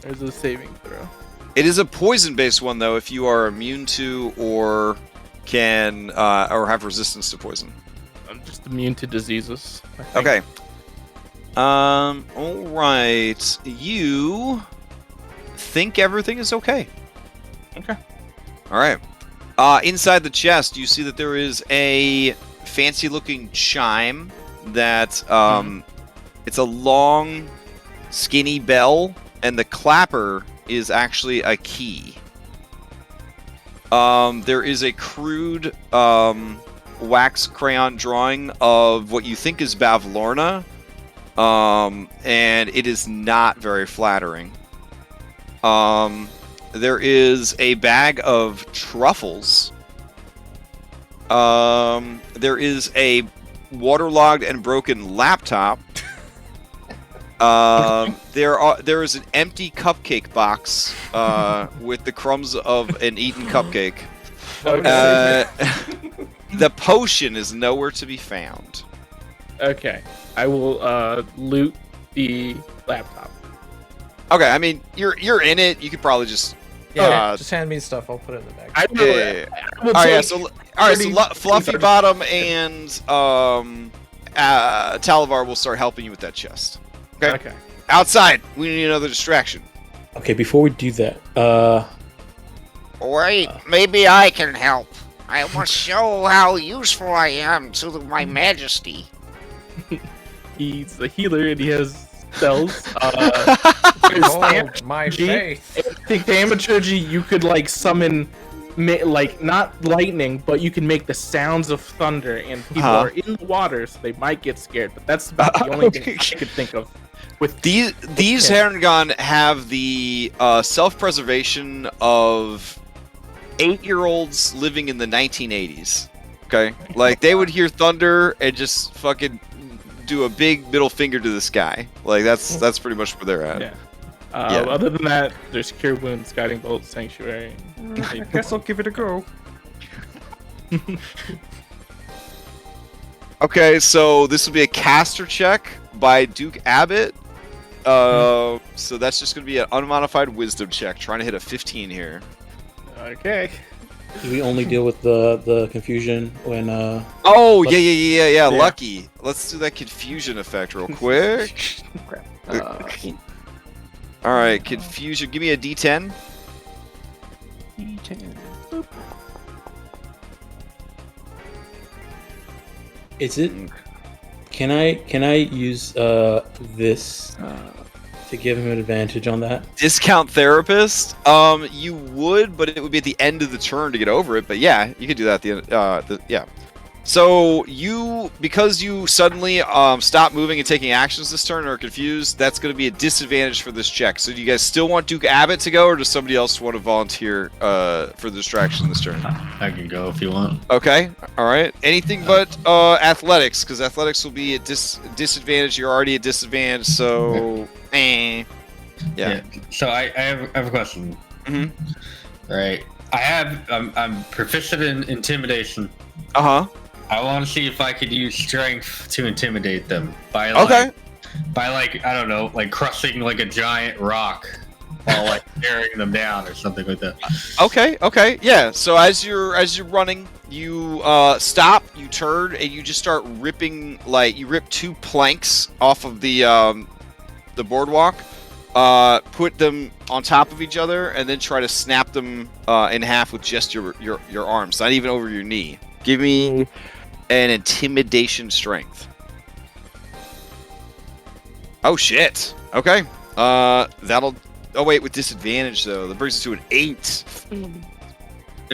There's a saving throw. It is a poison-based one though. If you are immune to or can or have resistance to poison. I'm just immune to diseases. I think. Okay. All right. You think everything is okay. Okay. All right. Inside the chest, you see that there is a fancy-looking chime that it's a long, skinny bell, and the clapper is actually a key. There is a crude wax crayon drawing of what you think is Bavlorna, and it is not very flattering. There is a bag of truffles. There is a waterlogged and broken laptop. There is an empty cupcake box with the crumbs of an eaten cupcake. The potion is nowhere to be found. Okay. I will loot the laptop. Okay, I mean you're in it. You could probably just Yeah, just hand me stuff. I'll put it in the bag. I will, yeah. I will All right, take so Fluffy Bottom and Talavar will start helping you with that chest. Okay. Okay. Outside, we need another distraction. Okay, before we do that, Wait, maybe I can help. I must show how useful I am to my majesty. He's a healer and he has spells. Oh, my faith. I think thaumaturgy, you could like summon, like not lightning, but you can make the sounds of thunder, and people are in the water, so they might get scared. But that's about the only thing I could think of. With These Harengon have the self-preservation of 8-year-olds living in the 1980s. Okay, like they would hear thunder and just fucking do a big middle finger to the sky. Like that's pretty much where they're at. Yeah. Yeah. Other than that, there's Cure Wounds, Guiding Bolt, Sanctuary. I guess I'll give it a go. Okay, so this will be a caster check by Duke Abbott. So that's just going to be an unmodified wisdom check, trying to hit a 15 here. Okay. we only deal with the confusion when Oh, yeah, Yeah. Lucky. Let's do that confusion effect real quick. Crap. All right, confusion. Give me a D10. D10. is it? Can I use this to give him an advantage on that? Discount therapist. You would, but it would be at the end of the turn to get over it. But yeah, you could do that at the end. Yeah. So because you suddenly stop moving and taking actions this turn and are confused, that's going to be a disadvantage for this check. So do you guys still want Duke Abbott to go, or does somebody else want to volunteer for the distraction this turn? I can go if you want. Okay. All right. Anything but athletics, because athletics will be a disadvantage. You're already at disadvantage, so Yeah. So I have a question. Mhm. Right. I'm proficient in intimidation. Uh huh. I want to see if I could use strength to intimidate them by Okay. I don't know, like crushing like a giant rock while like tearing them down or something like that. Okay, yeah. So as you're running, you stop, you turn, and you just start ripping. Like you rip 2 planks off of the boardwalk, put them on top of each other, and then try to snap them in half with just your arms, not even over your knee. Give me an intimidation strength. Oh shit. Okay. That'll. Oh wait, with disadvantage though. That brings us to an 8. To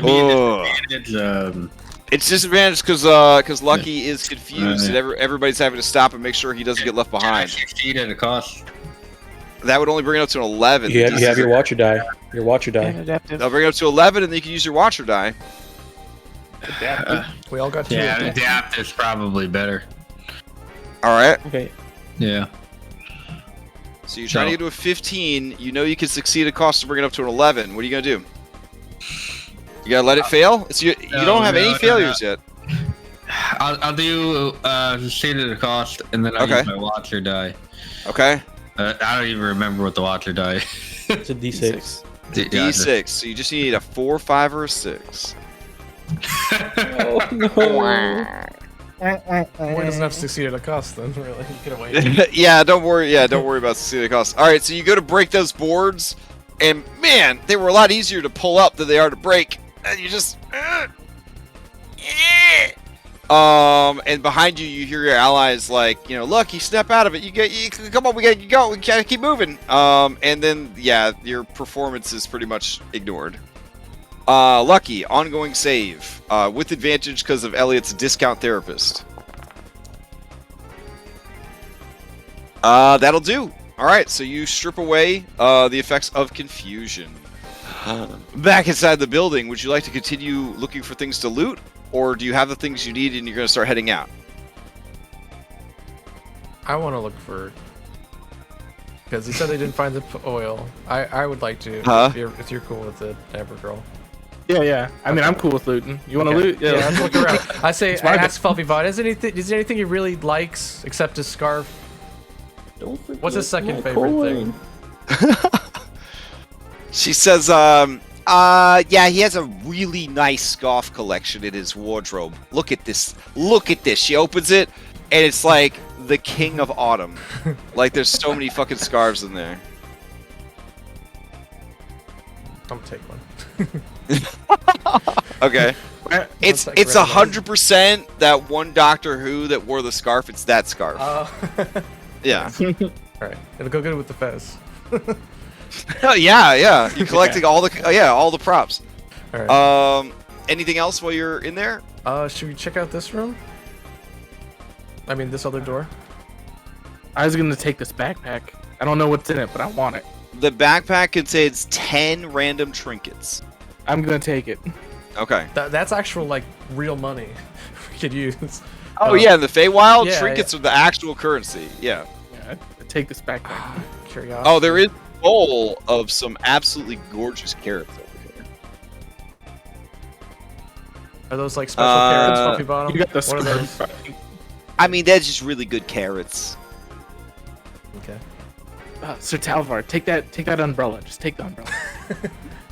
be an disadvantage, It's disadvantage because Lucky is confused and everybody's having to stop and make sure he doesn't get left I behind. succeed at a cost. That would only bring it up to an 11. You have your watcher die. Your watcher die. Adaptive. That'll bring it up to 11, and then you can use your Watcher die. We all got 2 Yeah, of them. adapt is probably better. All right. Okay. Yeah. So you're trying to get to a 15. You know you can succeed at cost to bring it up to an 11. What are you gonna do? You gotta let it fail. You don't have any failures yet. I'll do succeed at a cost, and then I'll use my watcher die. Okay. I don't even remember what the watcher die. It's a D6. D6. So you just need a 4, 5, or a 6. Oh no. Boy doesn't have to succeed at a cost then, really. You could have waited. Yeah, don't worry. Yeah, don't worry about succeeding at cost. All right, so you go to break those boards, and man, they were a lot easier to pull up than they are to break. And you just. And behind you, you hear your allies like, look, you step out of it. You come on, we gotta go. We gotta keep moving. And then yeah, your performance is pretty much ignored. Lucky, ongoing save with advantage because of Elliot's discount therapist. That'll do. All right, so you strip away the effects of confusion. Back inside the building, would you like to continue looking for things to loot? Or do you have the things you need and you're going to start heading out? I want to look for... Because he said they didn't find the oil. I would like to, if you're cool with it, Amber Girl. Yeah. I mean, I'm cool with looting. You want to loot? Yeah, let's look around. I ask FluffyBot, is there anything he really likes except his scarf? What's his second favorite thing? She says, yeah, he has a really nice scarf collection in his wardrobe. Look at this. Look at this. She opens it, and it's like the king of autumn. Like, there's so many fucking scarves in there. I'm gonna take one. Okay. It's 100% that one Doctor Who that wore the scarf. It's that scarf. Yeah. Alright. It'll go good with the fez. yeah. You're collecting all the props. Alright. Anything else while you're in there? Should we check out this room? I mean, this other door? I was gonna take this backpack. I don't know what's in it, but I want it. The backpack contains 10 random trinkets. I'm gonna take it. Okay. That's actual, like, real money we could use. Oh, yeah, in the Feywild, yeah, trinkets are the actual currency. Yeah. Yeah, I take this backpack. Curiosity. Oh, there is a bowl of some absolutely gorgeous carrots over here. Are those, like, special carrots, Fluffy Bottom? You got the What are those? scarf. I mean, that's just really good carrots. Okay. Sir Talvar, take that umbrella. Just take the umbrella.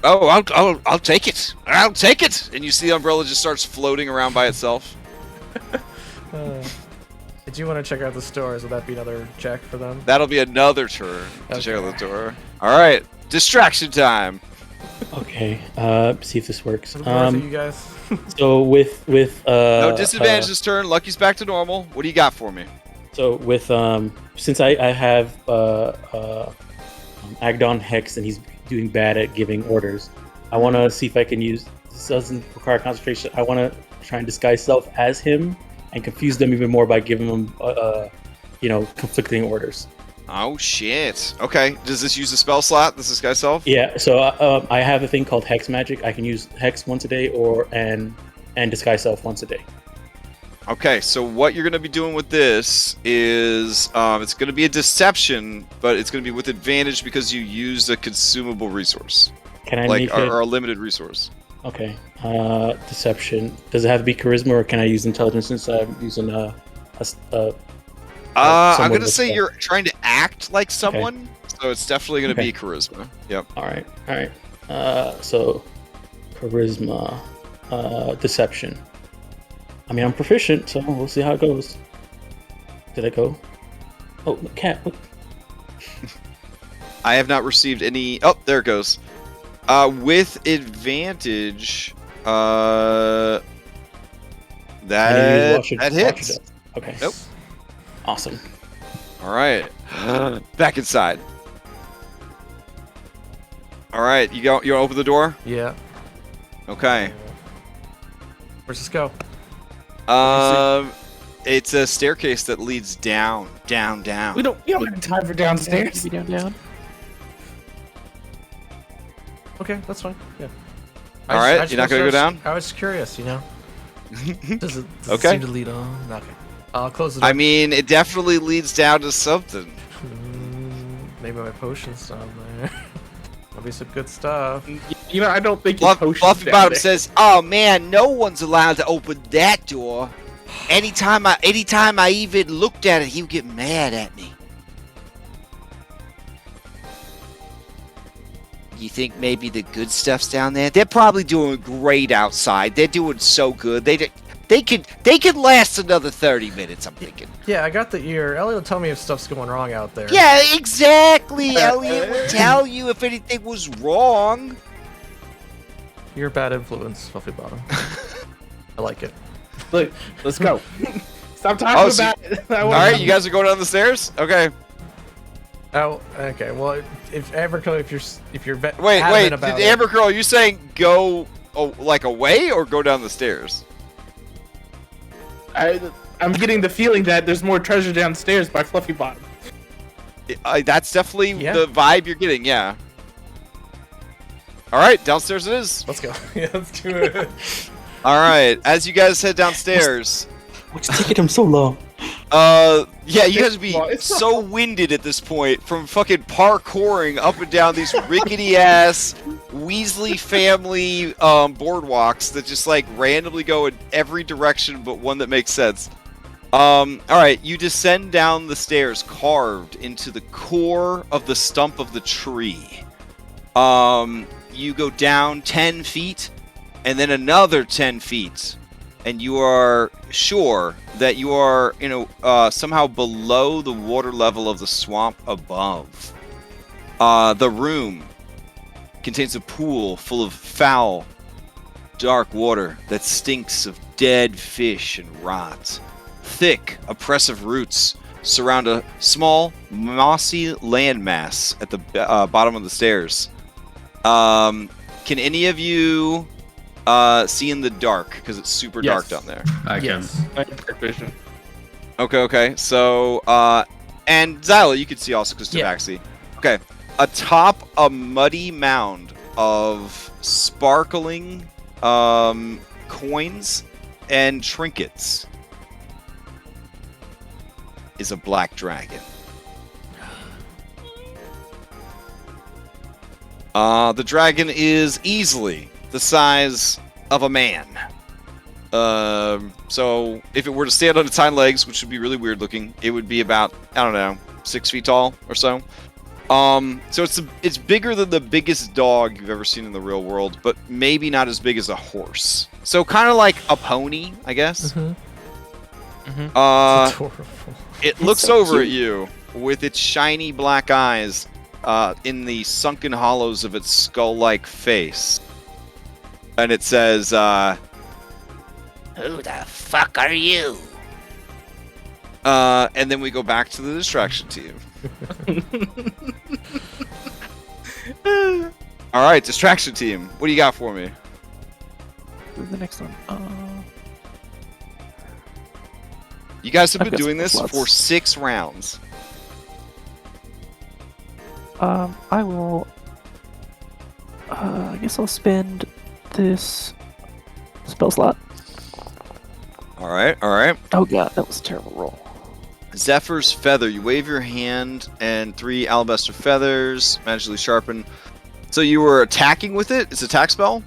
Oh, I'll take it. I'll take it. And you see the umbrella just starts floating around by itself. Did you want to check out the stores? Would that be another check for them? That'll be another turn to Okay. check out the door. All right, distraction time. Okay. See if this works. What are you guys? So with No disadvantage this turn. Lucky's back to normal. What do you got for me? So with since I have Agdon Hex and he's doing bad at giving orders, I want to see if I can use. This doesn't require concentration. I want to try and disguise self as him and confuse them even more by giving them conflicting orders. Oh shit. Okay. Does this use a spell slot? This guy self? Yeah. So I have a thing called Hex Magic. I can use Hex once a day and disguise self once a day. Okay, so what you're going to be doing with this is it's going to be a deception, but it's going to be with advantage because you used a consumable resource. Can I make it? Or a limited resource. Okay. Deception. Does it have to be charisma, or can I use intelligence since I'm using I'm going to say you're trying to act like someone, so it's definitely going to be charisma. Yep. All right. So charisma, deception. I mean, I'm proficient, so we'll see how it goes. Did I go? Oh, cat. What? I have not received any. Oh, there it goes. With advantage, that hits. Okay. Nope. Awesome. All right. Back inside. All right. You open the door? Yeah. Okay. Where's this go? It's a staircase that leads down. We don't have time for downstairs. Down. Okay, that's fine. Yeah. All right, you're not gonna go down? I was curious, Does it Okay. seem to lead on? Okay. I'll close the door. I mean, it definitely leads down to something. Maybe my potion's down there. That'll be some good stuff. You know, I don't think his potion's Fluffy down Bottom there. says, "Oh man, no one's allowed to open that door. Anytime I even looked at it, he would get mad at me." You think maybe the good stuff's down there? They're probably doing great outside. They're doing so good. They could last another 30 minutes, I'm thinking. Yeah, I got the ear. Elliot will tell me if stuff's going wrong out there. Yeah, exactly. Elliot would tell you if anything was wrong. You're a bad influence, Fluffy Bottom. I like it. Look, let's go. Stop talking so about it. All right, you guys are going down the stairs. Okay. Oh, okay. Well, if Amberco, if you're Wait. adamant about it, Amber Girl, are you saying go like away or go down the stairs? I'm getting the feeling that there's more treasure downstairs by Fluffy Bottom. That's definitely Yeah. the vibe you're getting. Yeah. All right, downstairs it is. let's go. Yeah, let's do it. All right, as you guys head downstairs. What's taking him so long? Yeah, you guys would be It's so winded at this point from fucking parkouring up and down these rickety ass Weasley family boardwalks that just like randomly go in every direction but one that makes sense. All right, you descend down the stairs carved into the core of the stump of the tree. You go down 10 feet and then another 10 feet. And you are sure that you are, somehow below the water level of the swamp above. The room contains a pool full of foul, dark water that stinks of dead fish and rot. Thick, oppressive roots surround a small, mossy landmass at the bottom of the stairs. Can any of you see in the dark? Because it's super dark Yes. down there. I can. Yes. I have dark vision. Okay. So, and Zyla, you can see also because Yeah. Tabaxi. Okay. Atop a muddy mound of sparkling coins and trinkets is a black dragon. The dragon is easily the size of a man. So if it were to stand on its hind legs, which would be really weird looking, it would be about, I don't know, 6 feet tall or so. So it's bigger than the biggest dog you've ever seen in the real world, but maybe not as big as a horse. So kind of like a pony, I guess. Mm-hmm. Uh, It's adorable. It looks so over cute. at you with its shiny black eyes in the sunken hollows of its skull-like face. And it says, Who the fuck are you? and then we go back to the distraction team. All right, distraction team. What do you got for me? Who's the next one? You guys have I've been got doing some this slots. for 6 rounds. I will. I guess I'll spend this spell slot. All right. Oh god, that was a terrible roll. Zephyr's Feather. You wave your hand, and 3 alabaster feathers magically sharpen. So you were attacking with it? It's an attack spell?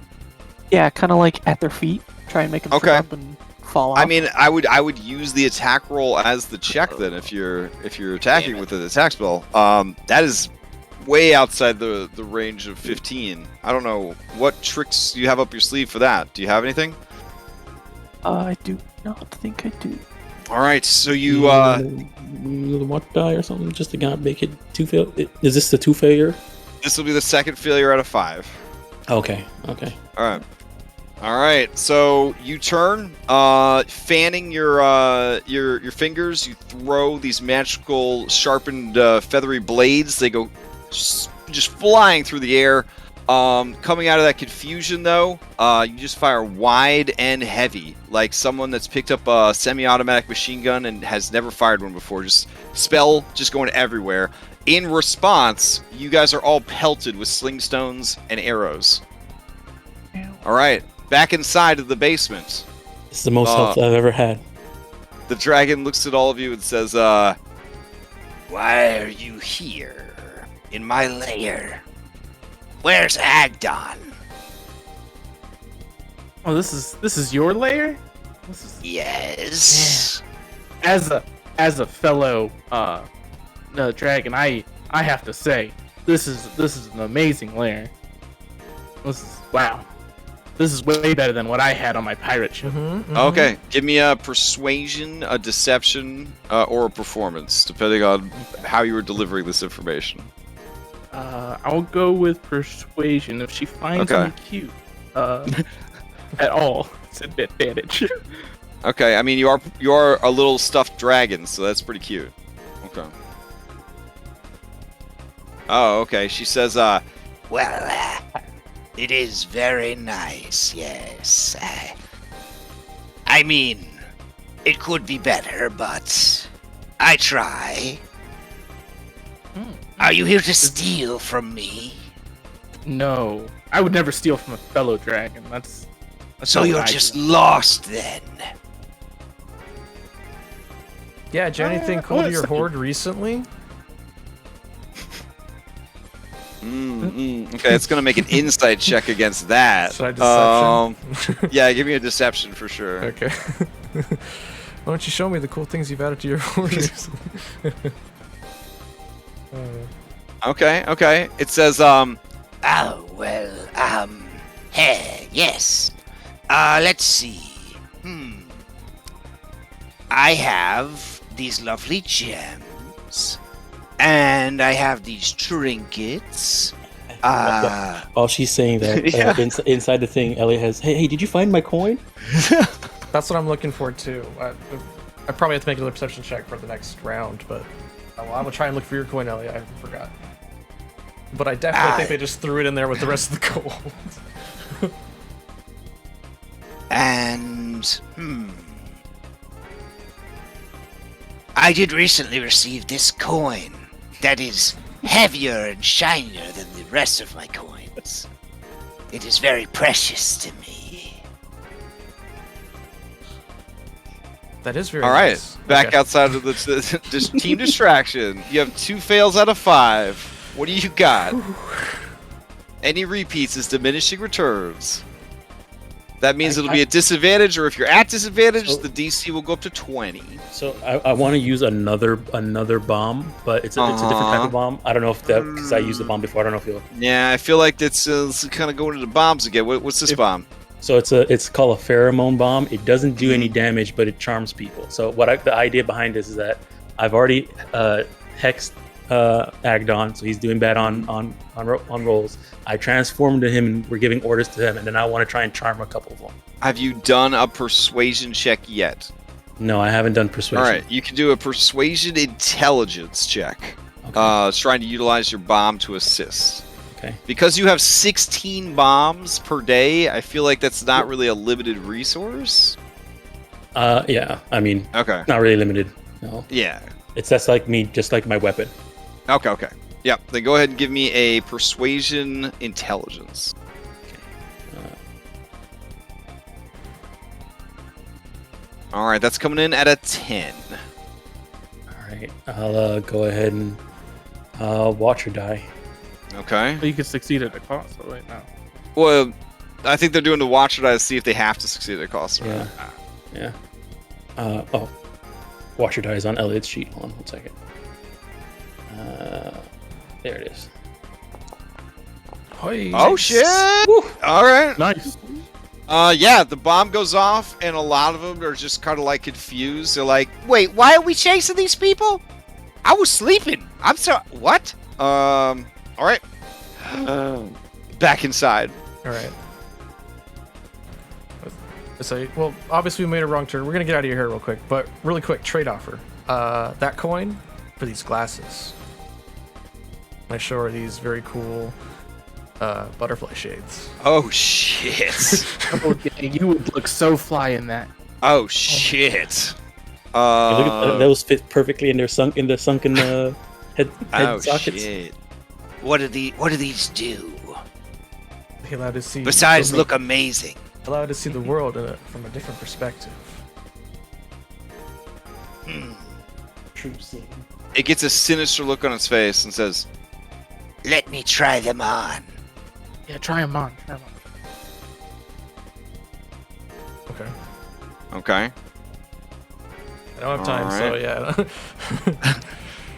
Yeah, kind of like at their feet. Try and make them Okay. up and fall off. I mean, I would use the attack roll as the check then if you're attacking with an attack spell. That is way outside the range of 15. I don't know what tricks you have up your sleeve for that. Do you have anything? I do not think I do. All right, so you What die or something just to not make it 2 fail? Is this the 2 failure? this will be the second failure out of 5. Okay. All right. So you turn, fanning your fingers. You throw these magical sharpened feathery blades. They go just flying through the air. Coming out of that confusion, though, you just fire wide and heavy, like someone that's picked up a semi-automatic machine gun and has never fired one before. Just spell just going everywhere. In response, you guys are all pelted with sling stones and arrows. Ow. All right, back inside of the basement. This is the most health I've ever had. The dragon looks at all of you and says, Why are you here in my lair? Where's Agdon? Oh, this is your lair? This is, Yes. as a fellow dragon, I have to say this is an amazing lair. This is wow. This is way better than what I had on my pirate ship. okay, give me a persuasion, a deception, or a performance, depending on how you were delivering this information. I'll go with persuasion. If she finds Okay. me cute, at all, it's an advantage. Okay, I mean, you are a little stuffed dragon, so that's pretty cute. Okay. Oh, okay. She says, Well, it is very nice, yes. I mean, it could be better, but I try. Are you here to steal from me? No, I would never steal from a fellow dragon. That's So not you're what I just do. lost then? Yeah, did you have anything cool to well, your it's- horde recently? okay, it's gonna make an insight check against that. Should I deception? Yeah, give me a deception for sure. Okay. Why don't you show me the cool things you've added to your horde recently? Okay. It says, Oh, well, hey, yes. Let's see. I have these lovely gems, and I have these trinkets. While she's saying that, Yeah. inside the thing, Elliot has, hey, did you find my coin? That's what I'm looking for too. I probably have to make another perception check for the next round, but I will try and look for your coin, Elliot. I forgot. But I definitely think they just threw it in there with the rest of the gold. And, I did recently receive this coin that is heavier and shinier than the rest of my coins. It is very precious to me. That is very all right, nice. back Okay. outside of the team distraction. You have 2 fails out of 5. What do you got? Any repeats is diminishing returns. That means it'll be a disadvantage, or if you're at disadvantage, So- the DC will go up to 20. So I want to use another bomb, but it's a different type of bomb. I don't know if that, because I used the bomb before. I don't know if you'll. Yeah, I feel like that's kind of going into bombs again. What's this bomb? So it's called a Pheromone Bomb. It doesn't do any damage, but it charms people. So the idea behind this is that I've already hexed Agdon, so he's doing bad on rolls. I transformed him, and we're giving orders to him, and then I want to try and charm a couple of them. Have you done a persuasion check yet? No, I haven't done persuasion. All right, you can do a persuasion intelligence check. Okay. Trying to utilize your bomb to assist. Okay. Because you have 16 bombs per day, I feel like that's not really a limited resource. Yeah. I mean, Okay. not really limited. No, Yeah. that's like me, just like my weapon. Okay. Yep. Then go ahead and give me a persuasion intelligence. All right, that's coming in at a 10. All right. I'll go ahead and watch her die. Okay. But you could succeed at a cost, so right now. Well, I think they're doing the watch it to see if they have to succeed at a cost. Right? Yeah. Yeah. Watcher die is on Elliot's sheet. Hold on 1 second. There it is. Hoi. Oh shit! All right. Nice. Yeah, the bomb goes off, and a lot of them are just kind of like confused. They're like, "Wait, why are we chasing these people? I was sleeping. I'm sorry. What? All right. Back inside. All right. So, well, obviously we made a wrong turn. We're gonna get out of here real quick, but really quick trade offer. That coin for these glasses. I show her these very cool butterfly shades. Oh shit! Oh, yeah, you would look so fly in that. Oh shit! Look at those fit perfectly in their sunken head Oh sockets. shit! What do these do? They allow to see. Besides, look amazing. Allow to see the world from a different perspective. True scene. It gets a sinister look on its face and says, Let me try them on. Yeah, try them on. Try 'em on. Okay. okay. I don't have time, so yeah.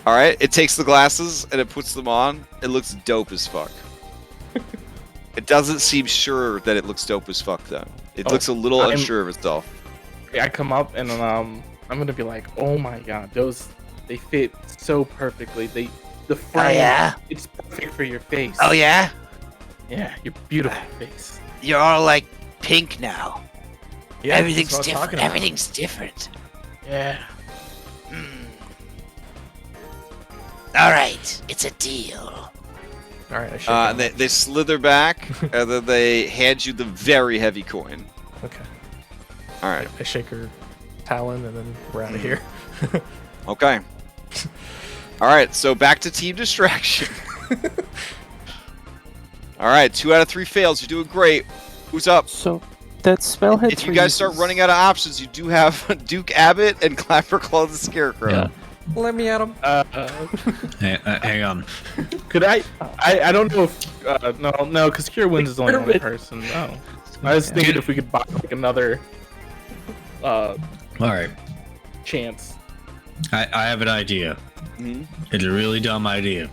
All right. It takes the glasses and it puts them on. It looks dope as fuck. It doesn't seem sure that it looks dope as fuck, though. It looks a little unsure of itself. Okay, I come up and I'm gonna be like, oh my god, they fit so perfectly. The frame, yeah? it's perfect for your face. Oh, yeah? Yeah, your beautiful face. You're all like pink now. Yeah, Everything's that's what I was different. talking about. Everything's different. Yeah. All right, it's a deal. All right, I should. And they slither back, and then they hand you the very heavy coin. Okay. All right. I shake her talon, and then we're out of here. Okay. All right, so back to team distraction. All right, 2 out of 3 fails. You're doing great. Who's up? So that spell had If you guys start running out of options, you do have Duke Abbott and Clapperclaw the Scarecrow. Yeah. Let me at him. Hang on. Could I don't know if no, because Cure Wounds is only one person. No. I was thinking if we could buy like another All right. chance. I have an idea. Mhm. It's a really dumb idea.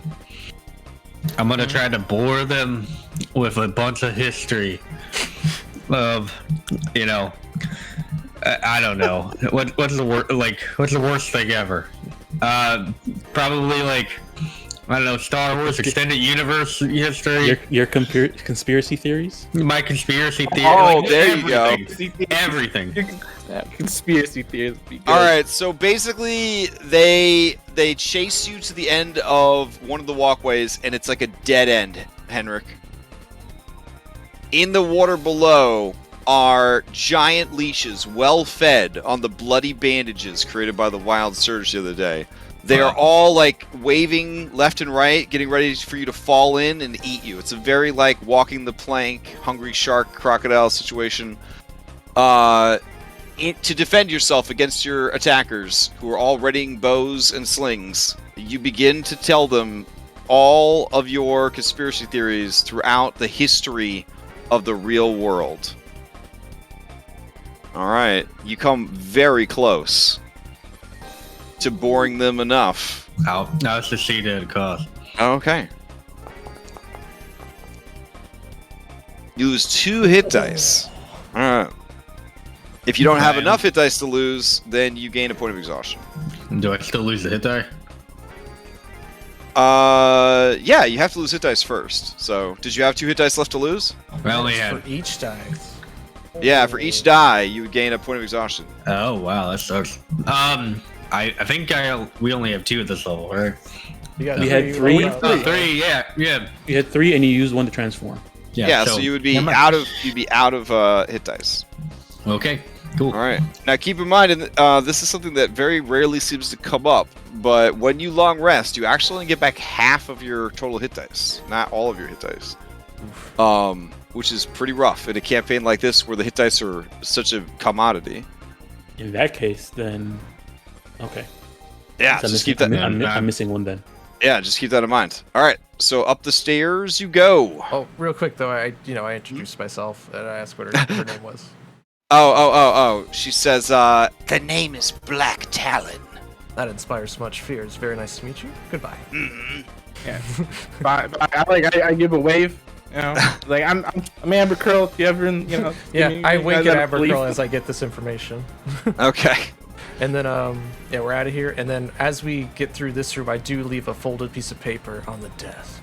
I'm gonna try to bore them with a bunch of history of, I don't know. What's the worst thing ever? Probably like, I don't know, Star Wars Extended Universe history. Your conspiracy theories? My conspiracy theory. Oh, there you go. Everything. Conspiracy theories. Be good. All right, so basically they chase you to the end of one of the walkways, and it's like a dead end, Henrik. In the water below are giant leashes, well fed on the bloody bandages created by the wild surge the other day. They are all like waving left and right, getting ready for you to fall in and eat you. It's a very like walking the plank, hungry shark, crocodile situation. To defend yourself against your attackers, who are all readying bows and slings, you begin to tell them all of your conspiracy theories throughout the history of the real world. Alright, you come very close to boring them enough. I'll succeed at a cost. Okay. You lose 2 hit dice. Alright. If you don't have enough hit dice to lose, then you gain a point of exhaustion. Do I still lose the hit die? Yeah, you have to lose hit dice first. So, did you have 2 hit dice left to lose? I only had. For each dice. Yeah, for each die, you would gain a point of exhaustion. Oh wow, that sucks. I think we only have 2 at this level, right? You got We had 3. Oh, 3, yeah. You had 3, and you used 1 to transform. Yeah, so you would be out of hit dice. Okay, cool. All right. Now keep in mind, this is something that very rarely seems to come up. But when you long rest, you actually only get back half of your total hit dice, not all of your hit dice. Which is pretty rough in a campaign like this, where the hit dice are such a commodity. In that case, then okay. Yeah, So just keep that. I'm missing 1 then. Yeah, just keep that in mind. All right. So up the stairs you go. Oh, real quick though, I introduced myself and I asked what her name was. Oh. She says, The name is Black Talon. That inspires much fear. It's very nice to meet you. Goodbye. Yeah. Bye. I give a wave. You know, like I'm Amber Curl. If you ever, Yeah, I wink at Amber Abercrombie as I get this information. okay. And then, we're out of here. And then as we get through this room, I do leave a folded piece of paper on the desk.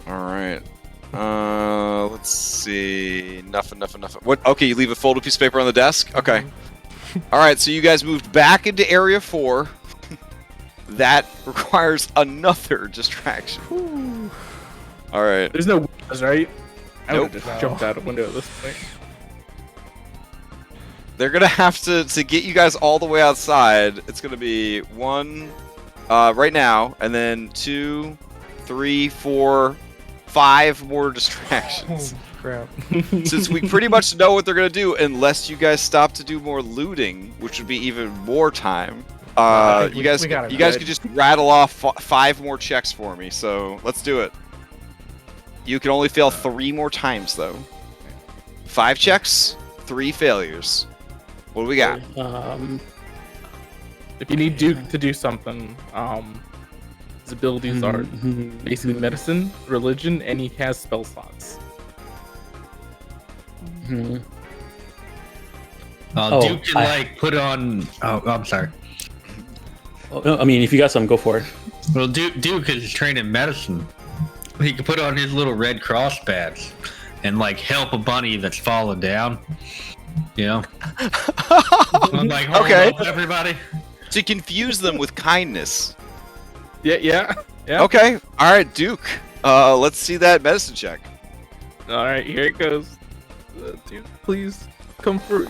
All right. Let's see. Nothing. What? Okay, you leave a folded piece of paper on the desk? Okay. All right, so you guys moved back into Area 4. That requires another distraction. Whew. All right. There's no windows, right? I Nope. would have just jumped out a window at this point. They're going to have to get you guys all the way outside. It's going to be 1 right now, and then 2, 3, 4, 5 more distractions. crap. Since we pretty much know what they're gonna do, unless you guys stop to do more looting, which would be even more time. You guys could just rattle off 5 more checks for me. So let's do it. You can only fail 3 more times though. 5 checks, 3 failures. What do we got? If you need Duke to do something, his abilities are basically medicine, religion, and he has spell slots. Duke can like put on. Oh, I'm sorry. Oh, no, I mean, if you got something, go for it. Well, Duke is trained in medicine. He can put on his little red cross badge and like help a bunny that's fallen down. You know. I'm like, okay, up, everybody. To confuse them with kindness. Yeah. Okay. All right, Duke. Let's see that medicine check. All right, here it goes. Duke, please come through.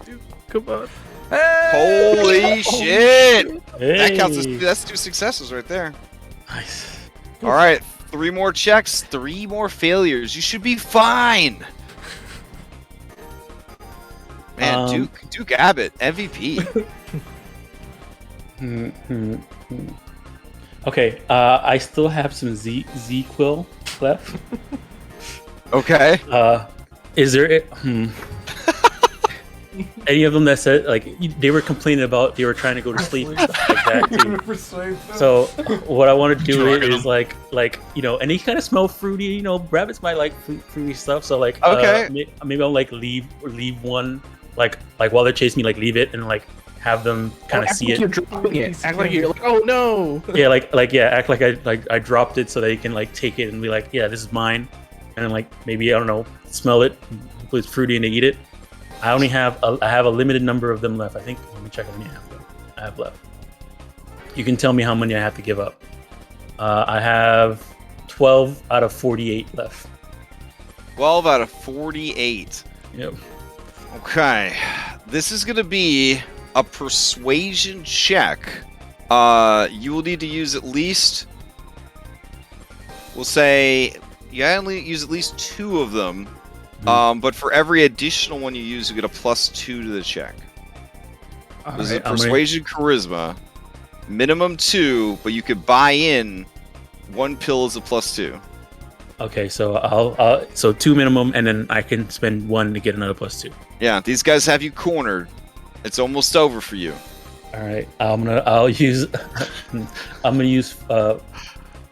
Duke, come on. Hey! Holy shit! Hey. That counts as that's 2 successes right there. Nice. All right, 3 more checks, 3 more failures. You should be fine. Man, Duke Abbott, MVP. Okay, I still have some Z Quill left. Okay. Is there any of them that said like they were complaining about they were trying to go to sleep and stuff like that too? So what I want to do is like and they kind of smell fruity. Rabbits might like fruity stuff. So like okay, maybe I'll like leave one like while they're chasing me, like leave it and like have them kind of see it. You're dropping it. Act like you're like, oh no. Yeah, act like I dropped it so they can like take it and be like, yeah, this is mine, and then like maybe I don't know, smell it, hopefully it's fruity and they eat it. I have a limited number of them left. I think. Let me check how many I have left. You can tell me how many I have to give up. I have 12 out of 48 left. 12 out of 48. Yep. Okay, this is gonna be a persuasion check. You will need to use at least. We'll say you only use at least 2 of them. But for every additional one you use, you get a +2 to the check. This is a persuasion charisma, minimum 2, but you could buy in 1 pill as a +2. Okay, so I'll so 2 minimum, and then I can spend 1 to get another +2. Yeah, these guys have you cornered. It's almost over for you. All right, I'm gonna use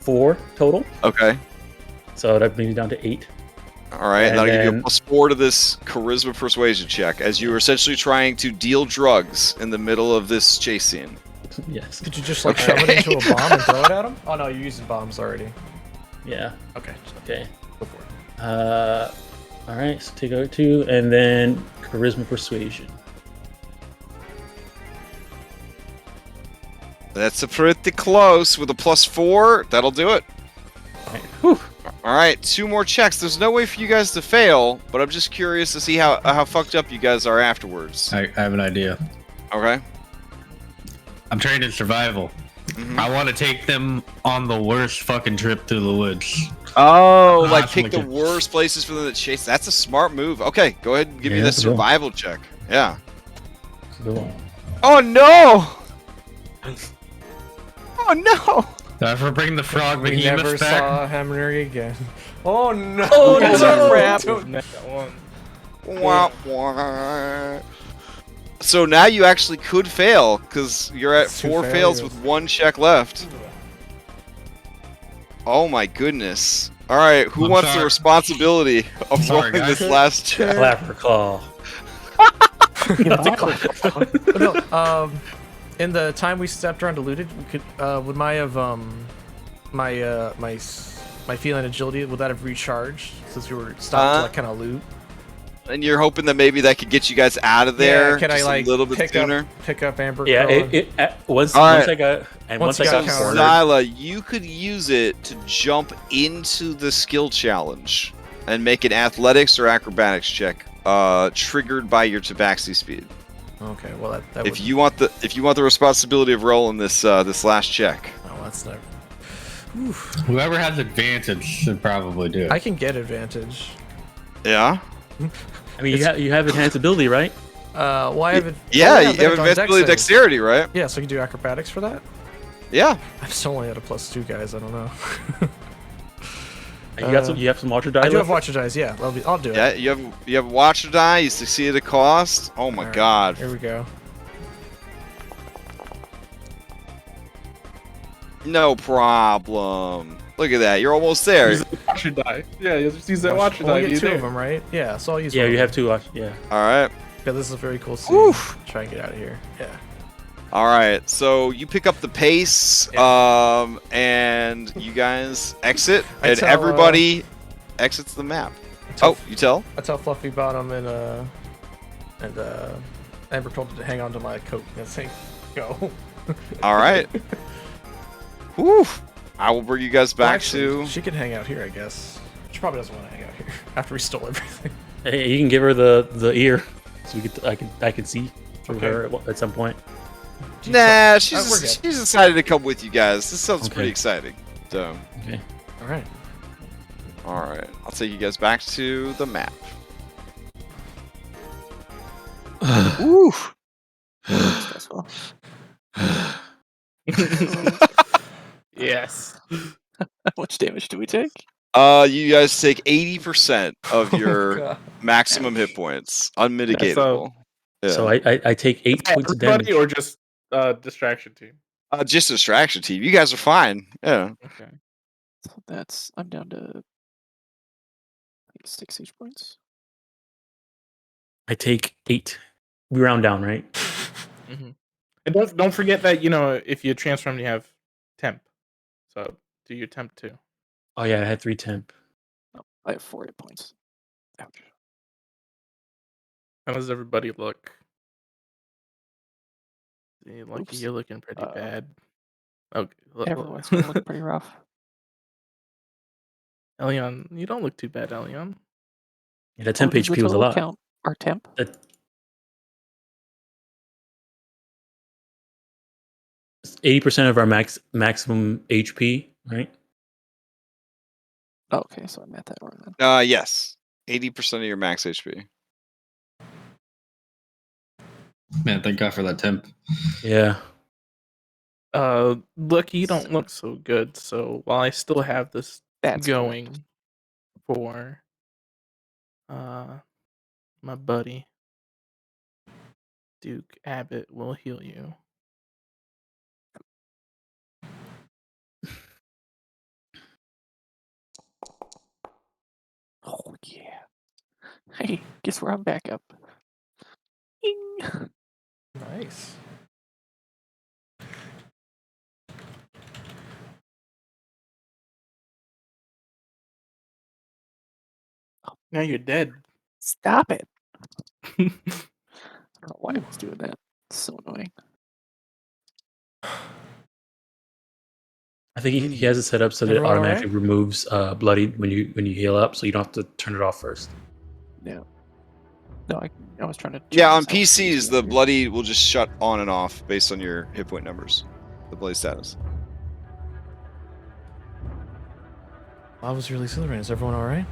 4 total. Okay. So that brings me down to 8. All right, and that'll give you a +4 to this charisma persuasion check, as you are essentially trying to deal drugs in the middle of this chase scene. Yes. Could you just like shove it into a bomb and throw it at him? Oh no, you're using bombs already. Yeah. Okay. Okay. Go for it. All right. So take out 2, and then charisma persuasion. That's a pretty close with a +4. That'll do it. Whew. All right, 2 more checks. There's no way for you guys to fail, but I'm just curious to see how fucked up you guys are afterwards. I have an idea. Okay. I'm trained in survival. I want to take them on the worst fucking trip through the woods. Oh, like pick the worst places for them to chase. That's a smart move. Okay, go ahead and give me the survival check. Yeah. Oh no! Oh no! Ever bring the frog We never behemoth back? saw Hamner again. Oh no! Oh, no! Crap! Wah, wah. So now you actually could fail, because you're at 4 fails with 1 check left. Oh my goodness. Alright, who wants the responsibility of rolling this last check? Clapper claw. No, in the time we stepped around to loot it, would my feline agility, would that have recharged since we were stopped to like kind of loot? And you're hoping that maybe that could get you guys out of there can just I like a little bit sooner? pick up Amber? Yeah, once I got cornered. Zyla, you could use it to jump into the skill challenge and make an athletics or acrobatics check, triggered by your tabaxi speed. Okay, well that if you want the responsibility of rolling this this last check. Oh, that's never. Whoever has advantage should probably do it. I can get advantage. Yeah. I mean, you have enhanced ability, right? Well, I have it. Yeah, oh, you have Agdon advanced ability save. dexterity, right? Yeah, so you can do acrobatics for that. Yeah. I'm still only at a +2, guys. I don't know. You have some Watcher die. I do have left? Watcher dice. Yeah, I'll do it. Yeah, you have Watcher die. You succeeded a cost. Oh my Alright, god. Here we go. No problem. Look at that. You're almost there. Use the Watcher die. Yeah, use that Watcher Only die. get 2 of them, right? Yeah, so I'll use. Yeah, one you of have them. 2 Watch. Yeah. All right. Yeah, this is a very cool scene. Oof. Try and get out of here. Yeah. All right. So you pick up the pace, and you guys exit, I and tell, everybody exits the map. Oh, you tell? I tell Fluffy Bottom and Amber told to hang on to my coat and say, "Go." All right. Whew. I will bring you guys Well, back actually, to. she can hang out here, I guess. She probably doesn't want to hang out here after we stole everything. Hey, you can give her the ear, so we could I can see through Okay. her at some point. Nah, we're she's good. decided to come with you guys. This sounds Okay. pretty exciting. So, Okay. All right. all right, I'll take you guys back to the map. Ooh. Stressful. Yes. How much damage do we take? You guys take 80% of your God. maximum hit points, unmitigatable. Yeah. So I take 8 points of damage. Everybody or just distraction team? Just distraction team. You guys are fine. Yeah. Okay. So I'm down to I think 6 each points. I take 8. We round down, right? Mm-hmm. And don't forget that if you transform, you have temp. So do your temp too. Oh yeah, I had 3 temp. Oh, I have 4 hit points. Ouch. How does everybody look? Lucky, Oops. you're looking pretty bad. Okay. Everyone's been looking pretty rough. Elion, you don't look too bad, Elion. Yeah, that temp does the HP was a total lot. count our temp? That 80% of our maximum HP, right? Oh, okay, so I'm at that wrong then. Yes. 80% of your max HP. Man, thank God for that temp. Yeah. Lucky, you don't look so good. So while I still have this That's going correct. for my buddy Duke Abbott will heal you. Oh yeah. Hey, guess where I'm back up? Ding. Nice. Now you're dead. Stop it. I don't know why I was doing that. It's so annoying. I think he has it set up so that it Everyone automatically removes bloody when you heal up, so you don't have to turn it off first. No. No, I was trying to. Yeah, turn on this off so PCs, it's the easier. bloody will just shut on and off based on your hit point numbers. The bloody status. I was really Slytherin. Is everyone all right?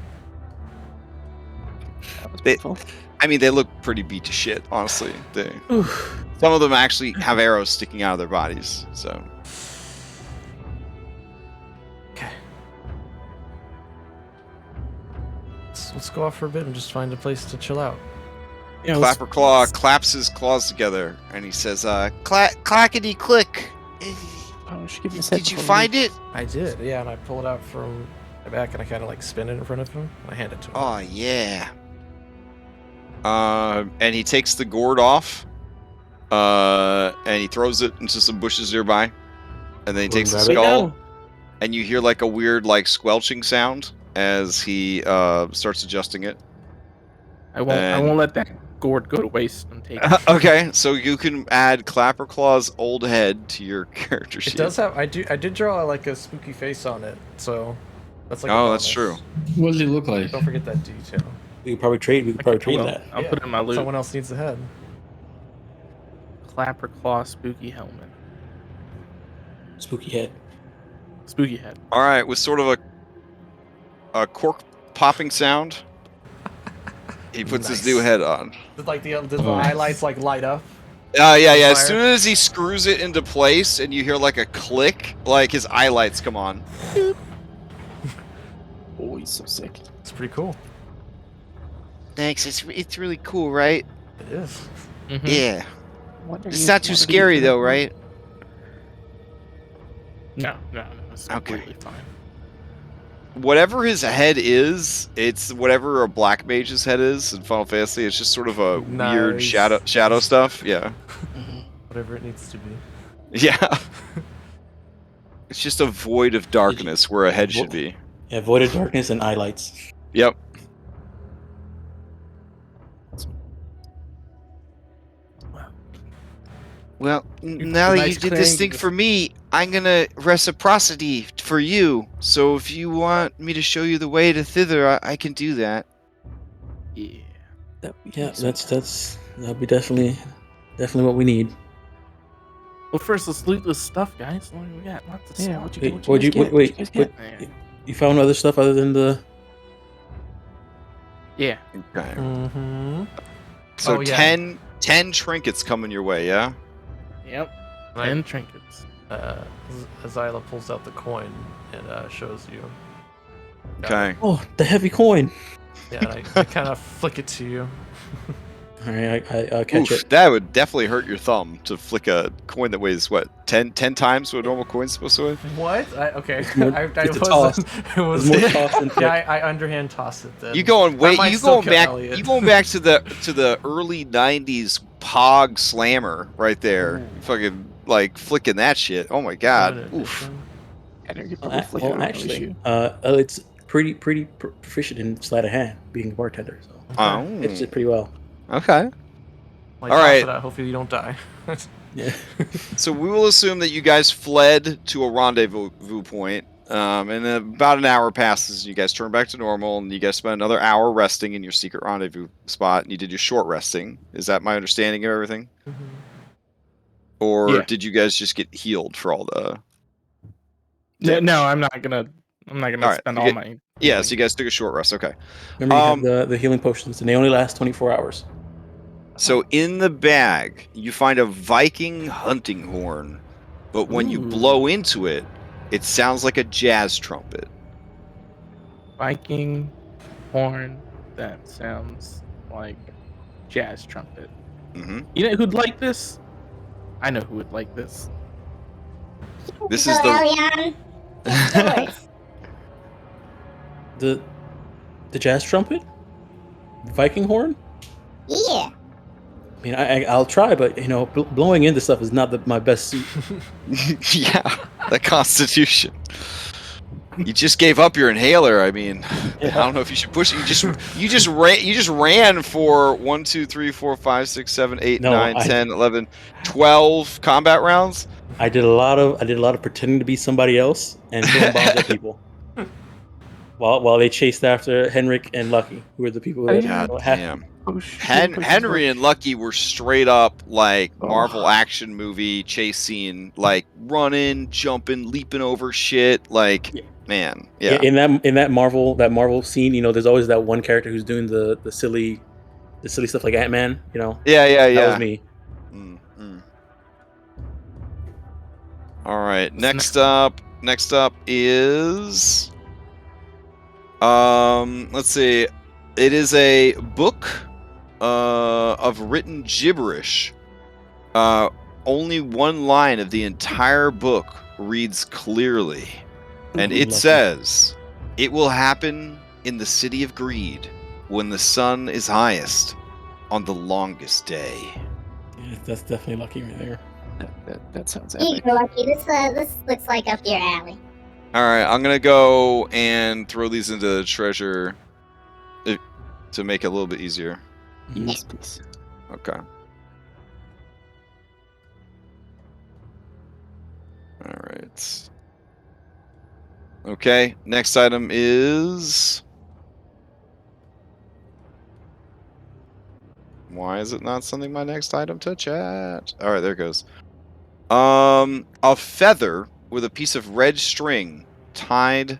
That was They- painful. I mean, they look pretty beat to shit, honestly. Some of them actually have arrows sticking out of their bodies. So Okay. Let's go off for a bit and just find a place to chill out. Yeah, let's- Clapperclaw claps his claws together and he says, clackety click. Oh, she gave me a set Did you before we find leave. it? I did, yeah, and I pull it out from my back and I kind of like spin it in front of him. And I hand it to him. Oh yeah. And he takes the gourd off. And he throws it into some bushes nearby. And then he takes the grab it? skull. And you hear like a weird like squelching sound as he starts adjusting it. I won't let that gourd go to waste and take it. Okay, so you can add Clapperclaw's old head to your character sheet. It does have. I did draw like a spooky face on it, so that's like. a Oh, that's bonus. true. What does he look like? Don't forget that detail. We could probably trade. That. I'll Yeah, put it in my loot. Someone else needs the head. Clapper claw spooky helmet. Spooky head. Spooky head. All right, with sort of a cork popping sound, He puts his Nice. new head on. Did the highlights like light up? Yeah. As Fire. soon as he screws it into place, and you hear like a click, like his eye lights come on. Oh, he's so sick. It's pretty cool. Thanks. It's really cool, right? It is. Mhm. Yeah. Wonder It's if not too one of these scary would though, work. right? No, it's Okay. completely fine. Whatever his head is, it's whatever a black mage's head is in Final Fantasy. It's just sort of a weird Nice. shadow stuff. Yeah. Mhm. Whatever it needs to be. Yeah. It's just a void of darkness where a head should be. Yeah, void of darkness and eye lights. Yep. Well, now that nice you did this clearing thing for me, I'm gonna reciprocity for you. So if you want me to show you the way to thither, I can do that. Yeah. Yeah, that'll be definitely what we need. Well, first let's loot this stuff, guys. We got lots of Yeah, stuff. what you Wait, guys what'd you- get? wait, What'd you guys get? Yeah. You found other stuff other than the? Yeah. Okay. Mm-hmm. So Oh, yeah. 10 trinkets coming your way, yeah? Yep. Right. And trinkets. Azila pulls out the coin and shows you. Okay. Oh, the heavy coin. Yeah, and I kind of flick it to you. All right, I'll catch Oof, it. that would definitely hurt your thumb to flick a coin that weighs, what, 10 times what a normal coin's supposed to weigh? What? Okay. It's more- I it's a wasn't. It It's was. more toss than flick. Yeah, I underhand toss it then. You going That wait? might You still going kill back? Elliot. You going back to the early '90s Pog Slammer right there? Fucking like flicking that shit. Oh my god! Limited Oof. edition. I never get Well, the flicker on, no actually, issue. it's pretty proficient in sleight of hand, being a bartender. So Oh, it's pretty well. okay. Like, All toss right. it out, hopefully you don't die. Yeah. So we will assume that you guys fled to a rendezvous point, and about an hour passes. You guys turn back to normal, and you guys spend another hour resting in your secret rendezvous spot. And you did your short resting. Is that my understanding of everything? Or Yeah. did you guys just get healed for all the? No, I'm not gonna Alright, spend you all get- my. Yeah, so you guys took a short rest. Okay. Remember, you have the healing potions, and they only last 24 hours. So in the bag, you find a Viking hunting horn, but when you Ooh. blow into it, it sounds like a jazz trumpet. Viking horn that sounds like jazz trumpet. hmm You know who'd like this? I know who would like this. This is the. Elion. It's yours. The jazz trumpet, Viking horn. Yeah. I mean, I'll try, but blowing into stuff is not my best suit. Yeah, the Constitution. You just gave up your inhaler. I mean, I don't know if you should push it. You just ran for 1, 2, 3, 4, 5, 6, 7, 8, No, 9, 10, 11, 12 combat rounds. I did a lot of pretending to be somebody else and throwing bombs at people. While they chased after Henrik and Lucky, who were the people that God had damn. Push. Henry and Lucky were straight up like Oh. Marvel action movie chase scene, like running, jumping, leaping over shit. Like, Yeah. man, yeah. In that Marvel scene, there's always that one character who's doing the silly stuff like Ant-Man. Yeah. That was me. Mm. All right. Next up is let's see. It is a book of written gibberish. Only one line of the entire book reads clearly, and it Lucky. says, "It will happen in the city of greed when the sun is highest on the longest day." Yeah, that's definitely Lucky right there. That sounds You epic. go, Lucky. This looks like up your alley. All right, I'm gonna go and throw these into the treasure to make it a little bit easier. Yes, please. Okay. All right. Okay. Next item is. Why is it not sending my next item to chat? All right, there it goes. A feather with a piece of red string tied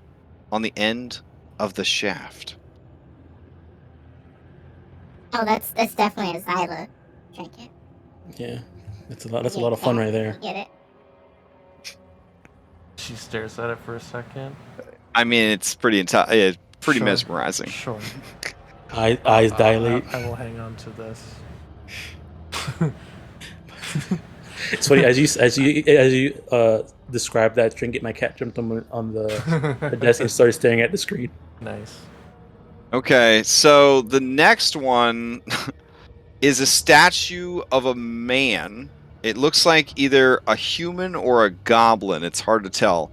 on the end of the shaft. Oh, that's definitely a Zyla trinket. Yeah, that's a lot. That's a lot of fun right there. Get it? She stares at it for a second. I mean, it's pretty pretty Sure. mesmerizing. Sure. Eyes dilate. I will hang on to this. It's funny as you described that trinket. My cat jumped on the desk and started staring at the screen. Nice. Okay, so the next one is a statue of a man. It looks like either a human or a goblin. It's hard to tell.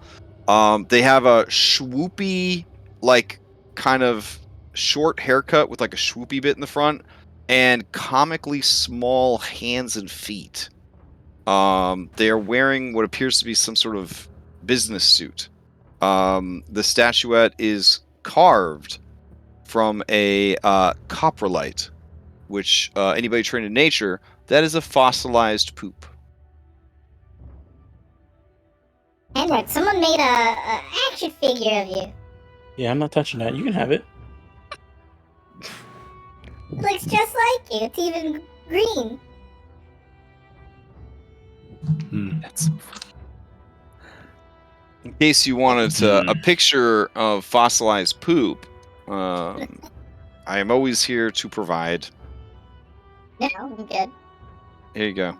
They have a swoopy, like, kind of short haircut with like a swoopy bit in the front, and comically small hands and feet. They are wearing what appears to be some sort of business suit. The statuette is carved from a coprolite, which anybody trained in nature, that is a fossilized poop. Henrik, someone made a action figure of you. Yeah, I'm not touching that. You can have it. It looks just like you. It's even green. That's... In case you wanted a picture of fossilized poop, I am always here to provide. No, I'm good. Here you go.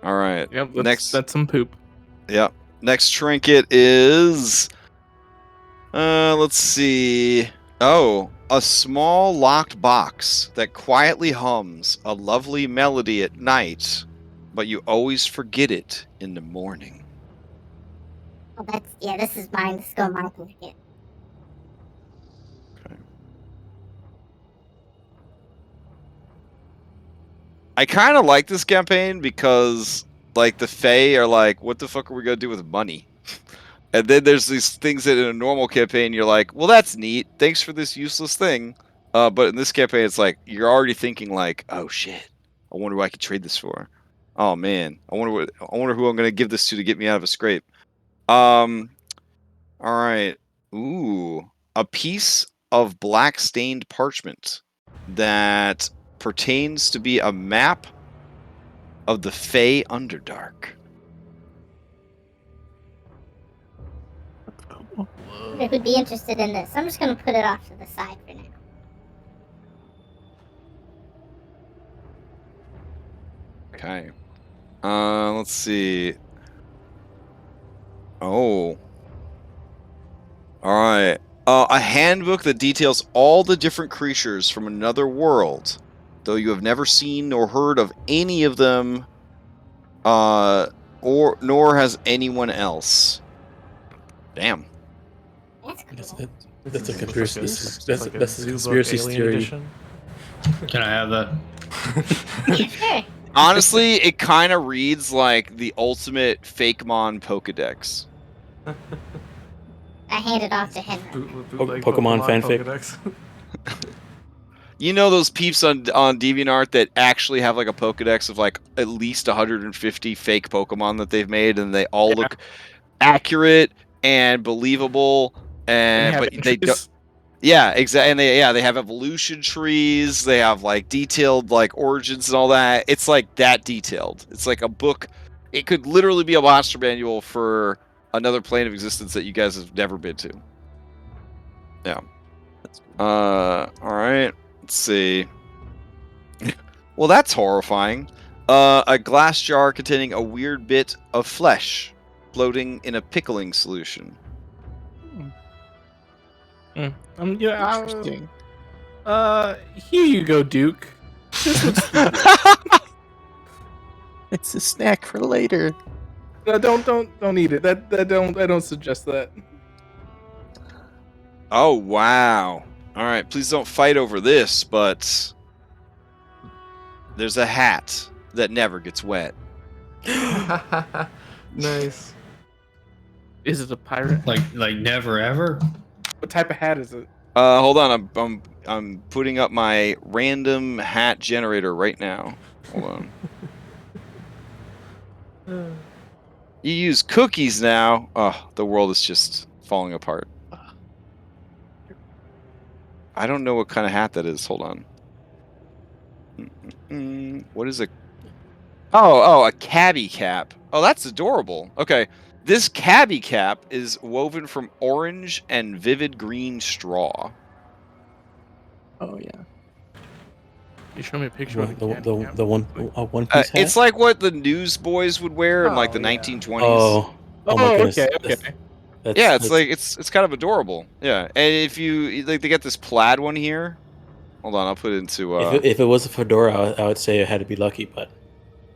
All right. Yep. Next. That's some poop. Yep. Next trinket is. Let's see. Oh, a small locked box that quietly hums a lovely melody at night, but you always forget it in the morning. Oh, this is mine. Let's go my pocket. I kind of like this campaign because, like, the Fae are like, what the fuck are we going to do with money? And then there's these things that in a normal campaign, you're like, well, that's neat. Thanks for this useless thing. But in this campaign, it's like, you're already thinking like, oh, shit. I wonder what I could trade this for. Oh, man. I wonder who I'm going to give this to get me out of a scrape. All right. Ooh. A piece of black stained parchment that pertains to be a map of the Fey Underdark. Who would be interested in this? I'm just gonna put it off to the side for now. Okay. Let's see. Oh. All right. A handbook that details all the different creatures from another world, though you have never seen nor heard of any of them, nor has anyone else. Damn. That's That's cool. a conspiracy. That's a Zoo conspiracy Book Alien theory. Edition. Can I have that? Yeah, sure. Honestly, it kind of reads like the ultimate Fakemon Pokedex. I hand it off to Henrik. Bootleg Pokemon fanfic. Pokedex. You know those peeps on DeviantArt that actually have like a Pokedex of like at least 150 fake Pokemon that they've made, and they all look accurate and believable, and but they don't. Yeah, exactly. And they have evolution trees. They have like detailed like origins and all that. It's like that detailed. It's like a book. It could literally be a monster manual for another plane of existence that you guys have never been to. Yeah. All right. Let's see. Well, that's horrifying. A glass jar containing a weird bit of flesh floating in a pickling solution. Interesting. Here you go, Duke. This looks It's a snack for later. don't eat it. I don't suggest that. Oh, wow. All right, please don't fight over this, but there's a hat that never gets wet. Nice. Is it a pirate? Like never ever? What type of hat is it? Hold on, I'm putting up my random hat generator right now. Hold on. You use cookies now. Oh, the world is just falling apart. I don't know what kind of hat that is. Hold on. What is it? Oh, a cabbie cap. Oh, that's adorable. Okay. This cabbie cap is woven from orange and vivid green straw. Oh yeah. You show me a picture of the one piece hat. It's like what the newsboys would wear in like the Oh, yeah. 1920s. Oh my goodness. okay. Yeah, it's kind of adorable. Yeah, and if you like, they get this plaid one here. Hold on, I'll put it into. If it was a fedora, I would say it had to be lucky, but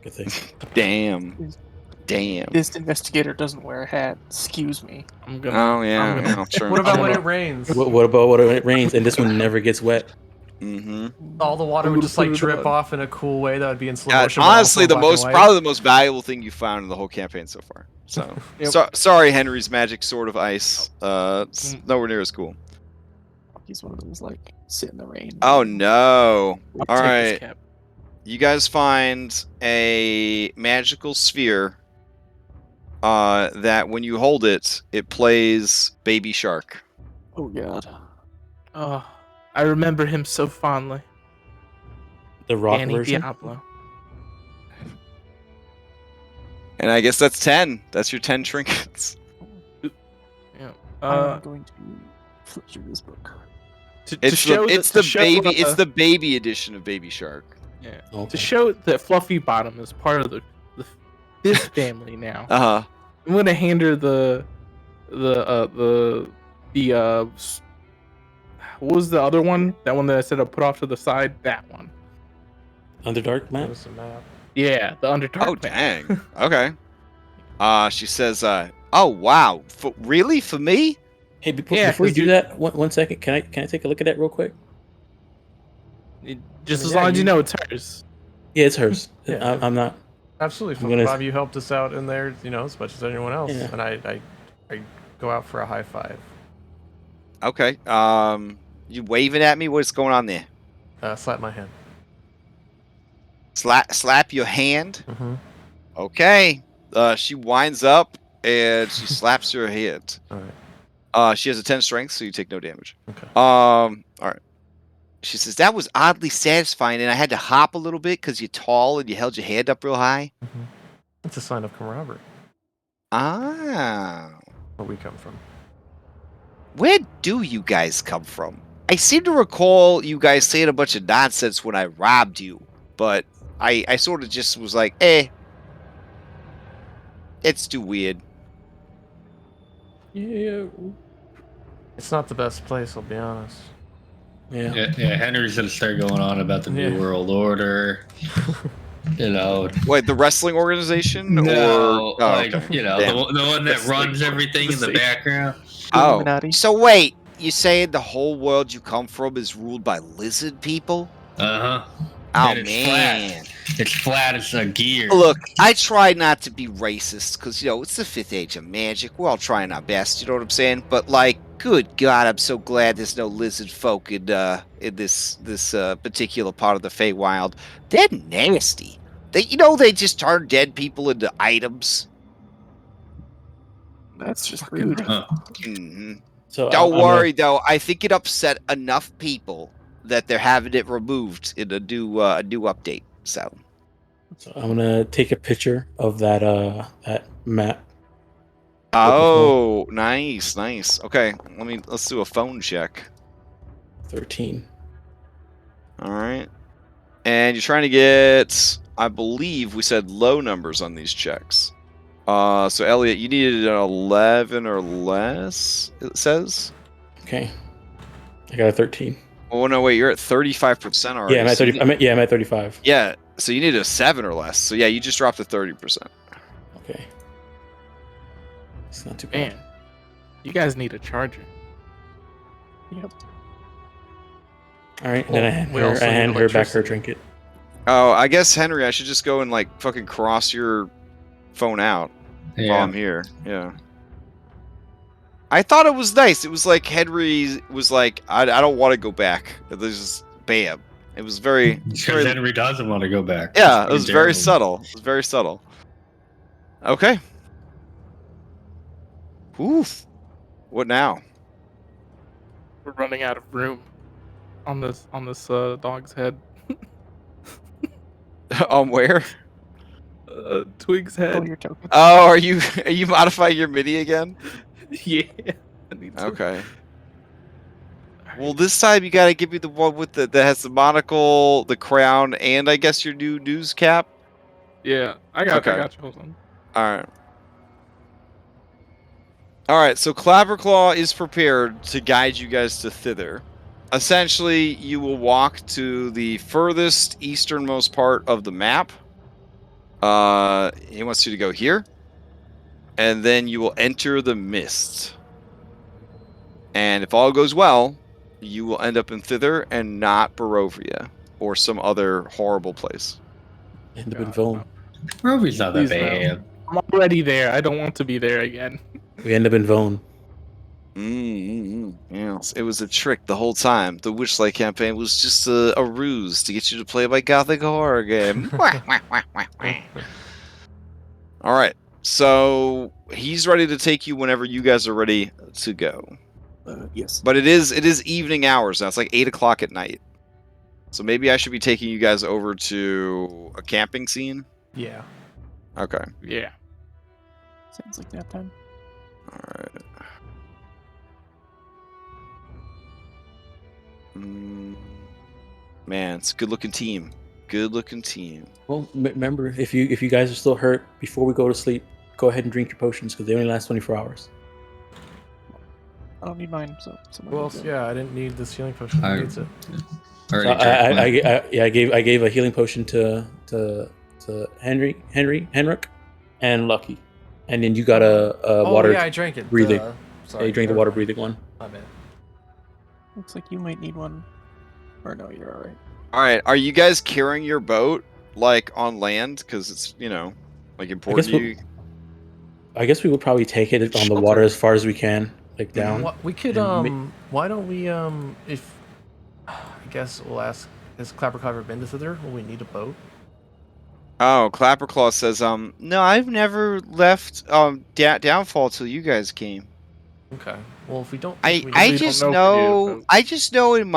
good thing. Damn. This investigator doesn't wear a hat. Excuse me. I'm gonna. Oh yeah, I'm gonna- yeah, sure. What about when it rains? What about when it rains and this one never gets wet? Mm-hmm. All the water would just like drip off in a cool way that would be in slow Yeah, motion. but honestly, also the black and white. probably the most valuable thing you found in the whole campaign so far. So, Yep. sorry, Henry's magic sword of ice. It's nowhere near as cool. He's one of those like sit in the rain. Oh no! I'll All take this right, cap. you guys find a magical sphere. That when you hold it, it plays Baby Shark. Oh god. Oh, I remember him so fondly. The rock Danny version. Diablo. And I guess that's 10. That's your 10 trinkets. Yeah. I'm going to flip through this book. It's the baby edition of Baby Shark. Yeah. Okay. To show that Fluffy Bottom is part of this family now. Uh huh. I'm gonna hand her what was the other one? That one that I said I put off to the side. That one. Underdark map. Notice a map. Yeah, the Underdark. Oh map. dang. Okay. She says, "Oh wow, really for me?" Hey, Yeah, before you 'cause do you- that, one second. Can I take a look at that real quick? Just as Yeah, long as you you- know it's hers. Yeah, it's hers. Yeah. I'm not. Absolutely, I'm gonna- Bob. You helped us out in there, as much as anyone else, Yeah. and I go out for a high five. Okay. You waving at me? What's going on there? Slap my hand. Slap your hand. Mm-hmm. Okay. She winds up and she slaps your hand. All right. She has a 10 strength, so you take no damage. Okay. All right. She says, that was oddly satisfying, and I had to hop a little bit because you're tall and you held your hand up real high. Mm-hmm. It's a sign of camaraderie. Ah. Where we come from. Where do you guys come from? I seem to recall you guys saying a bunch of nonsense when I robbed you, but I sort of just was like, it's too weird. Yeah. It's not the best place, I'll be honest. Yeah. Yeah, Henry's gonna start going on about the New Yeah. World Order. Wait, the wrestling organization? No, or like okay. the one that runs everything in the background. Oh, Illuminati. so wait, you saying the whole world you come from is ruled by lizard people? Uh huh. Oh And it's man. It's flat as a gear. Look, I try not to be racist because it's the 5th age of magic. We're all trying our best, you know what I'm saying? But like, good God, I'm so glad there's no lizard folk in this particular part of the Feywild. They're nasty. They just turn dead people into items. That's just rude. Huh. hmm So Don't I'm worry though. I think it upset enough people that they're having it removed in a new update. So I'm gonna take a picture of that map. oh, nice. Okay, let's do a phone check. 13. All right, and you're trying to get, I believe we said low numbers on these checks. So Elliot, you needed an 11 or less. It says. Okay. I got a 13. Oh no, wait, you're at 35% already. Yeah, I'm at so 30. I'm at 35. Yeah, so you need a 7 or less. So yeah, you just dropped to 30%. Okay. It's not too bad. Man, you guys need a charger. Yep. All right, and then I we also need hand her back her electricity. trinket. Oh, I guess Henry, I should just go and like fucking cross your phone out while I'm here. Yeah. I thought it was nice. It was like Henry was like, I don't want to go back. There's just bam. It was very, Because Henry doesn't want to go back. yeah. It It's was very terrible. subtle. It was very subtle. Okay. Oof. What now? We're running out of room on this dog's head. Where? Twig's Oh, head. your token. Oh, are you modifying your MIDI again? Yeah. I need to. Okay. Well, this time you gotta give me the one with that has the monocle, the crown, and I guess your new news cap. Yeah, I got Okay. you. Hold on. All right. So Clapperclaw is prepared to guide you guys to thither. Essentially, you will walk to the furthest easternmost part of the map. He wants you to go here, and then you will enter the mist. And if all goes well, you will end up in thither and not Barovia or some other horrible place. End up in Vone. Rovy's not that Please, no. bad. I'm already there. I don't want to be there again. We end up in Vone. Yes, it was a trick the whole time. The Witchlight campaign was just a ruse to get you to play my gothic horror game. All right, so he's ready to take you whenever you guys are ready to go. Yes. But it is evening hours now. It's like 8 o'clock at night. So maybe I should be taking you guys over to a camping scene. Yeah. Okay. Yeah. Sounds like that time. All right. Man, it's a good-looking team. Good-looking team. Well, remember, if you guys are still hurt, before we go to sleep, go ahead and drink your potions because they only last 24 hours. I don't need mine, so someone Well, needs it. yeah, I didn't need this healing potion. Who needs it? So Already drank mine. I gave a healing potion to Henrik, and Lucky, and then you got a water. Yeah, I drank it. breathing. Sorry, you drank the never water mind. breathing one. My bad. Looks like you might need one. Or no, you're all right. All right, are you guys carrying your boat like on land? Because it's like important to you. I guess we would probably take it on the water as far as we can, like down. We could And why don't we if I guess we'll ask, has Clapperclaw ever been to thither? Will we need a boat? Oh, Clapperclaw says, no, I've never left Downfall till you guys came. Okay. Well, if we don't, I don't just know if we need a know boat. I just know in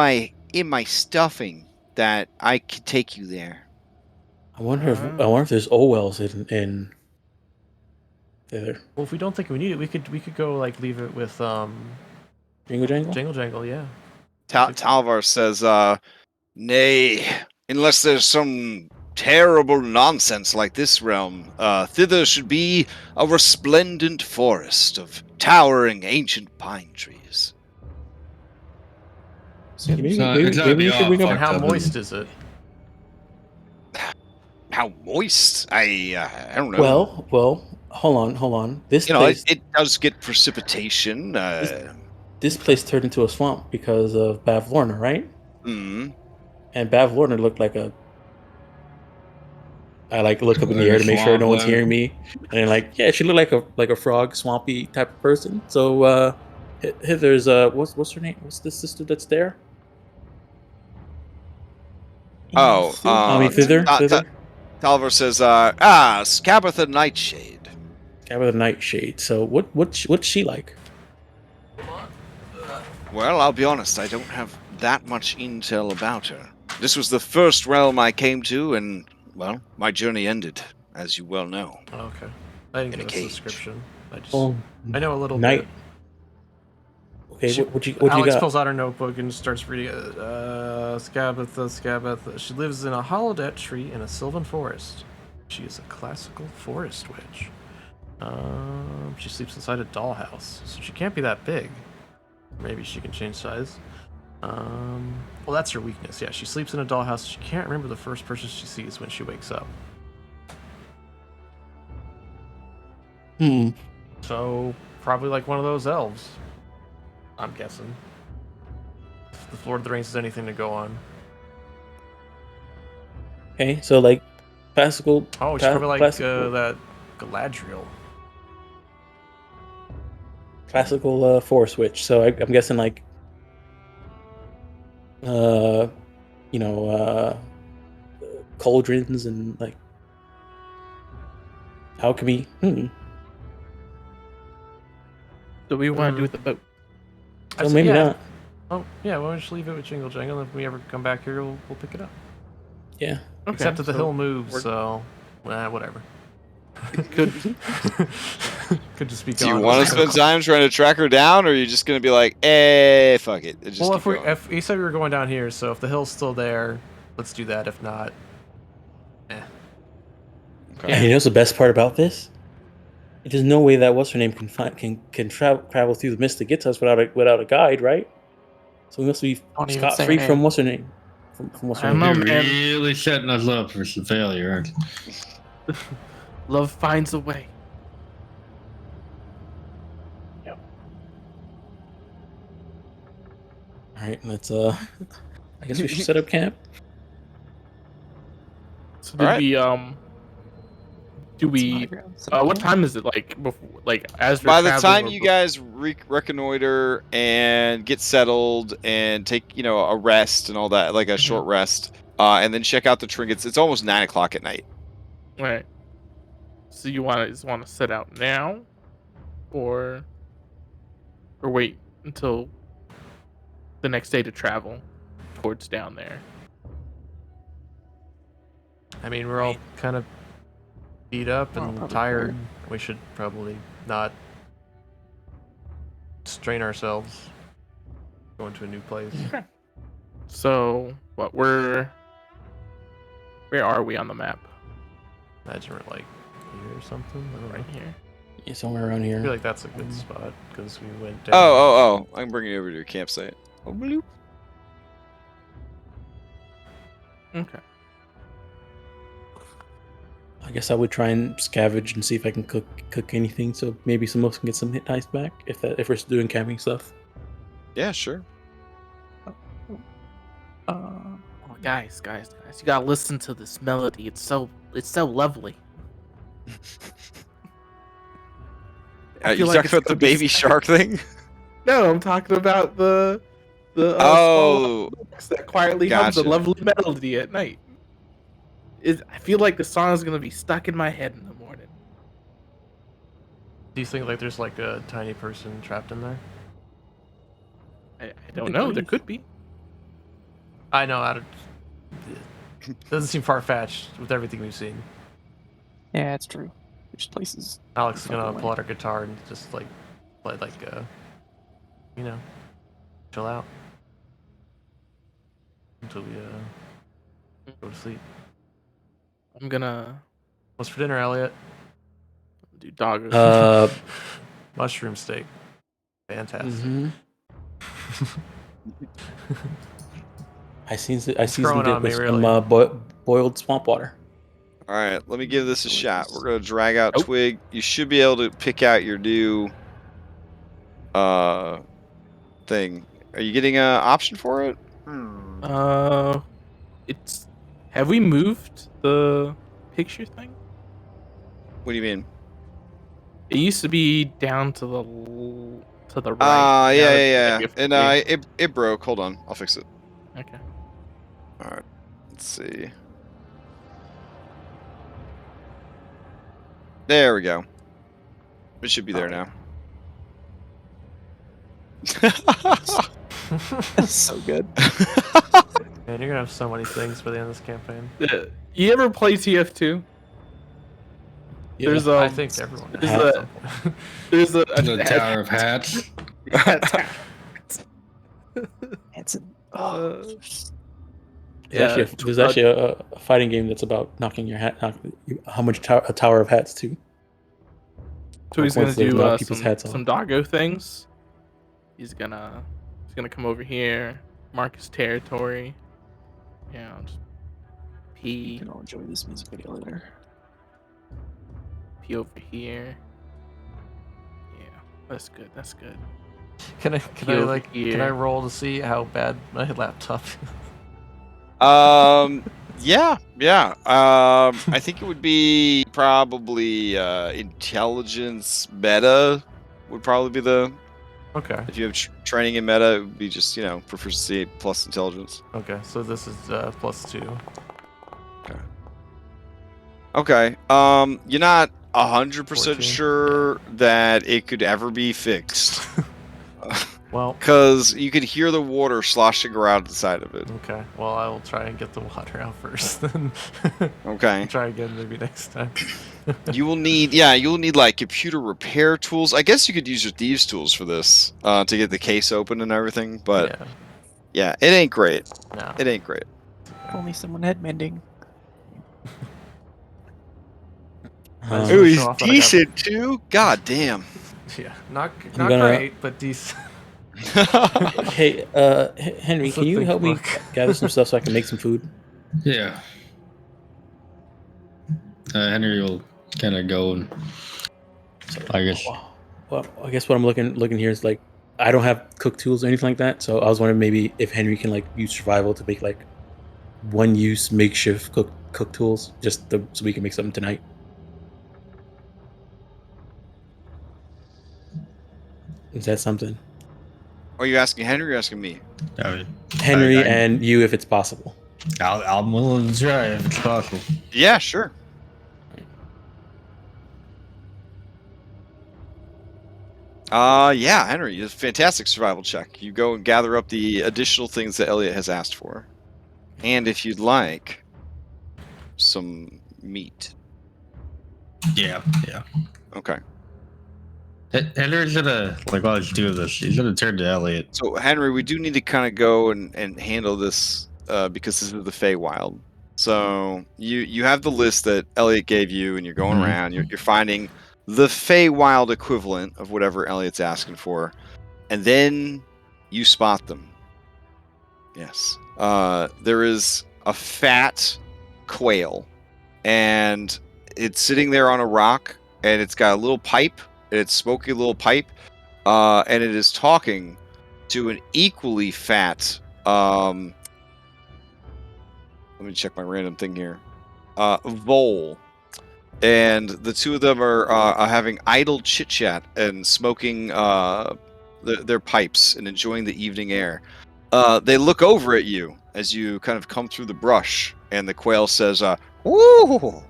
my stuffing that I could take you there. I wonder if there's Owells in there. Well, if we don't think we need it, we could go like leave it with Jingle Jangle. Jangle Jangle. Yeah. Talvar says, nay, unless there's some terrible nonsense like this realm, thither should be a resplendent forest of towering ancient pine trees. Maybe, So maybe, it's gotta maybe be you should all bring up. fucked How up. moist is it? How moist? I don't know. Well, hold on. This you know, place, it does get precipitation. this place turned into a swamp because of Bavlorna, right? Mm. And Bavlorna looked like a. I like look up in the Like a air to make sure no one's swamp hearing me, and yeah, she looked like a frog, swampy type of person. So there's what's her name? What's the sister that's there? Oh, Thither. Talvar says, Scabatha Nightshade. Scabatha Nightshade. So what's she like? Well, I'll be honest, I don't have that much intel about her. This was the first realm I came to, and, well, my journey ended, as you well know. Okay. I didn't In a get a cage. description. Oh, I know a little night. bit. Okay, She- what you Alex got? pulls out her notebook and starts reading. Scabatha. She lives in a holodet tree in a sylvan forest. She is a classical forest witch. She sleeps inside a dollhouse, so she can't be that big. Maybe she can change size. Well, that's her weakness. Yeah, she sleeps in a dollhouse. She can't remember the first person she sees when she wakes up. So probably like one of those elves. I'm guessing. If the Lord of the Rings is anything to go on. Okay, so like classical. Oh, she's probably like that Galadriel. Classical forest witch. So I'm guessing like cauldrons and like alchemy. do we want to do with the boat? I So said, maybe yeah. not. Oh, yeah, why don't you just leave it with Jingle Jangle? If we ever come back here, we'll pick it up. Yeah. Okay, Except that the so hill moves, we're- so whatever. Could Could just be Do you gone. want to spend time trying to track her down, or are you just gonna be like, eh, fuck it? Just Well, keep going? if he said we were going down here, so if the hill's still there, let's do that. If not, Okay. And you know what's the best part about this? There's no way that what's her name can travel through the mist to get to us without a guide, right? So we must be Don't even say scot free her from name. what's her name. From what's her I don't name? know, You're man. really setting us up for some failure, aren't you? love finds a way. All right, let's I guess we should set up camp. So did Alright. we do Some we high ground, some what camp. time is it like before, like as we're By the traveling time or you before- guys reconnoiter and get settled and take, a rest and all that, like a short rest, and then check out the trinkets, it's almost 9 o'clock at night. Right. So you want to set out now, or wait until the next day to travel towards down there? I mean, we're all kind of beat up Oh, and probably tired. We should probably not strain ourselves going to a new place. So what where are we on the map? Imagine we're like here or something. I don't know. Right here. Yeah, somewhere around I here. feel like that's a good spot because we went down. Oh, I'm bringing you over to your campsite. Oh, bloop. Okay. I guess I would try and scavenge and see if I can cook anything, so maybe some of us can get some hit dice back if we're doing camping stuff. Yeah, sure. Oh, guys, you gotta listen to this melody. It's so lovely. I You feel like talking it's about the gonna be baby shark thing? No, I'm talking about the Oh, small box that quietly hums a gotcha. lovely melody at night. I feel like the song is gonna be stuck in my head in the morning. Do you think like there's like a tiny person trapped in there? I don't know. There could be. I know. Doesn't seem far fetched with everything we've seen. Yeah, it's true. There's places. Alex is gonna Fucking pull way. out her guitar and just like play like chill out until we go to sleep. I'm gonna What's for dinner, Elliot? do dog. Mushroom steak. Fantastic. mhm. I seasoned growing it on me, with really. some boiled swamp water. All right, let me give this a shot. We're gonna drag out Nope. Twig. You should be able to pick out your new thing. Are you getting an option for it? It's. Have we moved the picture thing? What do you mean? It used to be down to the right. Now Yeah. it's like And it broke. Hold on, I'll fix it. Okay. All right, let's see. There we go. It should be there now. So good. Man, you're gonna have so many things by the end of this campaign. You ever play TF2? Yeah. There's I think everyone there's has a- at some point. there's a The Tower of Hats. It's a, There's actually a fighting game that's about knocking your hat, how much a tower of hats too. So he's gonna Once they do knock people's hats off. some doggo things. He's gonna come over here, mark his territory. Yeah, just you pee can all enjoy this music video later. over here. Yeah, that's good. That's good. Can I over can I here. roll to see how bad my laptop is? Yeah. I think it would be probably intelligence meta would probably be the. Okay. If you have training in meta, it would be just proficiency plus intelligence. Okay, so this is +2. Okay. You're not 100% 14. sure that it could ever be fixed. Well, Because you could hear the water sloshing around inside of it. okay. Well, I will try and get the water out first, then. Okay. Try again maybe next time. You'll need like computer repair tools. I guess you could use your thieves tools for this to get the case open and everything. But yeah, it ain't great. No. It ain't great. If only someone had mending. Might as It well was show off that I got- decent too. God damn. Yeah, not gonna- great, but decent. Hey, Henry, That's can a you thick help me book. gather some stuff so I can make some food? Yeah. Henry will kind of go and I guess. Well, I guess what I'm looking here is like I don't have cook tools or anything like that, so I was wondering maybe if Henry can like use survival to make like one-use makeshift cook tools, so we can make something tonight. Is that something? Are you asking Henry or asking me? I mean, Henry I- and you, if it's possible. I'm willing to try if it's possible. Yeah, sure. Yeah, Henry, it's a fantastic survival check. You go and gather up the additional things that Elliot has asked for. And if you'd like, some meat. Yeah. Okay. Henry's gonna, like, while he's doing this, he's gonna turn to Elliot. So, Henry, we do need to kind of go and handle this because this is the Feywild. So, you have the list that Elliot gave you, and you're going around. You're finding the Feywild equivalent of whatever Elliot's asking for. And then you spot them. Yes. There is a fat quail, and it's sitting there on a rock, and it's got a little pipe. It's smoking a little pipe, and it is talking to an equally fat. Let me check my random thing here. Vole, and the two of them are having idle chit chat and smoking their pipes and enjoying the evening air. They look over at you as you kind of come through the brush, and the quail says, "Ooh,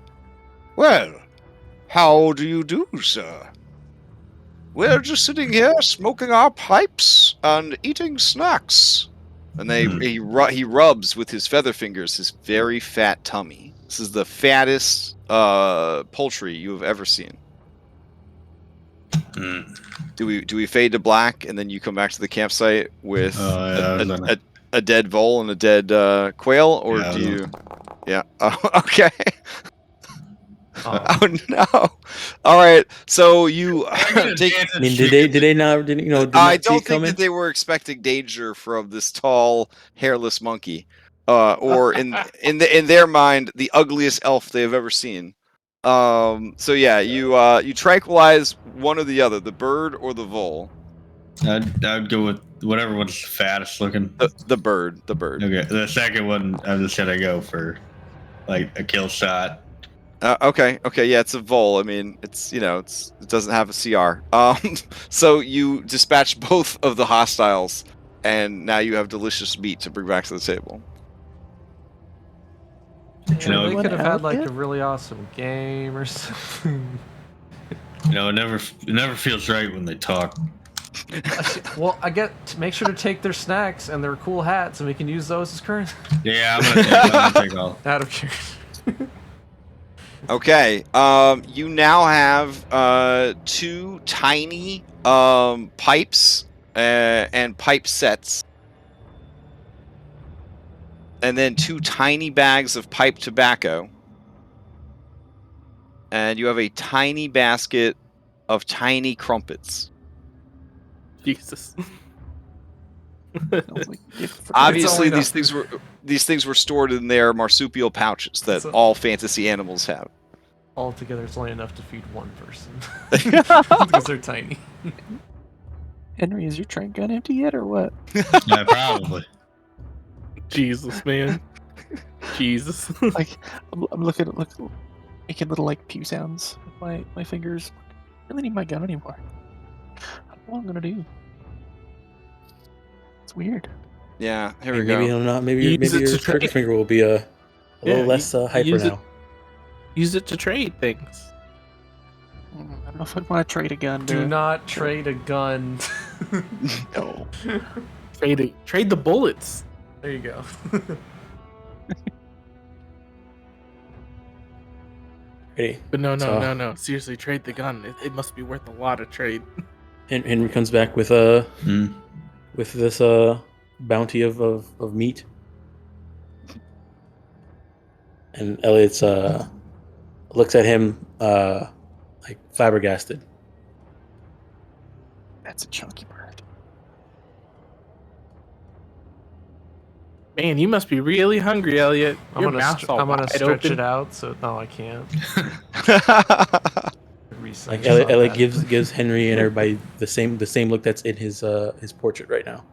well, how do you do, sir? We're just sitting here smoking our pipes and eating snacks." And he rubs with his feather fingers his very fat tummy. This is the fattest poultry you have ever seen. Do we fade to black and then you come back to the campsite with a dead vole and a dead quail, or Yeah, do you? Yeah. Okay. Oh no! All right, so you take. I mean, did they not? Did you I not see don't it think coming? that they were expecting danger from this tall, hairless monkey, or in their mind, the ugliest elf they have ever seen. So yeah, you tranquilize one or the other, the bird or the vole. I'd go with whatever one's the fattest looking. The bird. Okay, the second one, I'm just gonna go for like a kill shot. Okay, yeah, it's a vole. I mean, it doesn't have a CR. So you dispatch both of the hostiles, and now you have delicious meat to bring back to the table. We Anyone could have out had like yet? a really awesome game or something. You know, it never feels right when they talk. Well, I get to make sure to take their snacks and their cool hats, and we can use those as currency. Yeah, I'm gonna take all. Out of character. Okay, you now have two tiny pipes and pipe sets, and then two tiny bags of pipe tobacco, and you have a tiny basket of tiny crumpets. Jesus. Sounds like a gift for Obviously, only these things were stored in their marsupial pouches that So- all fantasy animals have. Altogether, it's only enough to feed one person because they're tiny. Henry, is your train gun empty yet, or what? Yeah, probably. Jesus, man. Jesus. Like, I'm looking at making little like pew sounds with my fingers. I really need my gun anymore. I don't know what I'm gonna do. It's weird. Yeah, here we Maybe go. he'll not. Maybe Use it your to trigger trade. finger will be a little less hyper use it. now. Use it to trade things. don't know if I'd want to trade a gun. Do not trade a gun. No. Trade the bullets. There you go. Ready? But no. So- Seriously, trade the gun. It must be worth a lot of trade. Henry comes back with this bounty of meat, and Elliot's looks at him like flabbergasted. That's a chunky bird. Man, you must be really hungry, Elliot. I'm Your gonna mouth's all stretch wide open. it out. So no, I can't. Like Elliot gives Henry and everybody the same look that's in his portrait right now.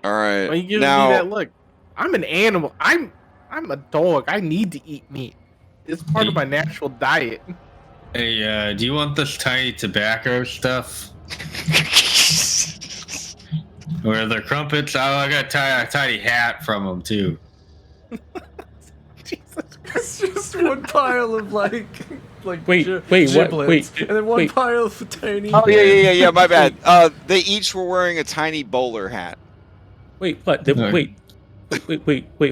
All right. Why you giving now, me that look? I'm an animal. I'm a dog. I need to eat meat. It's part of my natural diet. Hey, do you want this tiny tobacco stuff? Or the crumpets? Oh, I got a tiny hat from them too. Jesus It's just one pile of like Wait, gi- wait, what? giblets, Wait, and then one wait. pile of tiny. oh yeah. My bad. They each were wearing a tiny bowler hat. Wait, what? No. Wait.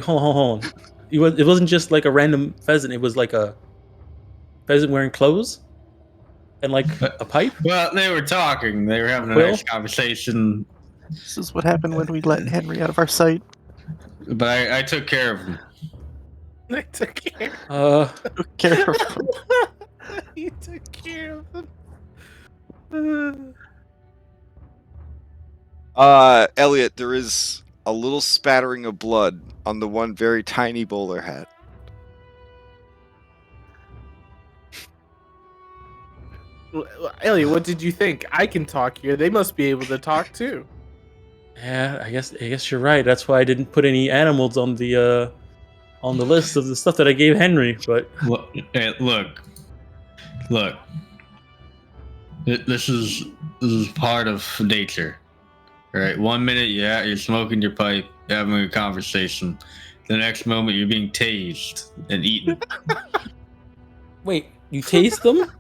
Hold on. It wasn't just like a random pheasant. It was like a pheasant wearing clothes and like a pipe. Well, they were talking. They were having a Quill? nice conversation. This is what happened when we let Henry out of our sight. But I took care of them. I took care. Took care of him. You took care of them. Elliot, there is a little spattering of blood on the one very tiny bowler hat. Elliot, what did you think? I can talk here. They must be able to talk too. Yeah, I guess you're right. That's why I didn't put any animals on the list of the stuff that I gave Henry. But Look. This is part of nature. All right. 1 minute, you're smoking your pipe, having a conversation. The next moment, you're being tased and eaten. wait, you taste them?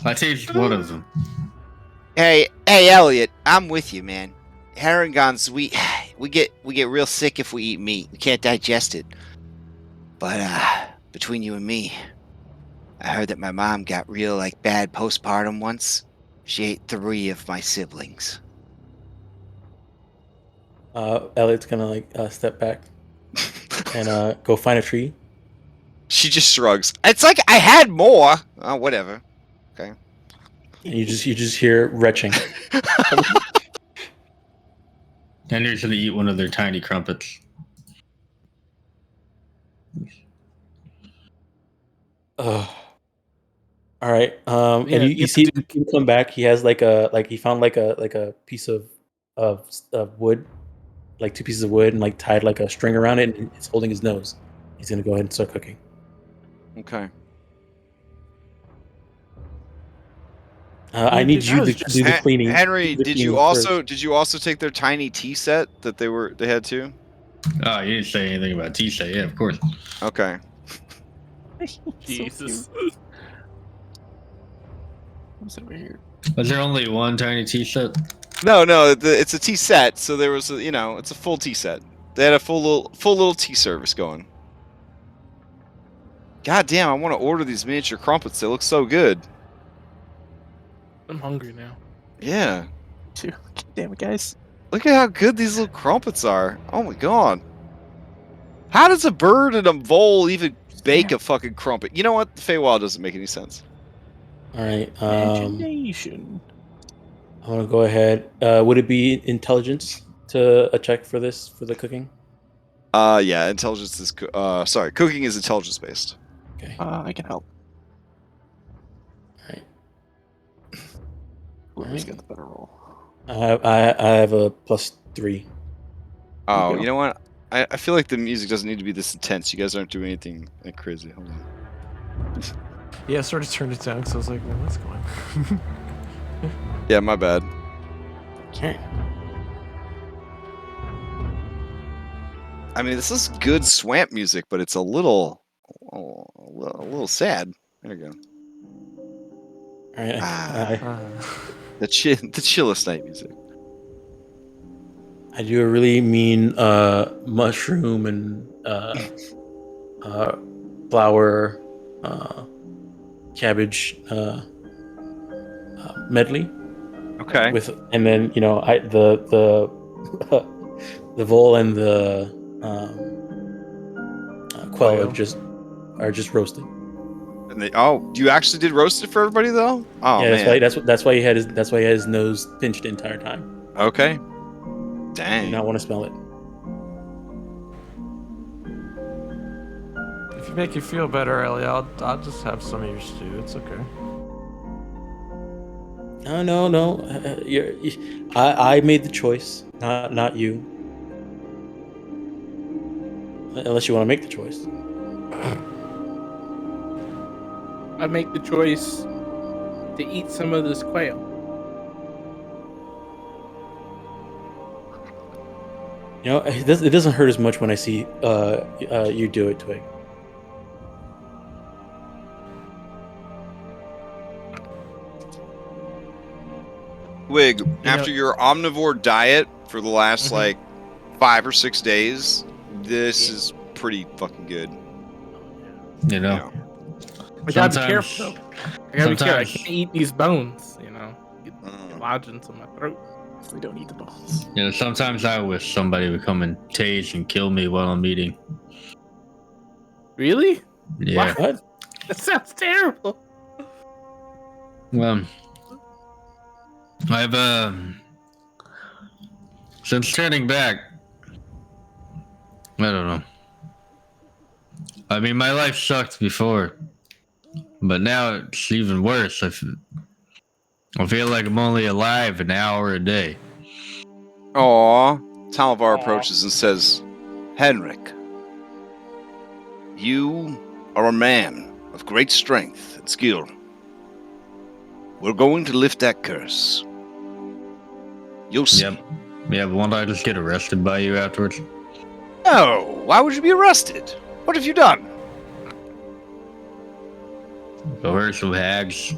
I tasted one of them. Hey, Elliot, I'm with you, man. Herringons, we get real sick if we eat meat. We can't digest it. But between you and me, I heard that my mom got real bad postpartum once. She ate 3 of my siblings. Elliot's gonna step back and go find a tree. She just shrugs. It's like I had more. Oh, whatever. Okay. And you just hear retching. Henry's gonna eat one of their tiny crumpets. All right. Yeah, and you see him come back. He has he found a piece of wood, like 2 pieces of wood, and tied a string around it, and it's holding his nose. He's gonna go ahead and start cooking. Okay. I need you to do the cleaning. Henry, Do the did you cleaning also take their tiny tea set that they had too? Oh, you didn't say anything about tea set. Yeah, of course. Okay. Jesus. What's over here? Was there only one tiny tea set? No, it's a tea set. So there was it's a full tea set. They had a full little tea service going. God damn, I want to order these miniature crumpets. They look so good. I'm hungry now. Yeah. Too. Damn it, guys. Look at how good these little crumpets are. Oh my god. How does a bird and a vole even bake a fucking crumpet? You know what? The Feywild doesn't make any sense. All right. Imagination. I want to go ahead. Would it be intelligence to a check for this for the cooking? Yeah, intelligence is cooking is intelligence based. Okay. I can help. Alright. Whoever's got the better roll. I have a +3. Oh, go. you know what? I feel like the music doesn't need to be this intense. You guys aren't doing anything crazy. Hold on. Yeah, I sort of turned it down because I was like, well, what's going on? Yeah, my bad. Okay. I mean, this is good swamp music, but it's a little sad. There we go. All right. The chillest night music. I do a really mean mushroom and flower cabbage medley. Okay. And then I the the vole and the quail Quail. are just roasted. And you actually did roast it for everybody though? Oh Yeah, man. that's why he had his nose pinched the entire time. Okay. I do Dang. not want to smell it. If you make you feel better, Ellie, I'll just have some of your stew. It's okay. No. I made the choice, not you. Unless you want to make the choice. I make the choice to eat some of this quail. It doesn't hurt as much when I see you do it, Twig. Wig, after your omnivore diet for the last like 5 or 6 days, this is pretty fucking good. You know. I gotta be careful though. I gotta be careful. I can't eat these bones, Get lodged into my throat. We don't eat the bones. Sometimes I wish somebody would come and tase and kill me while I'm eating. Really? Yeah. What? That sounds terrible. Well, I've since turning back, I don't know. I mean, my life sucked before, but now it's even worse. I feel like I'm only alive an hour a day. Aww. Talavar approaches and says, Henrik, you are a man of great strength and skill. We're going to lift that curse. You'll see. Yep. Yeah, but won't I just get arrested by you afterwards? No, why would you be arrested? What have you done? Go hurt some hags.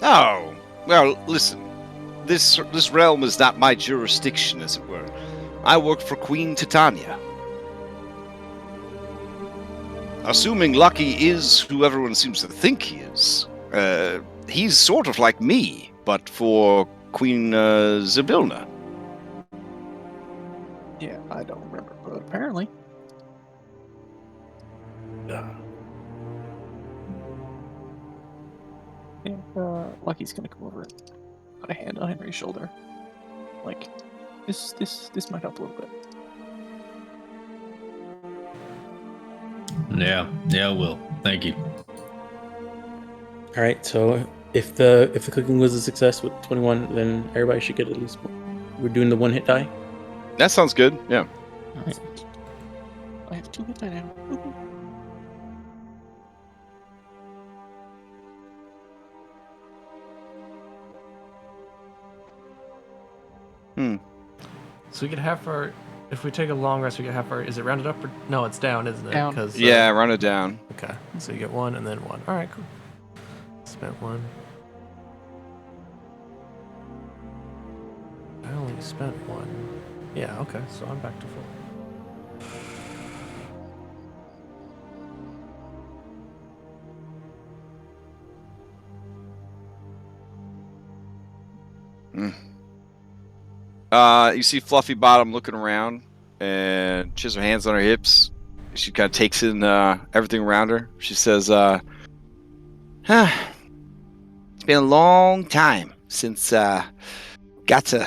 Oh, well, listen. This realm is not my jurisdiction, as it were. I work for Queen Titania. Assuming Lucky is who everyone seems to think he is, he's sort of like me, but for Queen Zybilna. Yeah, I don't remember, but apparently. And Lucky's gonna come over and put a hand on Henry's shoulder. Like, this might help a little bit. Yeah, I will. Thank you. All right. So if the cooking was a success with 21, then everybody should get at least one. We're doing the one hit die. That sounds good, yeah. Alright. I have 2 hit die now. Woohoo. So we get half our. If we take a long rest, we get half our. Is it rounded up or no? It's down, isn't it? Down. 'Cause, Yeah, run it down. Okay. So you get 1 and then 1. All right, cool. Spent 1. I only spent 1. Yeah. Okay. So I'm back to full. You see Fluffy Bottom looking around, and she has her hands on her hips. She kind of takes in everything around her. She says, it's been a long time since got to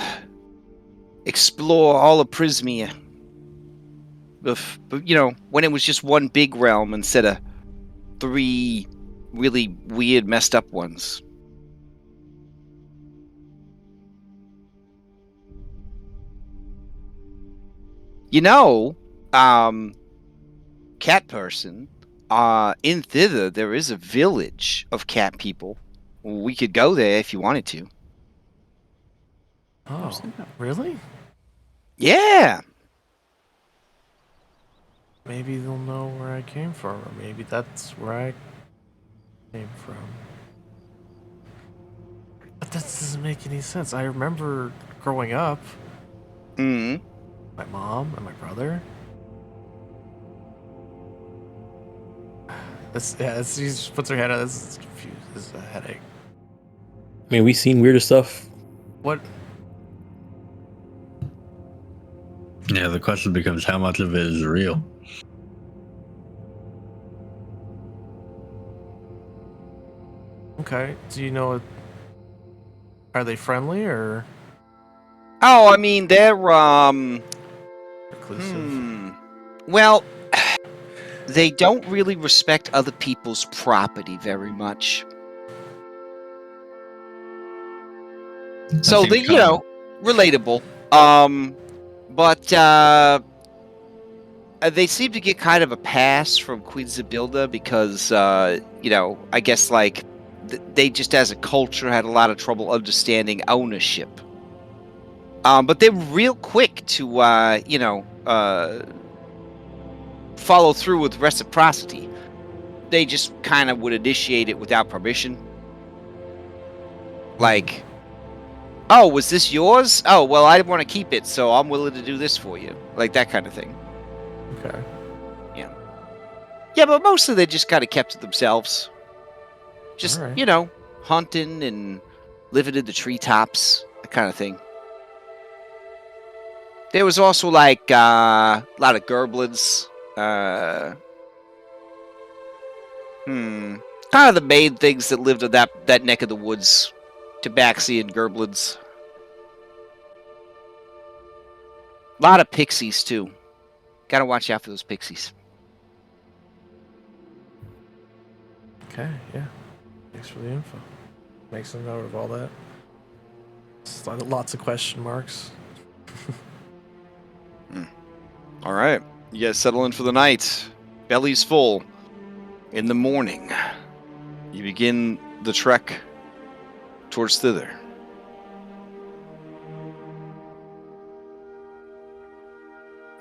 explore all of Prismia. But, when it was just one big realm instead of 3 really weird, messed up ones. Cat person, in thither there is a village of cat people. We could go there if you wanted to. Oh, really? Yeah. Maybe they'll know where I came from, or maybe that's where I came from. doesn't make any sense. I remember growing up, Hmm. my mom and my brother. She just puts her head out. This is confused. This is a headache. I mean, we've seen weirder stuff. What? Yeah, the question becomes how much of it is real. Okay. Do you know? Are they friendly or Oh, I mean, they're reclusive? Well, they don't really respect other people's property very much. So seems they, relatable. But they seem to get kind of a pass from Queen Zabilda because, I guess like they just as a culture had a lot of trouble understanding ownership. But they're real quick to, follow through with reciprocity. They just kind of would initiate it without permission. Like, oh, was this yours? Oh, well, I want to keep it, so I'm willing to do this for you. Like that kind of thing. Okay. Yeah, but mostly they just kind of kept to themselves. Just, Alright. Hunting and living in the treetops, that kind of thing. There was also, like, a lot of gerblins. Kind of the main things that lived in that neck of the woods. Tabaxi and gerblins. A lot of pixies, too. Gotta watch out for those pixies. Okay. Yeah. Thanks for the info. Make some note of all that. It's lots of question marks. all right. You guys settle in for the night. Belly's full. In the morning, you begin the trek towards thither.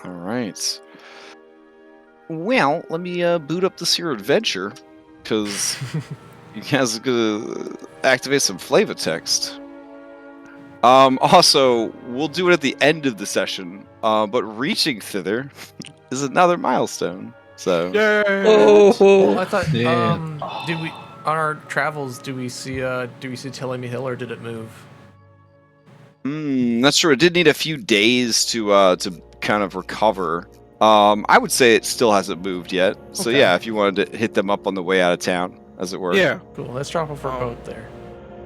All right. Well, let me boot up this here adventure, because you guys are gonna activate some flavor text. Also, we'll do it at the end of the session, but reaching thither is another milestone. So, Well, I thought. Yeah. Did we on our travels? Do we see Tillamy Hill, or did it move? that's true. It did need a few days to kind of recover. I would say it still hasn't moved yet. So Okay. yeah, if you wanted to hit them up on the way out of town, as it were. Yeah. Cool. Let's drop off our boat there.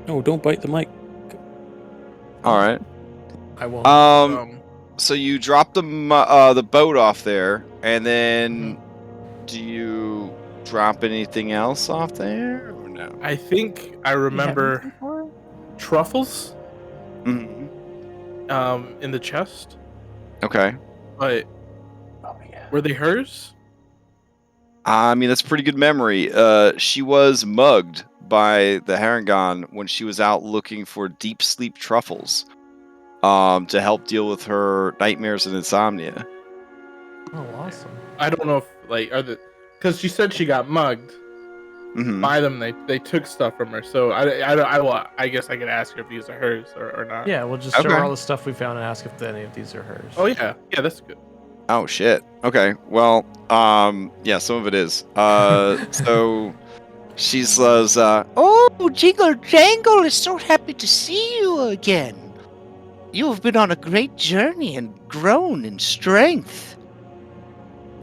No, don't bite the mic. All right. I won't. So you drop the boat off there, and then do you drop anything else off there or no? I think I remember truffles Mhm. in the chest, Okay. but Oh yeah. were they hers? I mean, that's a pretty good memory. She was mugged by the Harangon when she was out looking for deep sleep truffles, to help deal with her nightmares and insomnia. Oh, awesome. I don't know if because she said she got mugged Mhm. by them. They took stuff from her, so I guess I could ask her if these are hers or not. Yeah, we'll just show Okay. her all the stuff we found and ask if any of these are hers. Oh yeah, that's good. Oh shit. Okay. Well, yeah, some of it is. So she says, Oh, Jingle Jangle is so happy to see you again. You have been on a great journey and grown in strength.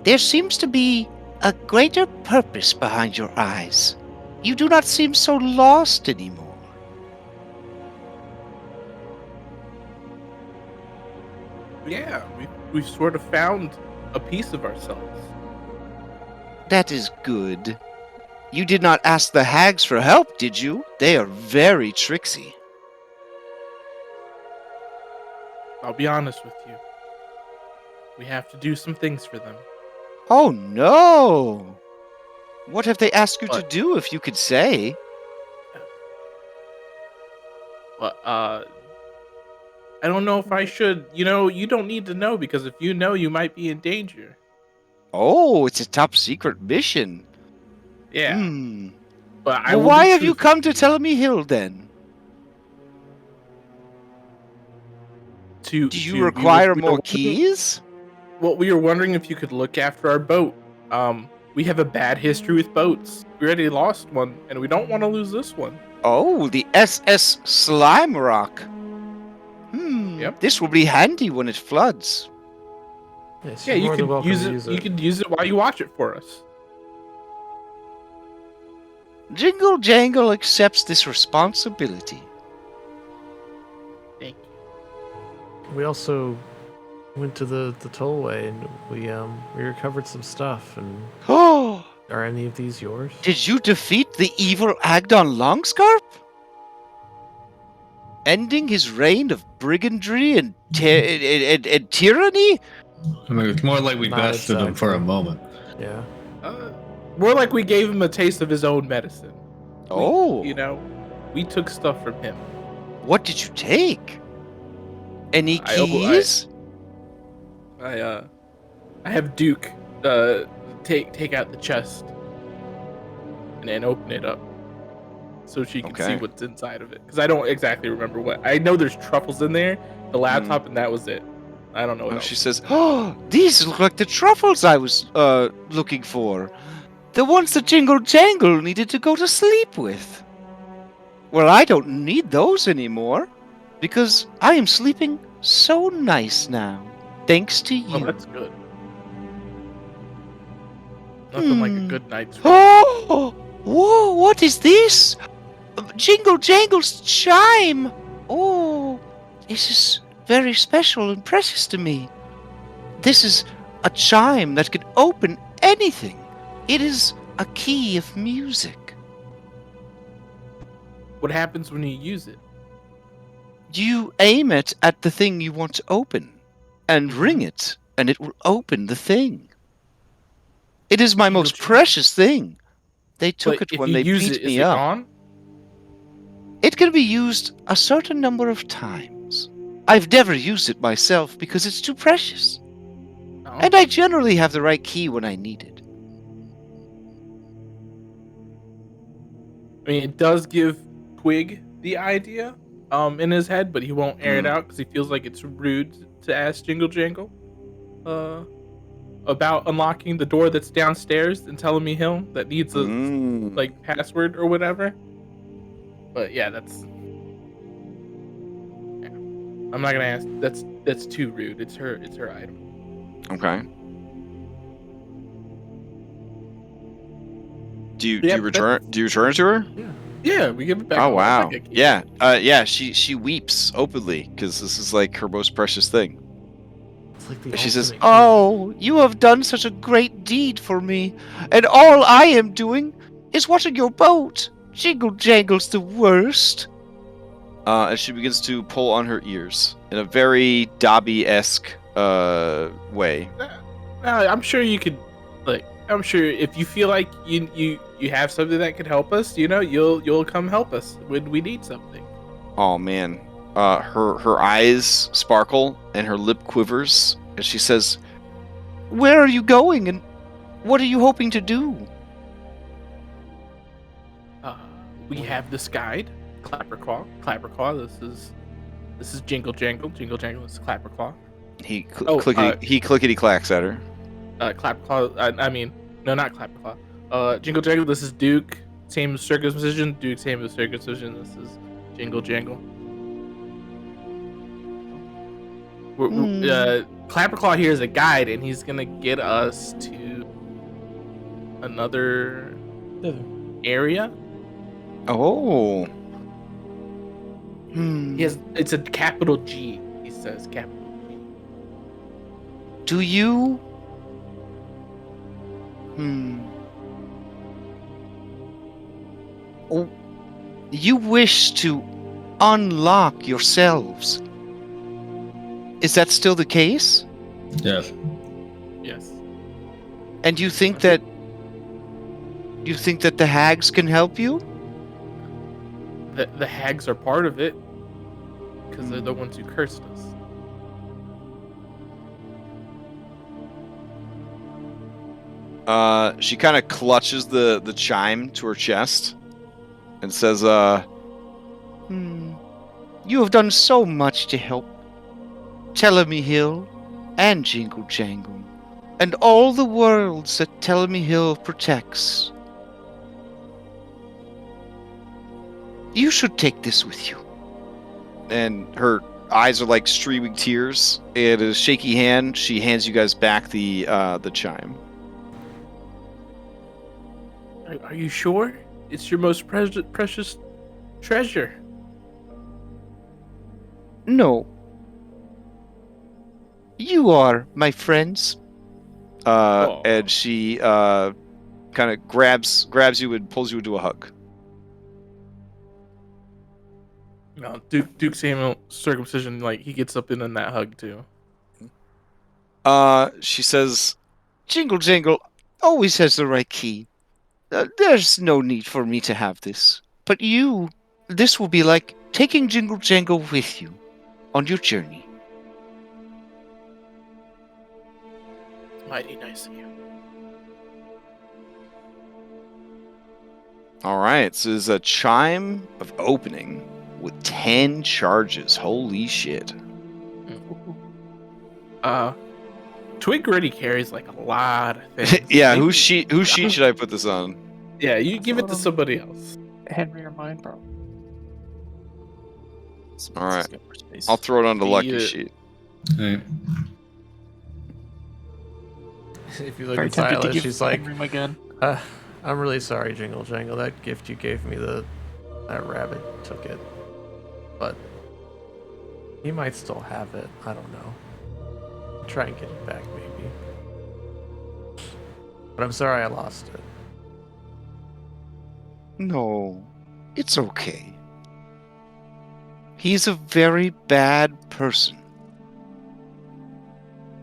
There seems to be a greater purpose behind your eyes. You do not seem so lost anymore. Yeah, we've sort of found a piece of ourselves. That is good. You did not ask the hags for help, did you? They are very tricksy. I'll be honest with you. We have to do some things for them. Oh no! What have they asked you to What? do, if you could say? But I don't know if I should. You don't need to know, because if you know, you might be in danger. Oh, it's a top secret mission. Yeah. Hmm. But Well, why have you come to Tellamy Hill then? to. Do to- you we were require wondering- more keys? Well, we were wondering if you could look after our boat. We have a bad history with boats. We already lost one, and we don't want to lose this one. Oh, the SS Slime Rock. Yep. This will be handy when it floods. Yes, Yeah, you're you more than could welcome use to it. use You could use it while you watch it for us. Jingle Jangle accepts this responsibility. Thank you. We also went to the tollway and we recovered some stuff. And Oh, are any of these yours? did you defeat the evil Agdon Longscarf? Ending his reign of brigandry and tyranny? I mean, it's more like we Not bested him for a exactly. moment. Yeah. More like we gave him a taste of his own medicine. Oh, You know, we took stuff from him. what did you take? Any I- keys? I have Duke take out the chest and then open it up so she can see Okay. what's inside of it. Because I don't exactly remember what. I know there's truffles in there, the laptop, and that was it. I don't know what else. She says, "Oh, these look like the truffles I was looking for. The ones that Jingle Jangle needed to go to sleep with. Well, I don't need those anymore, because I am sleeping so nice now, thanks to Oh, you." that's good. Nothing like a Hmm. good night's rest. Oh, whoa, what is this? Jingle Jangle's chime. Oh, this is very special and precious to me. This is a chime that can open anything. It is a key of music. What happens when you use it? You aim it at the thing you want to open and ring it, and it will open the thing. It is my most precious thing. They took But it if when you they use beat it, is me it up. gone? It can be used a certain number of times. I've never used it myself because it's too precious. No. And I generally have the right key when I need it. I mean, it does give Twig the idea in his head, but he won't air it out because he feels like it's rude to ask Jingle Jangle about unlocking the door that's downstairs and telling me him that needs a like password or whatever. But yeah, that's. Yeah. I'm not gonna ask. That's too rude. It's her item. Okay. Do you Yep, return? Do you return it to her? Yeah, we give it back. Oh to her. wow. It's like a key. Yeah. Yeah. She weeps openly because this is like her most precious thing. It's like the She says, ultimate key. Oh, you have done such a great deed for me, and all I am doing is watching your boat. Jingle Jangle's the worst. And she begins to pull on her ears in a very Dobby-esque way. I'm sure you could, like. I'm sure if you feel like you have something that could help us, you know, you'll come help us when we need something. Oh man. Her eyes sparkle and her lip quivers as she says, Where are you going, and what are you hoping to do? We have this guide, Clapperclaw. Clapperclaw. This is Jingle Jangle. Jingle Jangle is Clapperclaw. he Oh, clickety clacks at her. Clapperclaw. I mean, no, not Clapperclaw. Jingle Jangle. This is Duke. Same as circus musician. Duke. Same as circus musician. This is Jingle Jangle. Clapperclaw here is a guide, and he's gonna get us to another area. Oh. It's a capital G. He says capital G. Do you? Oh, you wish to unlock yourselves. Is that still the case? Yes. Yes. And you think that the hags can help you? The hags are part of it because they're the ones who cursed us. She kind of clutches the chime to her chest and says, You have done so much to help Telemy Hill and Jingle Jangle, and all the worlds that Telemy Hill protects. You should take this with you. And her eyes are like streaming tears. And a shaky hand, she hands you guys back the chime. Are you sure? It's your most precious treasure. No. You are, my friends. And she kind of grabs you and pulls you into a hug. No, Duke Samuel circumcision, like he gets up in that hug too. She says, Jingle Jangle always has the right key. There's no need for me to have this. But this will be like taking Jingle Jangle with you on your journey. Mighty nice of you. all right, so there's a chime of opening with 10 charges. Holy shit. Twig already carries like a lot of things. Yeah, Maybe- whose sheet should I put this on? Yeah, you give it to somebody else. Henry or mine, bro. All right. I'll throw it on the lucky Yeah. sheet. Right. If you look Very at tempted to Silas, give she's like, Henry my gun. I'm really sorry, Jingle Jangle. That gift you gave me, that rabbit took it. But he might still have it. I don't know. Try and get it back, maybe. But I'm sorry I lost it. No, it's okay. He's a very bad person.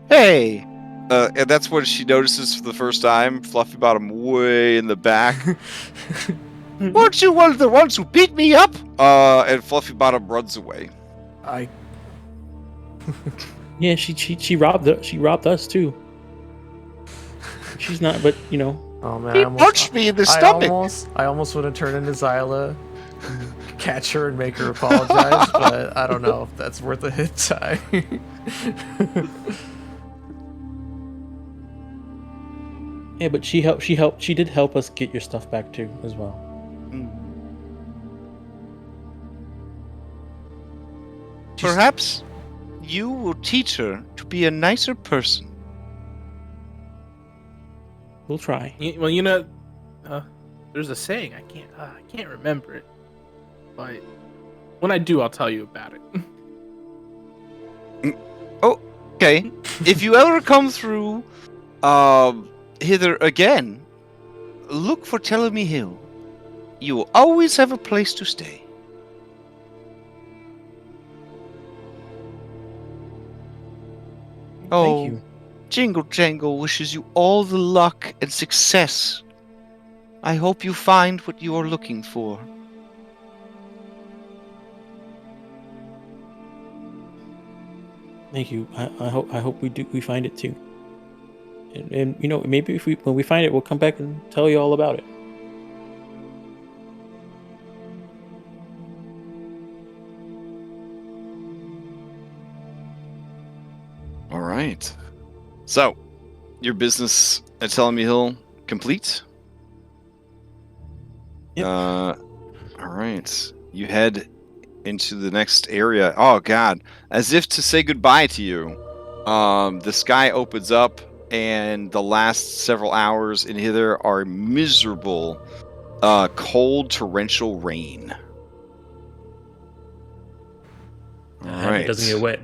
Hey! And that's when she notices for the first time Fluffy Bottom way in the back. Weren't you one of the ones who beat me up? And Fluffy Bottom runs away. Yeah, she robbed us too. She's not, but you know. Oh man, He punched me in the stomach. I almost want to turn into Zyla, catch her and make her apologize, but I don't know if that's worth a hit die. Yeah, but she did help us get your stuff back too, as well. Perhaps you will teach her to be a nicer person. We'll try. Well, you know, there's a saying I can't remember it, but when I do, I'll tell you about it. Okay. If you ever come through hither again, look for Telemy Hill. You will always have a place to stay. Oh, Thank you. Jingle Jangle wishes you all the luck and success. I hope you find what you are looking for. Thank you. I hope we find it too. And you know, maybe when we find it, we'll come back and tell you all about it. All right. So, your business at Telemy Hill complete? Yep. All right. You head into the next area. Oh god, as if to say goodbye to you. The sky opens up and the last several hours in hither are miserable, cold torrential rain. All right. It doesn't get wet.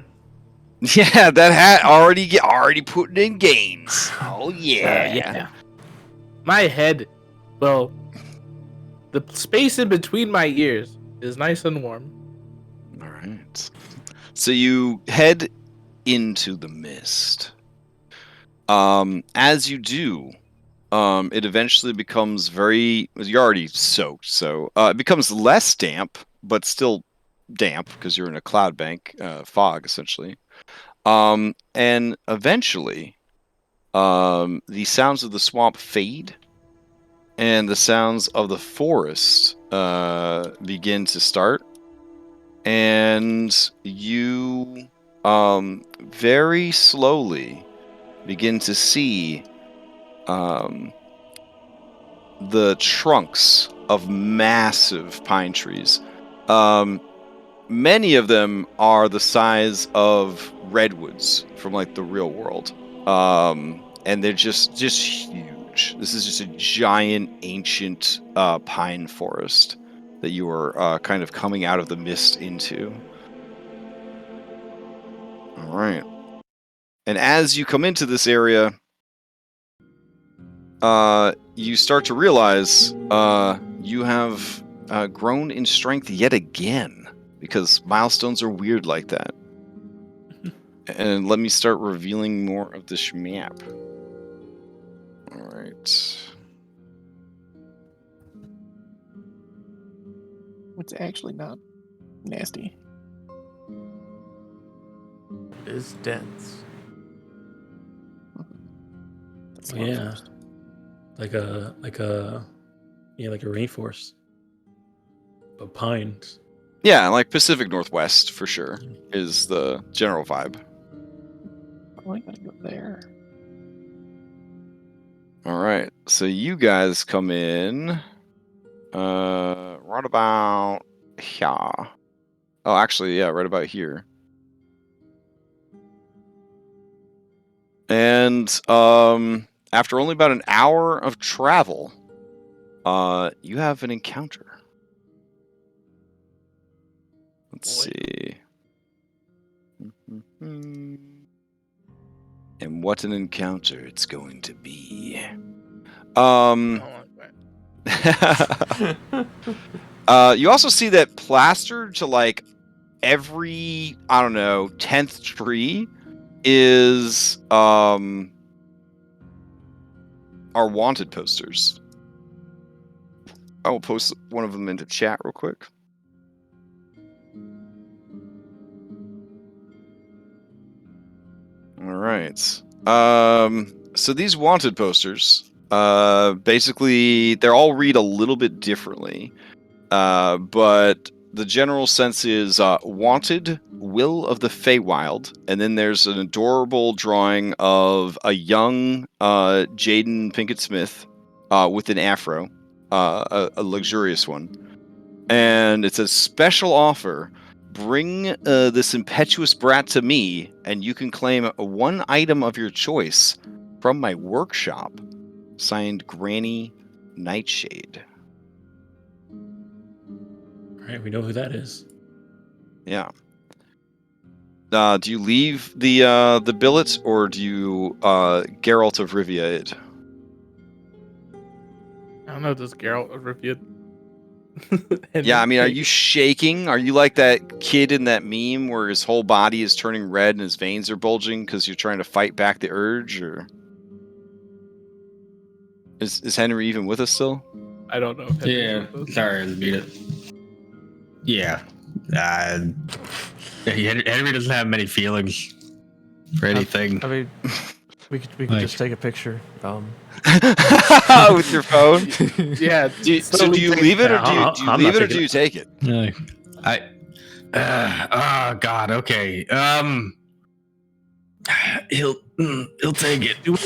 Yeah, that hat already putting in gains. Oh yeah. Yeah. My head, well, the space in between my ears is nice and warm. All right. So you head into the mist. As you do, it eventually becomes you're already soaked, so it becomes less damp, but still damp because you're in a cloud bank, fog essentially. And eventually, the sounds of the swamp fade, and the sounds of the forest begin to start, and you very slowly begin to see the trunks of massive pine trees. Many of them are the size of redwoods from like the real world. And they're just huge. This is just a giant ancient pine forest that you are kind of coming out of the mist into. All right. And as you come into this area, you start to realize you have grown in strength yet again, because milestones are weird like that. And let me start revealing more of this map. All right. It's actually not nasty. It is dense. That's Oh, not yeah. first. Like a rainforest. But pines. Yeah, like Pacific Northwest for sure is the general vibe. Oh, I gotta go there. All right, so you guys come in right about here. Oh, actually, yeah, right about here. And after only about an hour of travel, you have an encounter. Let's see. And what an encounter it's going to be. I don't like that. You also see that plastered to like every, I don't know, 10th tree is our wanted posters. I will post one of them into chat real quick. All right. So these wanted posters, basically, they all read a little bit differently, but the general sense is wanted, will of the Feywild, and then there's an adorable drawing of a young Jaden Pinkett Smith with an afro, a luxurious one, and it says special offer. Bring this impetuous brat to me, and you can claim one item of your choice from my workshop. Signed, Granny Nightshade. All right, we know who that is. Yeah. Do you leave the billet, or do you Geralt of Rivia it? I don't know. Does Geralt review? Yeah, I mean, are you shaking? Are you like that kid in that meme where his whole body is turning red and his veins are bulging because you're trying to fight back the urge, or is Henry even with us still? I don't know. If Henry's Yeah, with us. sorry, I was muted. Yeah. Henry doesn't have many feelings for anything. I mean, we could Like- just take a picture. With your phone? Yeah. So do you leave it, or do you I'm leave not it, or taking do you take it? Oh God. Okay. He'll take it. He'll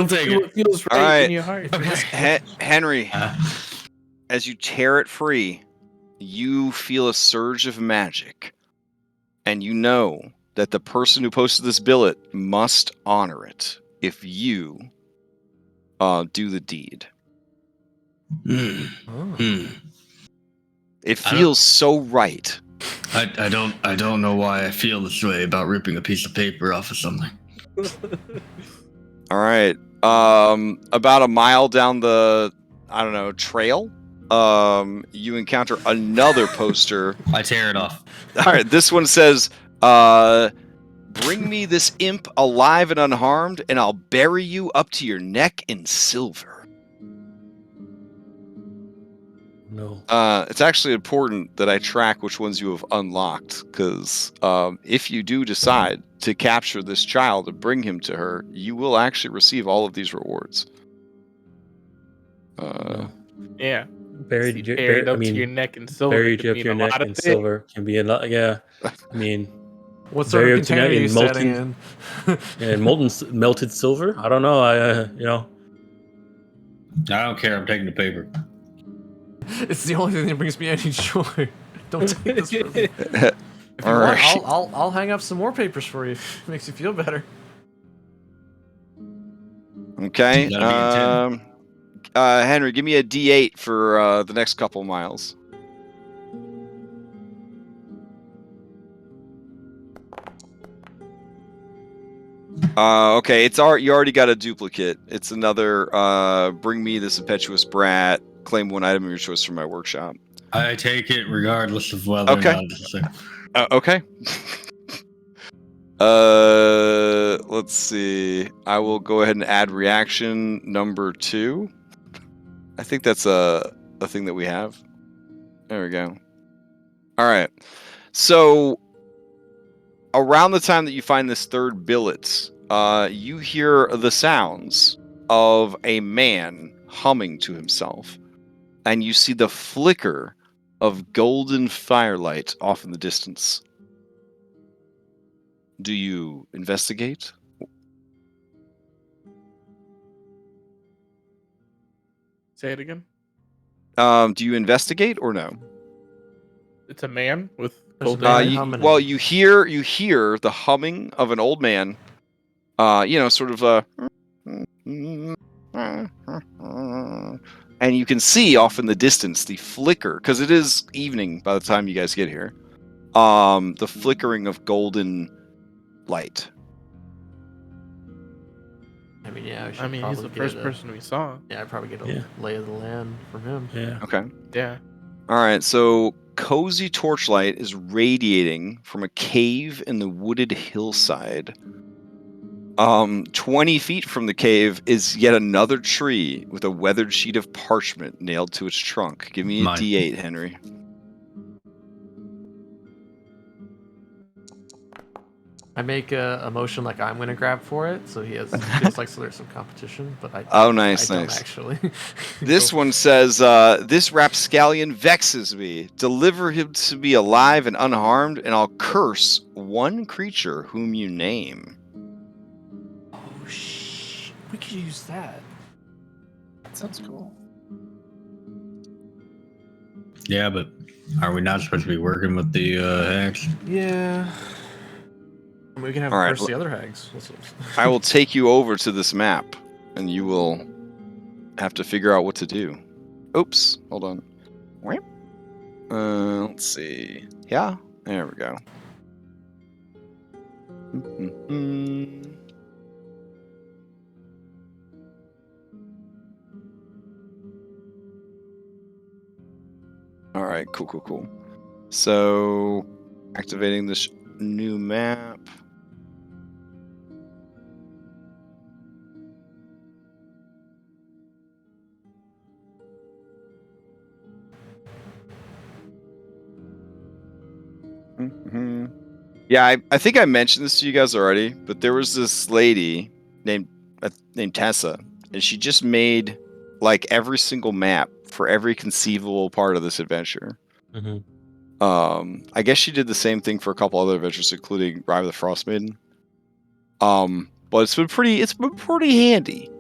take it. What feels All right right. in your heart. Okay. Henry, as you tear it free, you feel a surge of magic, and you know that the person who posted this billet must honor it if you do the deed. It feels so right. I don't know why I feel this way about ripping a piece of paper off of something. All right. About a mile down the, I don't know, trail, you encounter another poster. I tear it off. All right, this one says, bring me this imp alive and unharmed, and I'll bury you up to your neck in silver. No. It's actually important that I track which ones you have unlocked, because if you do decide to capture this child and bring him to her, you will actually receive all of these rewards. No. Yeah. Buried, Buried up to your neck in silver. buried could you up mean your a neck lot of in things. silver can be a lot. Yeah, I mean, What sort of container are you Molten- setting in? and melted silver. I don't know. I don't care. I'm taking the paper. It's the only thing that brings me any joy. Don't take this from me. If you All want, right. I'll hang up some more papers for you. If it makes you feel better. Okay. That'll be Henry, give me a D8 for the next couple miles. Okay, you already got a duplicate. It's another bring me this impetuous brat, claim one item of your choice from my workshop. I take it regardless of whether Okay. or not it's the same. Okay. Let's see. I will go ahead and add reaction number 2. I think that's a thing that we have. There we go. All right. So around the time that you find this third billet, you hear the sounds of a man humming to himself, and you see the flicker of golden firelight off in the distance. Do you investigate? Say it again. Do you investigate or no? It's a man with There's a golden. man eyes. humming. Well, you hear the humming of an old man. Sort of and you can see off in the distance the flicker, because it is evening by the time you guys get here. The flickering of golden light. I mean, yeah. I mean, he's the first person we saw. Yeah, I'd probably get a lay of the land from him. Yeah. Okay. Yeah. All right, so cozy torchlight is radiating from a cave in the wooded hillside. 20 feet from the cave is yet another tree with a weathered sheet of parchment nailed to its trunk. Give me a Mine. D8, Henry. I make a motion like I'm gonna grab for it, so he feels like so there's some competition, but I Oh, nice, I don't nice. actually. This one says, this rapscallion vexes me. Deliver him to me alive and unharmed, and I'll curse one creature whom you name. Oh, we could use that. That sounds cool. Yeah, but are we not supposed to be working with the hacks? Yeah. I mean, we can have All right, curse the other hags. I will take you over to this map, and you will have to figure out what to do. Oops, hold on. Let's see. Yeah, there we go. All right, cool. So, activating this new map. Yeah, I think I mentioned this to you guys already, but there was this lady named Tessa, and she just made like every single map for every conceivable part of this adventure. I guess she did the same thing for a couple other adventures, including Rime of the Frost Maiden. But it's been pretty handy.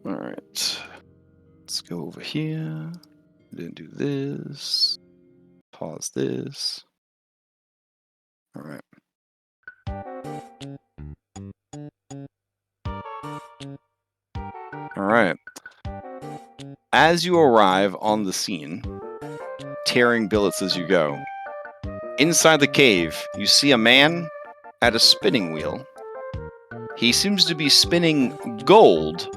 All right, let's go over here. Didn't do this. Pause this. All right. All right. As you arrive on the scene, tearing billets as you go, inside the cave, you see a man at a spinning wheel. He seems to be spinning gold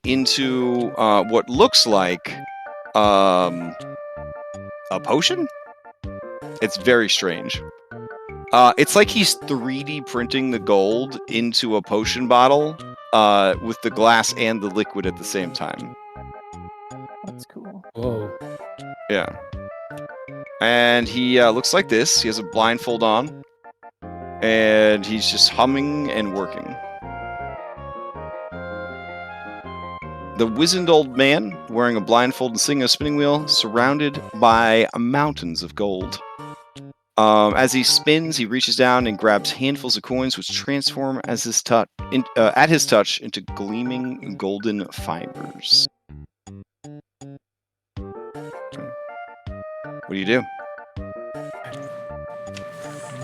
into what looks like a potion? It's very strange. It's like he's 3D printing the gold into a potion bottle with the glass and the liquid at the same time. That's cool. Whoa. Yeah. And he looks like this. He has a blindfold on. And he's just humming and working. The wizened old man, wearing a blindfold and singing a spinning wheel, surrounded by mountains of gold. As he spins, he reaches down and grabs handfuls of coins, which transform at his touch into gleaming golden fibers. What do you do?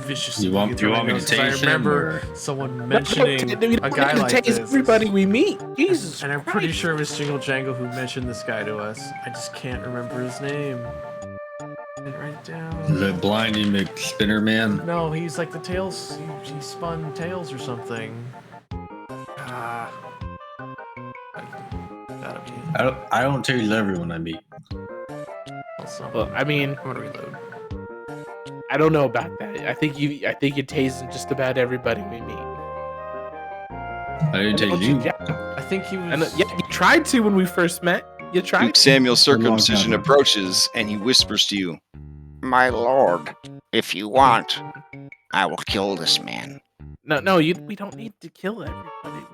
Viciously. You want me to because I taste him, remember or- someone mentioning a guy like tase this. everybody we meet. Jesus. And I'm pretty Christ. sure it was Jingle Jangle who mentioned this guy to us. I just can't remember his name. I didn't write it down. The blinding McSpinner man. No, he's like the tails. He spun tails or something. Ah. Gotta be. I don't tase everyone I meet. Also, Well, I mean, I'm gonna reload. I don't know about that. I think you tasing just about everybody we meet. I didn't Don't tase you. Jack? I think he And, was. yeah, you tried to when we first met. You tried. Duke Samuel's A long circumcision time. approaches, and he whispers to you. My lord, if you want, I will kill this man. No, we don't need to kill everybody.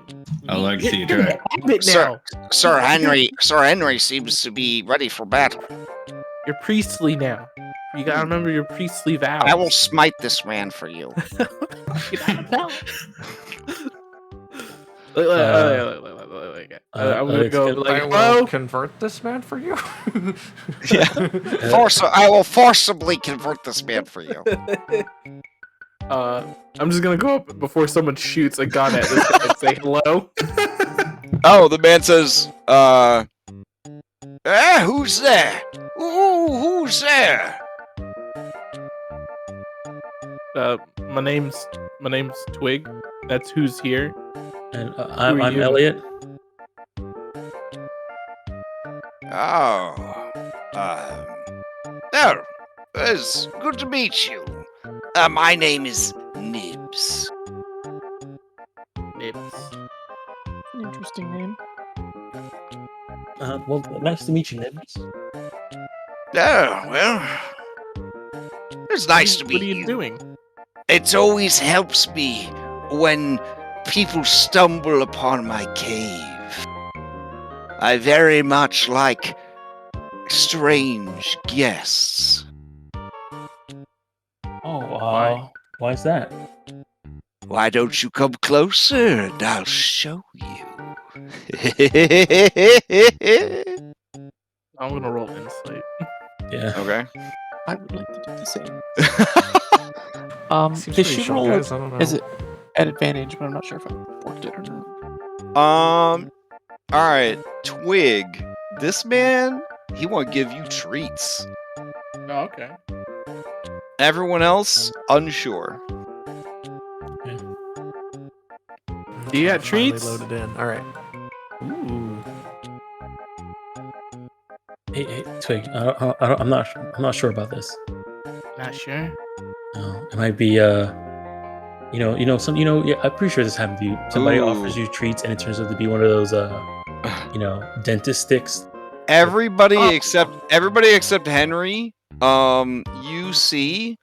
I like to see you Get in try. the habit Sir. now. Sir Henry seems to be ready for battle. You're priestly now. You gotta remember your priestly vows. I will smite this man for you. Get out of town. I'm gonna go like, I hello. will convert this man for you. I will forcibly convert this man for you. I'm just gonna go up before someone shoots a gun at this guy and say hello. Oh, the man says, who's there? Ooh, who's there? My name's Twig. That's who's here. And Who are I'm you? Elliot. Oh, it's good to meet you. My name is Nibs. Nibs. An interesting name. Well, nice to meet you, Nibs. Oh, well, it's nice to meet What are you doing? It always helps me when people stumble upon my cave. I very much like strange guests. Oh, Why? why is that? Why don't you come closer and I'll show you? I'm gonna roll insight. Yeah. Okay. I would like to do the same. Seems Does pretty she short, roll guys, I don't know. is it at advantage, but I'm not sure if I worked it or not. All right, Twig. This man, he want to give you treats. Oh, okay. Everyone else, unsure. Do you got Finally treats? loaded in. All right. Ooh. Hey, Twig. I'm not sure about this. Not sure. It might be yeah, I'm pretty sure this happened to you. Somebody Ooh. offers you treats and it turns out to be one of those dentist sticks. Everybody except Henry. You see,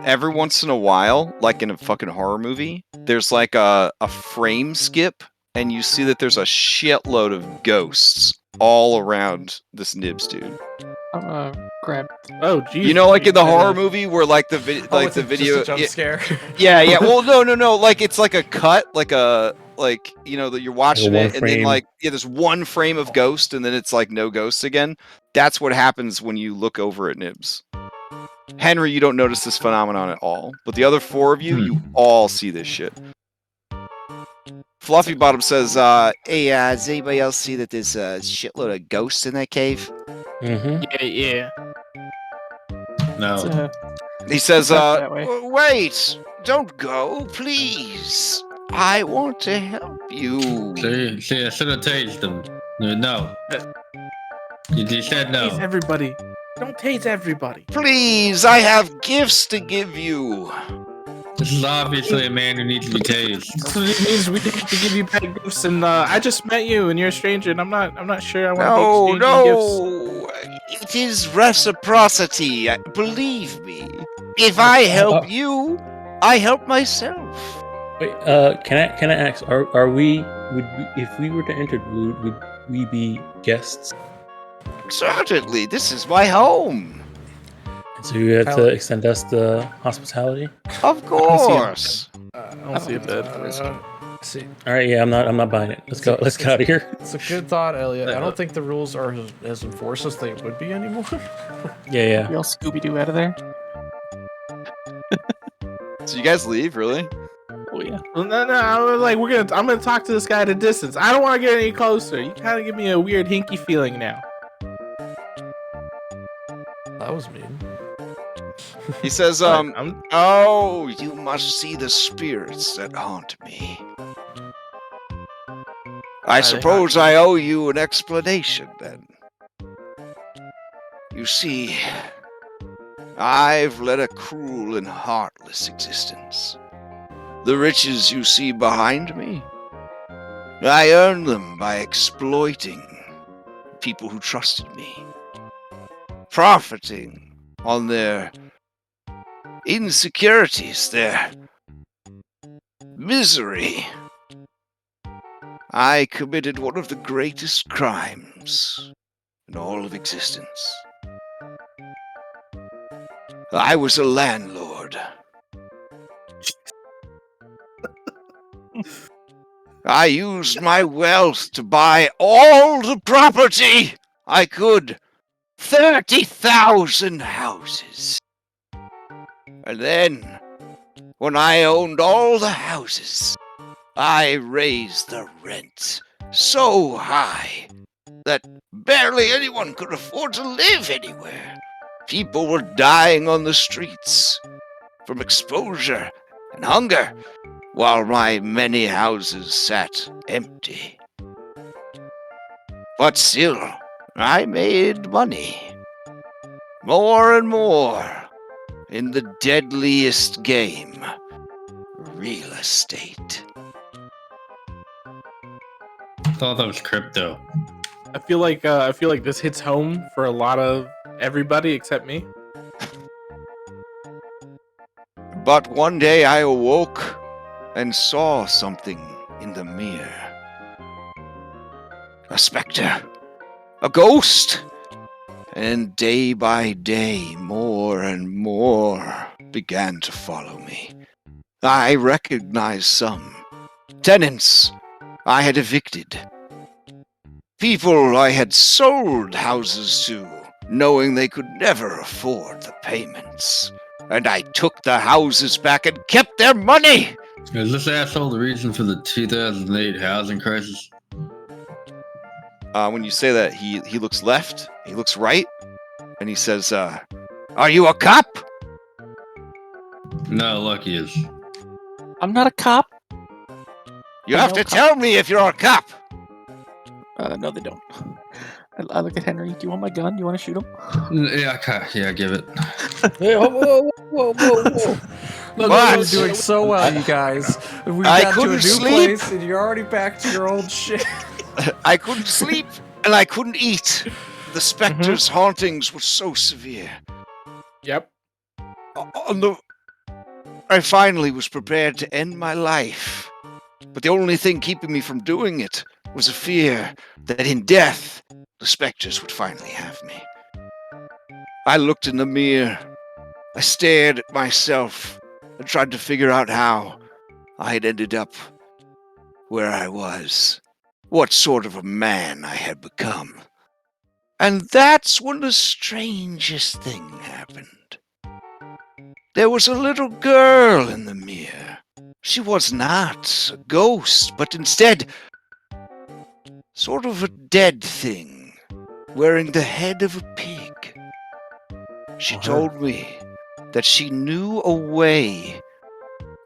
every once in a while, like in a fucking horror movie, there's like a frame skip, and you see that there's a shitload of ghosts all around this Nibs dude. I'm gonna grab. Oh, geez. You know, like in the horror movie where like the Oh, it's video, just a jump scare. yeah. Well, no. Like it's like a cut, like that you're watching one it, and then frame. there's one frame of ghost, and then it's like no ghosts again. That's what happens when you look over at Nibs. Henry, you don't notice this phenomenon at all, but the other four of you, you all see this shit. Fluffy Bottom says, "Hey, does anybody else see that there's a shitload of ghosts in that cave?" Mm-hmm. Yeah. No. He says, that way. Wait, don't go, please. I want to help you. See, I should have tased him. No. You said no. Tase everybody. Don't tase everybody. Please, I have gifts to give you. This is obviously a man who needs to be tased. So it means we need to give you bad gifts, and I just met you, and you're a stranger, and I'm not sure I want to be exchanging gifts. It is reciprocity. Believe me. If I help you, I help myself. Wait, can I ask? Are we? If we were to enter, would we be guests? Certainly, this is my home. So you have to extend us the hospitality. Of course. I don't see a bed. See, All right, yeah, I'm not buying it. Let's go. Let's get out of here. it's a good thought, Elliot. I don't think the rules are as enforced as they would be anymore. Yeah. We all Scooby Doo out of there. So you guys leave, really? Oh yeah. Well, no. I was like, I'm gonna talk to this guy at a distance. I don't want to get any closer. You kind of give me a weird hinky feeling now. That was mean. He says, I'm Oh, you must see the spirits that haunt me. I suppose I owe you an explanation, then. You see, I've led a cruel and heartless existence. The riches you see behind me, I earned them by exploiting people who trusted me, profiting on their insecurities, their misery. I committed one of the greatest crimes in all of existence. I was a landlord. I used my wealth to buy all the property I could. 30,000 houses. And then, when I owned all the houses, I raised the rent so high that barely anyone could afford to live anywhere. People were dying on the streets from exposure and hunger, while my many houses sat empty. But still, I made money. More and more in the deadliest game, real estate. I thought that was crypto. I feel like this hits home for a lot of everybody except me. But one day I awoke and saw something in the mirror. A specter. A ghost. And day by day, more and more began to follow me. I recognized some. Tenants I had evicted. People I had sold houses to, knowing they could never afford the payments. And I took the houses back and kept their money! Is this asshole the reason for the 2008 housing crisis? When you say that, he looks left, he looks right, and he says, Are you a cop? No, Lucky is. I'm not a cop. You I'm have no to cop. tell me if you're a cop. No, they don't. I look at Henry. Do you want my gun? Do you want to shoot him? Yeah, give it. Hey, whoa. Look, What? you're doing so well, you guys. We I got to a new couldn't sleep. place, and you're already back to your old shit. I couldn't sleep, and I couldn't eat. The specter's hauntings were so severe. Yep. I finally was prepared to end my life. But the only thing keeping me from doing it was a fear that in death, the specters would finally have me. I looked in the mirror. I stared at myself and tried to figure out how I had ended up where I was. What sort of a man I had become. And that's when the strangest thing happened. There was a little girl in the mirror. She was not a ghost, but instead, sort of a dead thing, wearing the head of a pig. She told me that she knew a way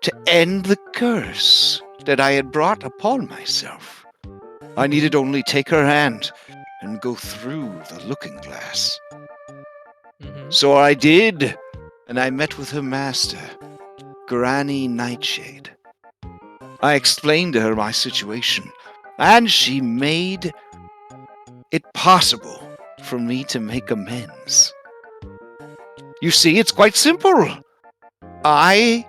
to end the curse that I had brought upon myself. I needed only take her hand and go through the looking glass. So I did, and I met with her master, Granny Nightshade. I explained to her my situation, and she made it possible for me to make amends. You see, it's quite simple. I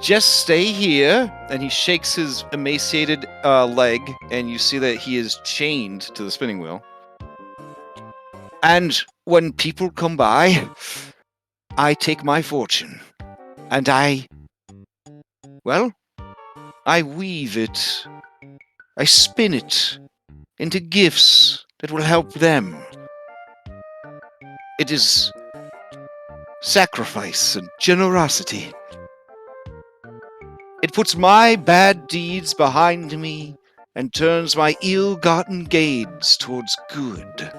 just stay here, and he shakes his emaciated leg, and you see that he is chained to the spinning wheel. And when people come by, I take my fortune, and I weave it, I spin it into gifts that will help them. It is sacrifice and generosity. It puts my bad deeds behind me and turns my ill-gotten gains towards good.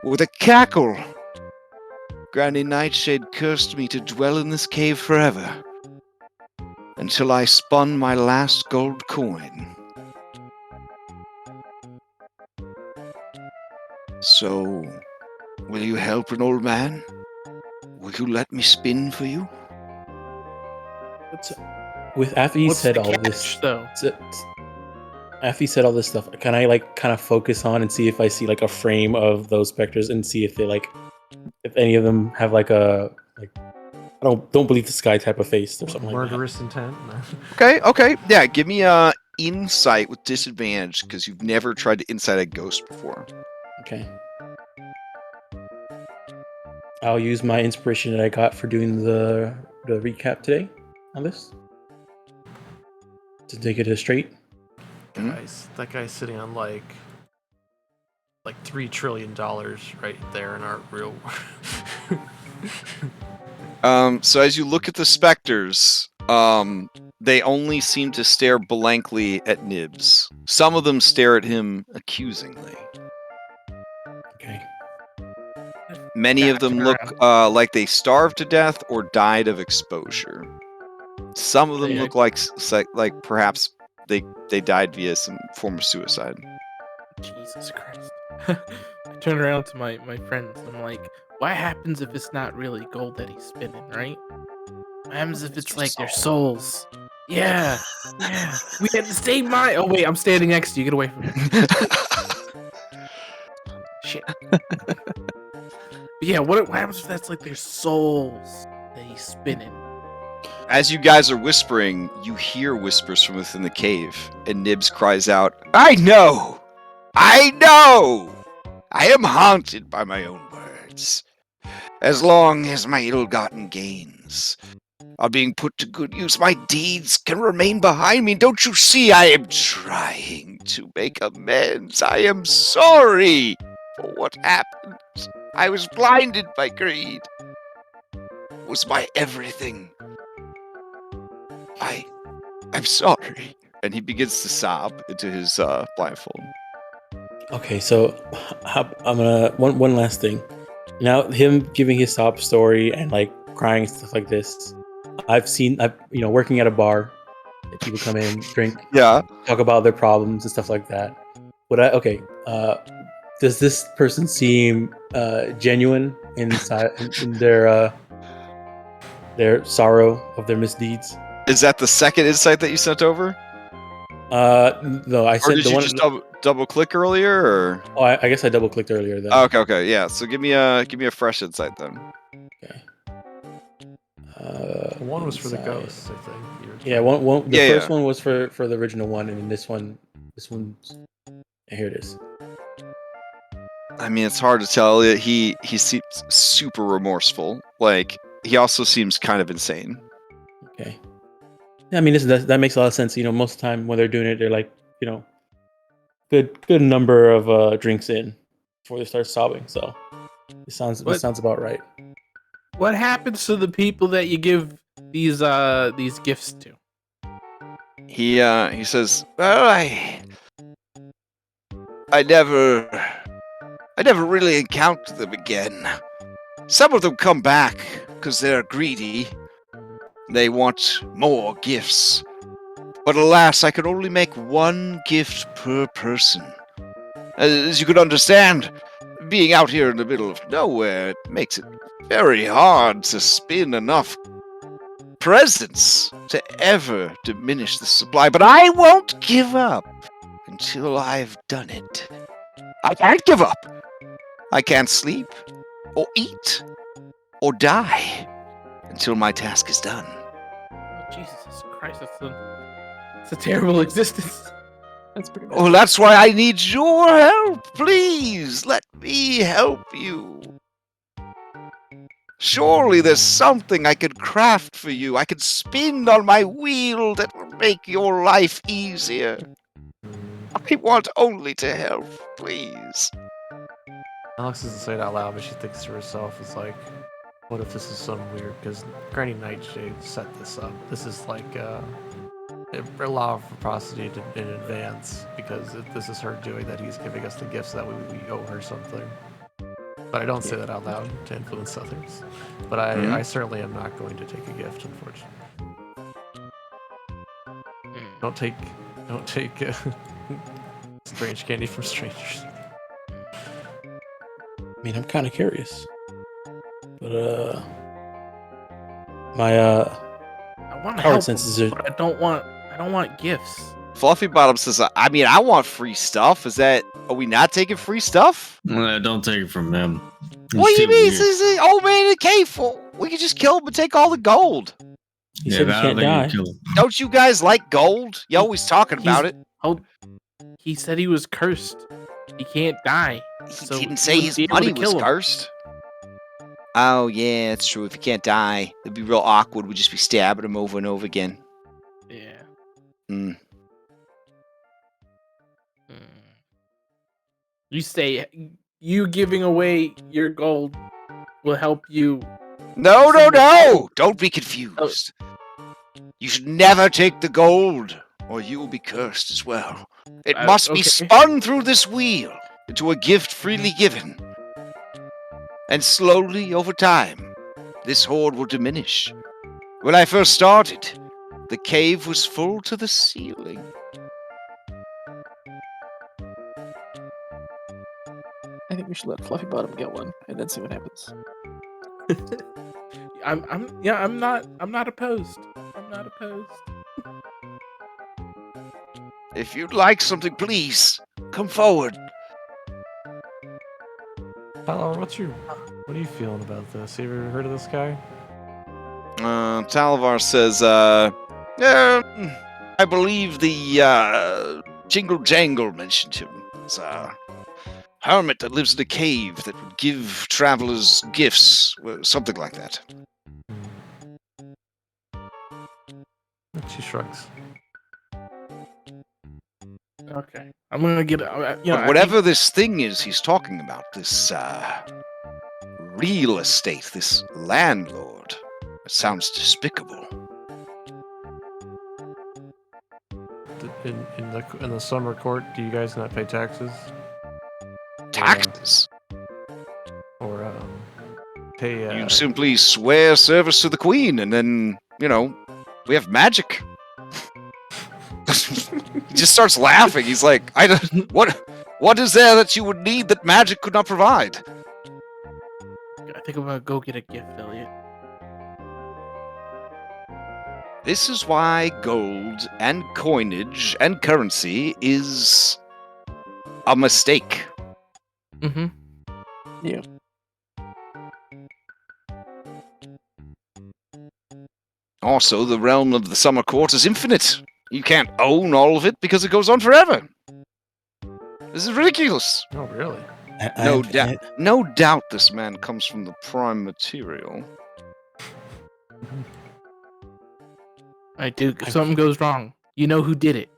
With a cackle, Granny Nightshade cursed me to dwell in this cave forever, until I spun my last gold coin. So, will you help an old man? Will you let me spin for you? After he What's said the all catch, this, though? after he said all this stuff, can I kind of focus on and see if I see a frame of those specters and see if they if any of them have I don't believe this guy type of face or something like that. Murderous intent. Okay. Yeah, give me insight with disadvantage because you've never tried to insight a ghost before. Okay. I'll use my inspiration that I got for doing the recap today on this to take it straight. That guy's sitting on like $3 trillion right there in our real. So as you look at the specters, they only seem to stare blankly at Nibs. Some of them stare at him accusingly. Okay. Many of them look like they starved to death or died of exposure. Some of them look like perhaps they died via some form of suicide. Jesus Christ. I turn around to my friends and I'm like, what happens if it's not really gold that he's spinning, right? What happens if it's like their souls? Yeah. We had the same mind. Oh wait, I'm standing next to you. Get away from me. Shit. Yeah, what happens if that's like their souls that he's spinning? As you guys are whispering, you hear whispers from within the cave, and Nibs cries out, I know! I am haunted by my own words. As long as my ill-gotten gains are being put to good use, my deeds can remain behind me. Don't you see I am trying to make amends? I am sorry for what happened. I was blinded by greed. It was my everything. I'm sorry. And he begins to sob into his blindfold. Okay, so I'm gonna one last thing. Now, him giving his sob story and crying and stuff like this, I've working at a bar, people come in, drink, talk about their problems and stuff like that. Does this person seem genuine inside in their sorrow of their misdeeds? Is that the second insight that you sent over? No, I sent did the you one. Just double click earlier, or? Oh, I guess I double clicked earlier then. Oh, okay, yeah. So give me a fresh insight then. Okay. One was for the ghosts, I think. Yeah, one. The first one was for the original one, and then this one's. Here it is. I mean, it's hard to tell. He seems super remorseful. He also seems kind of insane. Okay. Yeah, I mean, that makes a lot of sense. Most of the time when they're doing it, they're good number of drinks in before they start sobbing. So it sounds about right. What happens to the people that you give these gifts to? He says, well, I never really encountered them again. Some of them come back because they're greedy. They want more gifts. But alas, I can only make one gift per person. As you can understand, being out here in the middle of nowhere, it makes it very hard to spin enough presents to ever diminish the supply. But I won't give up until I've done it. I can't give up. I can't sleep, or eat, or die until my task is done. Oh, Jesus Christ, that's a terrible existence. That's pretty Oh, that's why I need your help. Please, let me help you. Surely there's something I could craft for you. I could spin on my wheel that will make your life easier. I want only to help, please. Alex doesn't say it out loud, but she thinks to herself, it's like, what if this is some weird, because Granny Nightshade set this up. This is like a law of reciprocity in advance, because this is her doing that. He's giving us the gifts that we owe her something. But I don't say that out loud to influence others. But I certainly am not going to take a gift, unfortunately. Don't take strange candy from strangers. I mean, I'm kind of curious, but my I want to power help senses him, are. but I don't want gifts. Fluffy Bottom says, I mean, I want free stuff. Are we not taking free stuff? Don't take it from them. What do you mean? This is an old man in a cave full. We can just kill him and take all the gold. He said he can't die. Don't you guys like gold? You're always talking about it. He said he was cursed. He can't die. He didn't say his money was cursed. Oh, yeah, that's true. If he can't die, it'd be real awkward. We'd just be stabbing him over and over again. Yeah. You say you giving away your gold will help you. No! Don't be confused. You should never take the gold, or you will be cursed as well. It must be spun through this wheel into a gift freely given. And slowly, over time, this hoard will diminish. When I first started, the cave was full to the ceiling. I think we should let Fluffy Bottom get one and then see what happens. I'm not opposed. I'm not opposed. If you'd like something, please come forward. Tyler, what are you feeling about this? You ever heard of this guy? Talavar says, I believe the Jingle Jangle mentioned him. It's a hermit that lives in a cave that would give travelers gifts, something like that. She shrugs. Okay, I'm gonna get. Whatever this thing is he's talking about, this real estate, this landlord, it sounds despicable. In the summer court, do you guys not pay taxes? Taxes? Or pay? You simply swear service to the queen, and then we have magic. He just starts laughing. He's like, what is there that you would need that magic could not provide? I think I'm gonna go get a gift, Elliot. This is why gold and coinage and currency is a mistake. Mm-hmm. Yeah. Also, the realm of the summer court is infinite. You can't own all of it because it goes on forever. This is ridiculous. Oh, really? No doubt this man comes from the prime material. I do. If something goes wrong, you know who did it.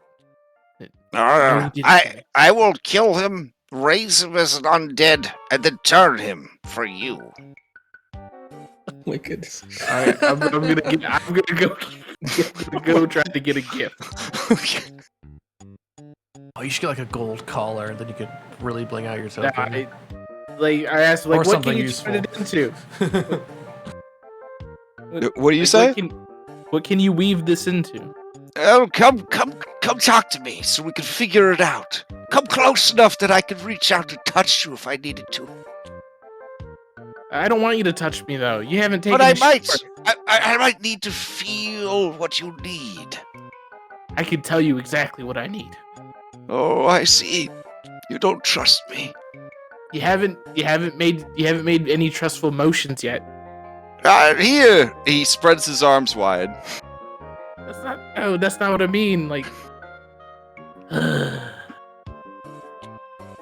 I will kill him, raise him as an undead, and then turn him for you. Oh my goodness. All right, I'm gonna go try to get a gift. Oh, you should get like a gold collar, and then you could really bling out your token. I asked, Or what something can you useful. turn it into? What do you say? What can you weave this into? Oh, come talk to me so we can figure it out. Come close enough that I could reach out and touch you if I needed to. I don't want you to touch me though. You haven't taken. But I a might. shower. I might need to feel what you need. I can tell you exactly what I need. Oh, I see. You don't trust me. You haven't made any trustful motions yet. Here! He spreads his arms wide. That's not what I mean. Like, if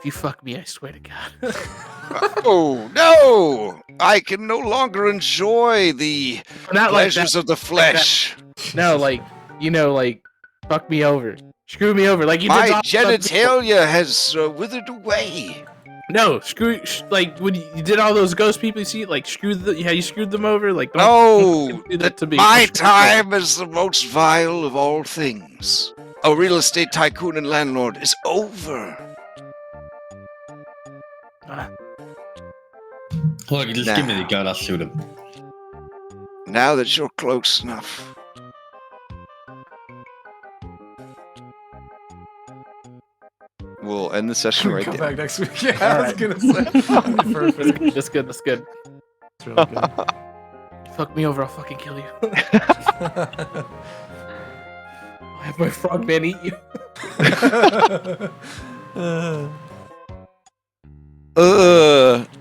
you fuck me, I swear to God. Oh no! I can no longer enjoy the Not like pleasures that. of the flesh. No, like fuck me over, screw me over, like you My did. genitalia has withered away. No, like when you did all those ghost people. You see, like you screwed them over. Like Oh, do that to me. my time as the most vile of all things. A real estate tycoon and landlord is over. Look, just give me the gun. I'll shoot him. Now that you're close enough. We'll end the session right Come there. back next week. Yeah, I was gonna say. Perfect. That's good. That's good. It's really good. Fuck me over. I'll fucking kill you. I'll have my frogman eat you.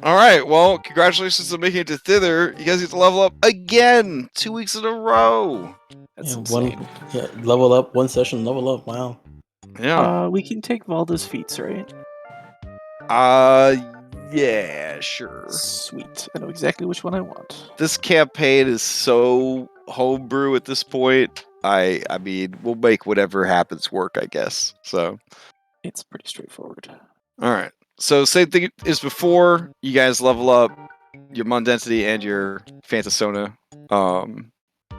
All right. Well, congratulations on making it to Thither. You guys get to level up again 2 weeks in a row. That's insane. Level up, one session, level up. Wow. Yeah. We can take Valda's feats, right? Yeah, sure. Sweet. I know exactly which one I want. This campaign is so homebrew at this point. I mean, we'll make whatever happens work, I guess. So It's pretty straightforward. all right. So same thing as before. You guys level up your Mundensity and your Phantasona.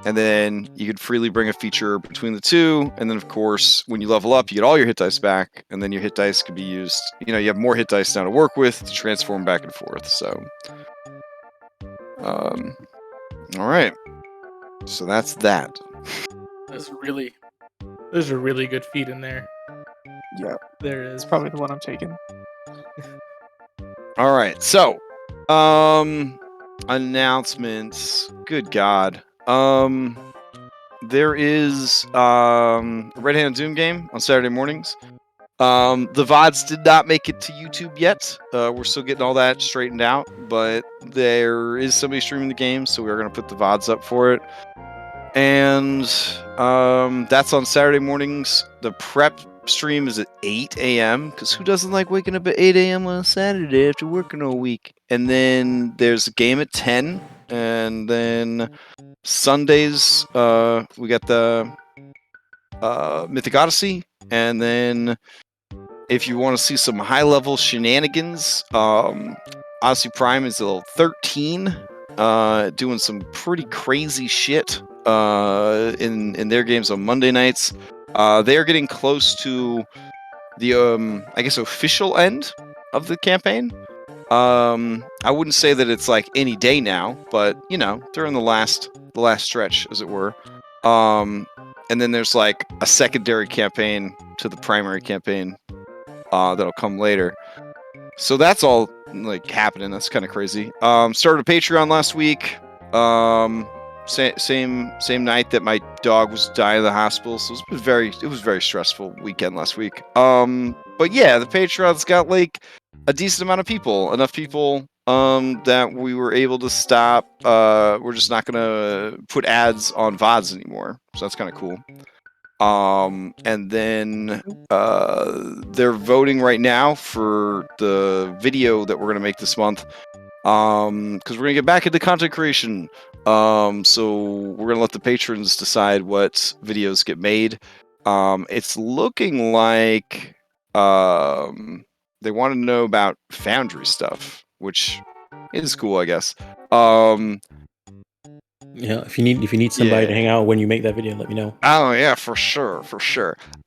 And then you could freely bring a feature between the two. And then, of course, when you level up, you get all your hit dice back. And then your hit dice can be used. You know, you have more hit dice now to work with to transform back and forth. So, all right. So that's that. There's a really good feat in there. Yeah. There is. It's probably the one I'm taking. All right. So, announcements. Good God. There is Red Hand Doom game on Saturday mornings. The VODs did not make it to YouTube yet. We're still getting all that straightened out, but there is somebody streaming the game, so we're going to put the VODs up for it. And that's on Saturday mornings. The prep stream is at 8 a.m. because who doesn't like waking up at 8 a.m. on a Saturday after working all week? And then there's a game at 10, and then Sundays, we got the Mythic Odyssey, and then if you want to see some high-level shenanigans, Odyssey Prime is level 13, doing some pretty crazy shit in their games on Monday nights. They are getting close to the, I guess, official end of the campaign. I wouldn't say that it's like any day now, but you know, they're in the last stretch, as it were. And then there's like a secondary campaign to the primary campaign that'll come later. So that's all like happening. That's kind of crazy. Started a Patreon last week. Same night that my dog was dying in the hospital. So it was very stressful weekend last week. But yeah, the Patreon's got like a decent amount of people, enough people that we were able to stop. We're just not gonna put ads on VODs anymore, so that's kind of cool. And then they're voting right now for the video that we're gonna make this month, because we're gonna get back into content creation. So we're gonna let the patrons decide what videos get made. It's looking like they want to know about Foundry stuff, which is cool, I guess. Yeah, if you need somebody to hang out when you make that video, let me know. Oh yeah, for sure.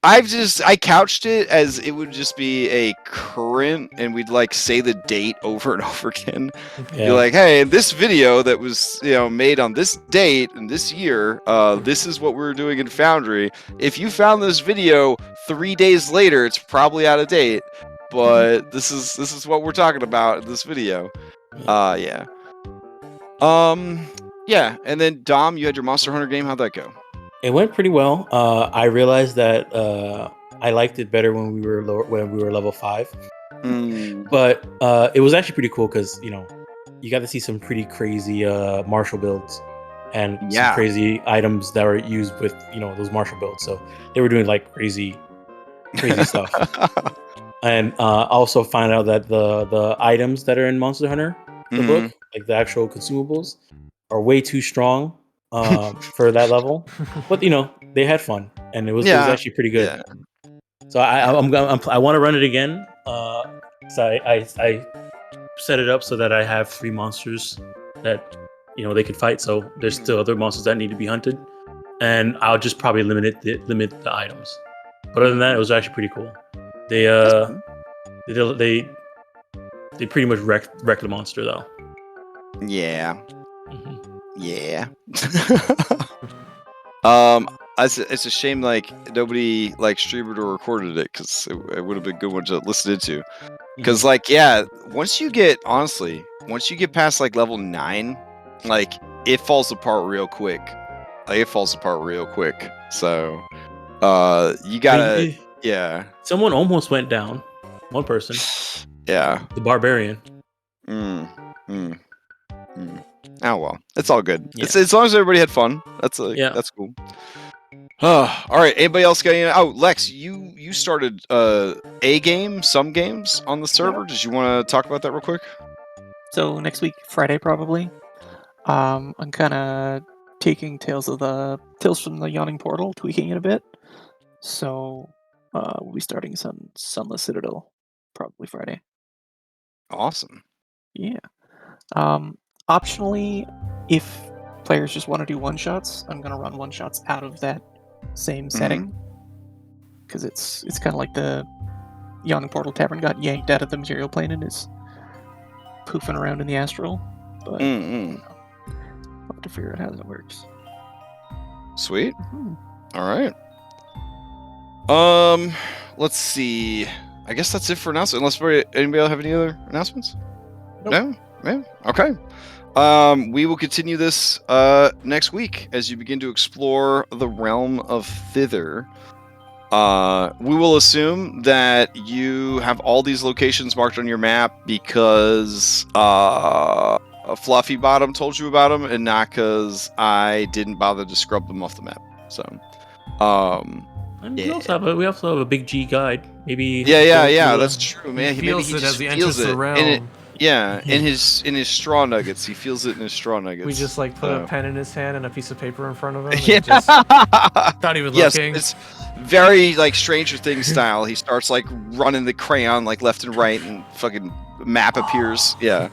I couched it as it would just be a current, and we'd like say the date over and over again. Yeah. Be like, hey, in this video that was made on this date and this year, this is what we were doing in Foundry. If you found this video 3 days later, it's probably out of date. But this is what we're talking about in this video. Yeah. Yeah, and then Dom, you had your Monster Hunter game. How'd that go? It went pretty well. I realized that I liked it better when we were level 5. But it was actually pretty cool because you got to see some pretty crazy martial builds and some crazy items that were used with those martial builds. So they were doing like crazy stuff. And also find out that the items that are in Monster Hunter, the book, like the actual consumables, are way too strong for that level. But they had fun, and it was actually pretty good. Yeah. So I want to run it again. So I set it up so that I have 3 monsters that they could fight. So there's still other monsters that need to be hunted, and I'll just probably limit the items. But other than that, it was actually pretty cool. They pretty much wrecked the monster though. Yeah. Mhm. Yeah. It's a shame like nobody like streamed or recorded it because it would have been a good one to listen to. Because like once you get past like level 9, like it falls apart real quick. So you gotta Someone almost went down. One person. Yeah. The barbarian. Oh well, it's all good. Yeah. It's as long as everybody had fun. That's cool. All right. Anybody else got any? Oh, Lex, you started some games on the server. Did you want to talk about that real quick? So next week, Friday probably. I'm kind of taking Tales from the Yawning Portal, tweaking it a bit. So we'll be starting Sunless Citadel probably Friday. Awesome. Yeah. Optionally, if players just want to do one-shots, I'm going to run one-shots out of that same setting. Because it's kind of like the Yawning Portal Tavern got yanked out of the material plane and is poofing around in the astral. But I'll have to figure out how that works. Sweet. All right. Let's see. I guess that's it for announcements. Unless anybody else have any other announcements? Nope. No? Yeah. Okay. We will continue this next week as you begin to explore the realm of Thither. We will assume that you have all these locations marked on your map because Fluffy Bottom told you about them, and not because I didn't bother to scrub them off the map. So, and we also have a big G guide. Maybe. Yeah. That's true, man. He feels it as he enters the realm. In his straw nuggets. He feels it in his straw nuggets. We just like put a pen in his hand and a piece of paper in front of him. And Yeah. he just thought he was looking. It's very like Stranger Things style. He starts like running the crayon like left and right, and fucking map appears. Yeah.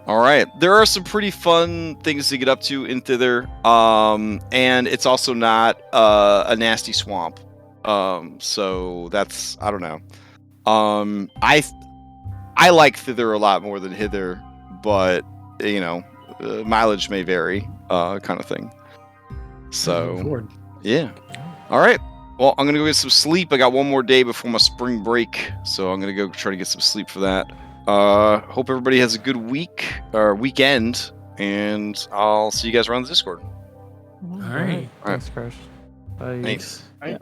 All right. There are some pretty fun things to get up to in Thither, and it's also not a nasty swamp. So that's, I don't know. I like Thither a lot more than Hither, but mileage may vary, kind of thing. So yeah. All right. Well, I'm gonna go get some sleep. I got one more day before my spring break, so I'm gonna go try to get some sleep for that. Hope everybody has a good week or weekend, and I'll see you guys around the Discord. All right. Thanks, Crash. Bye. Thanks. Right.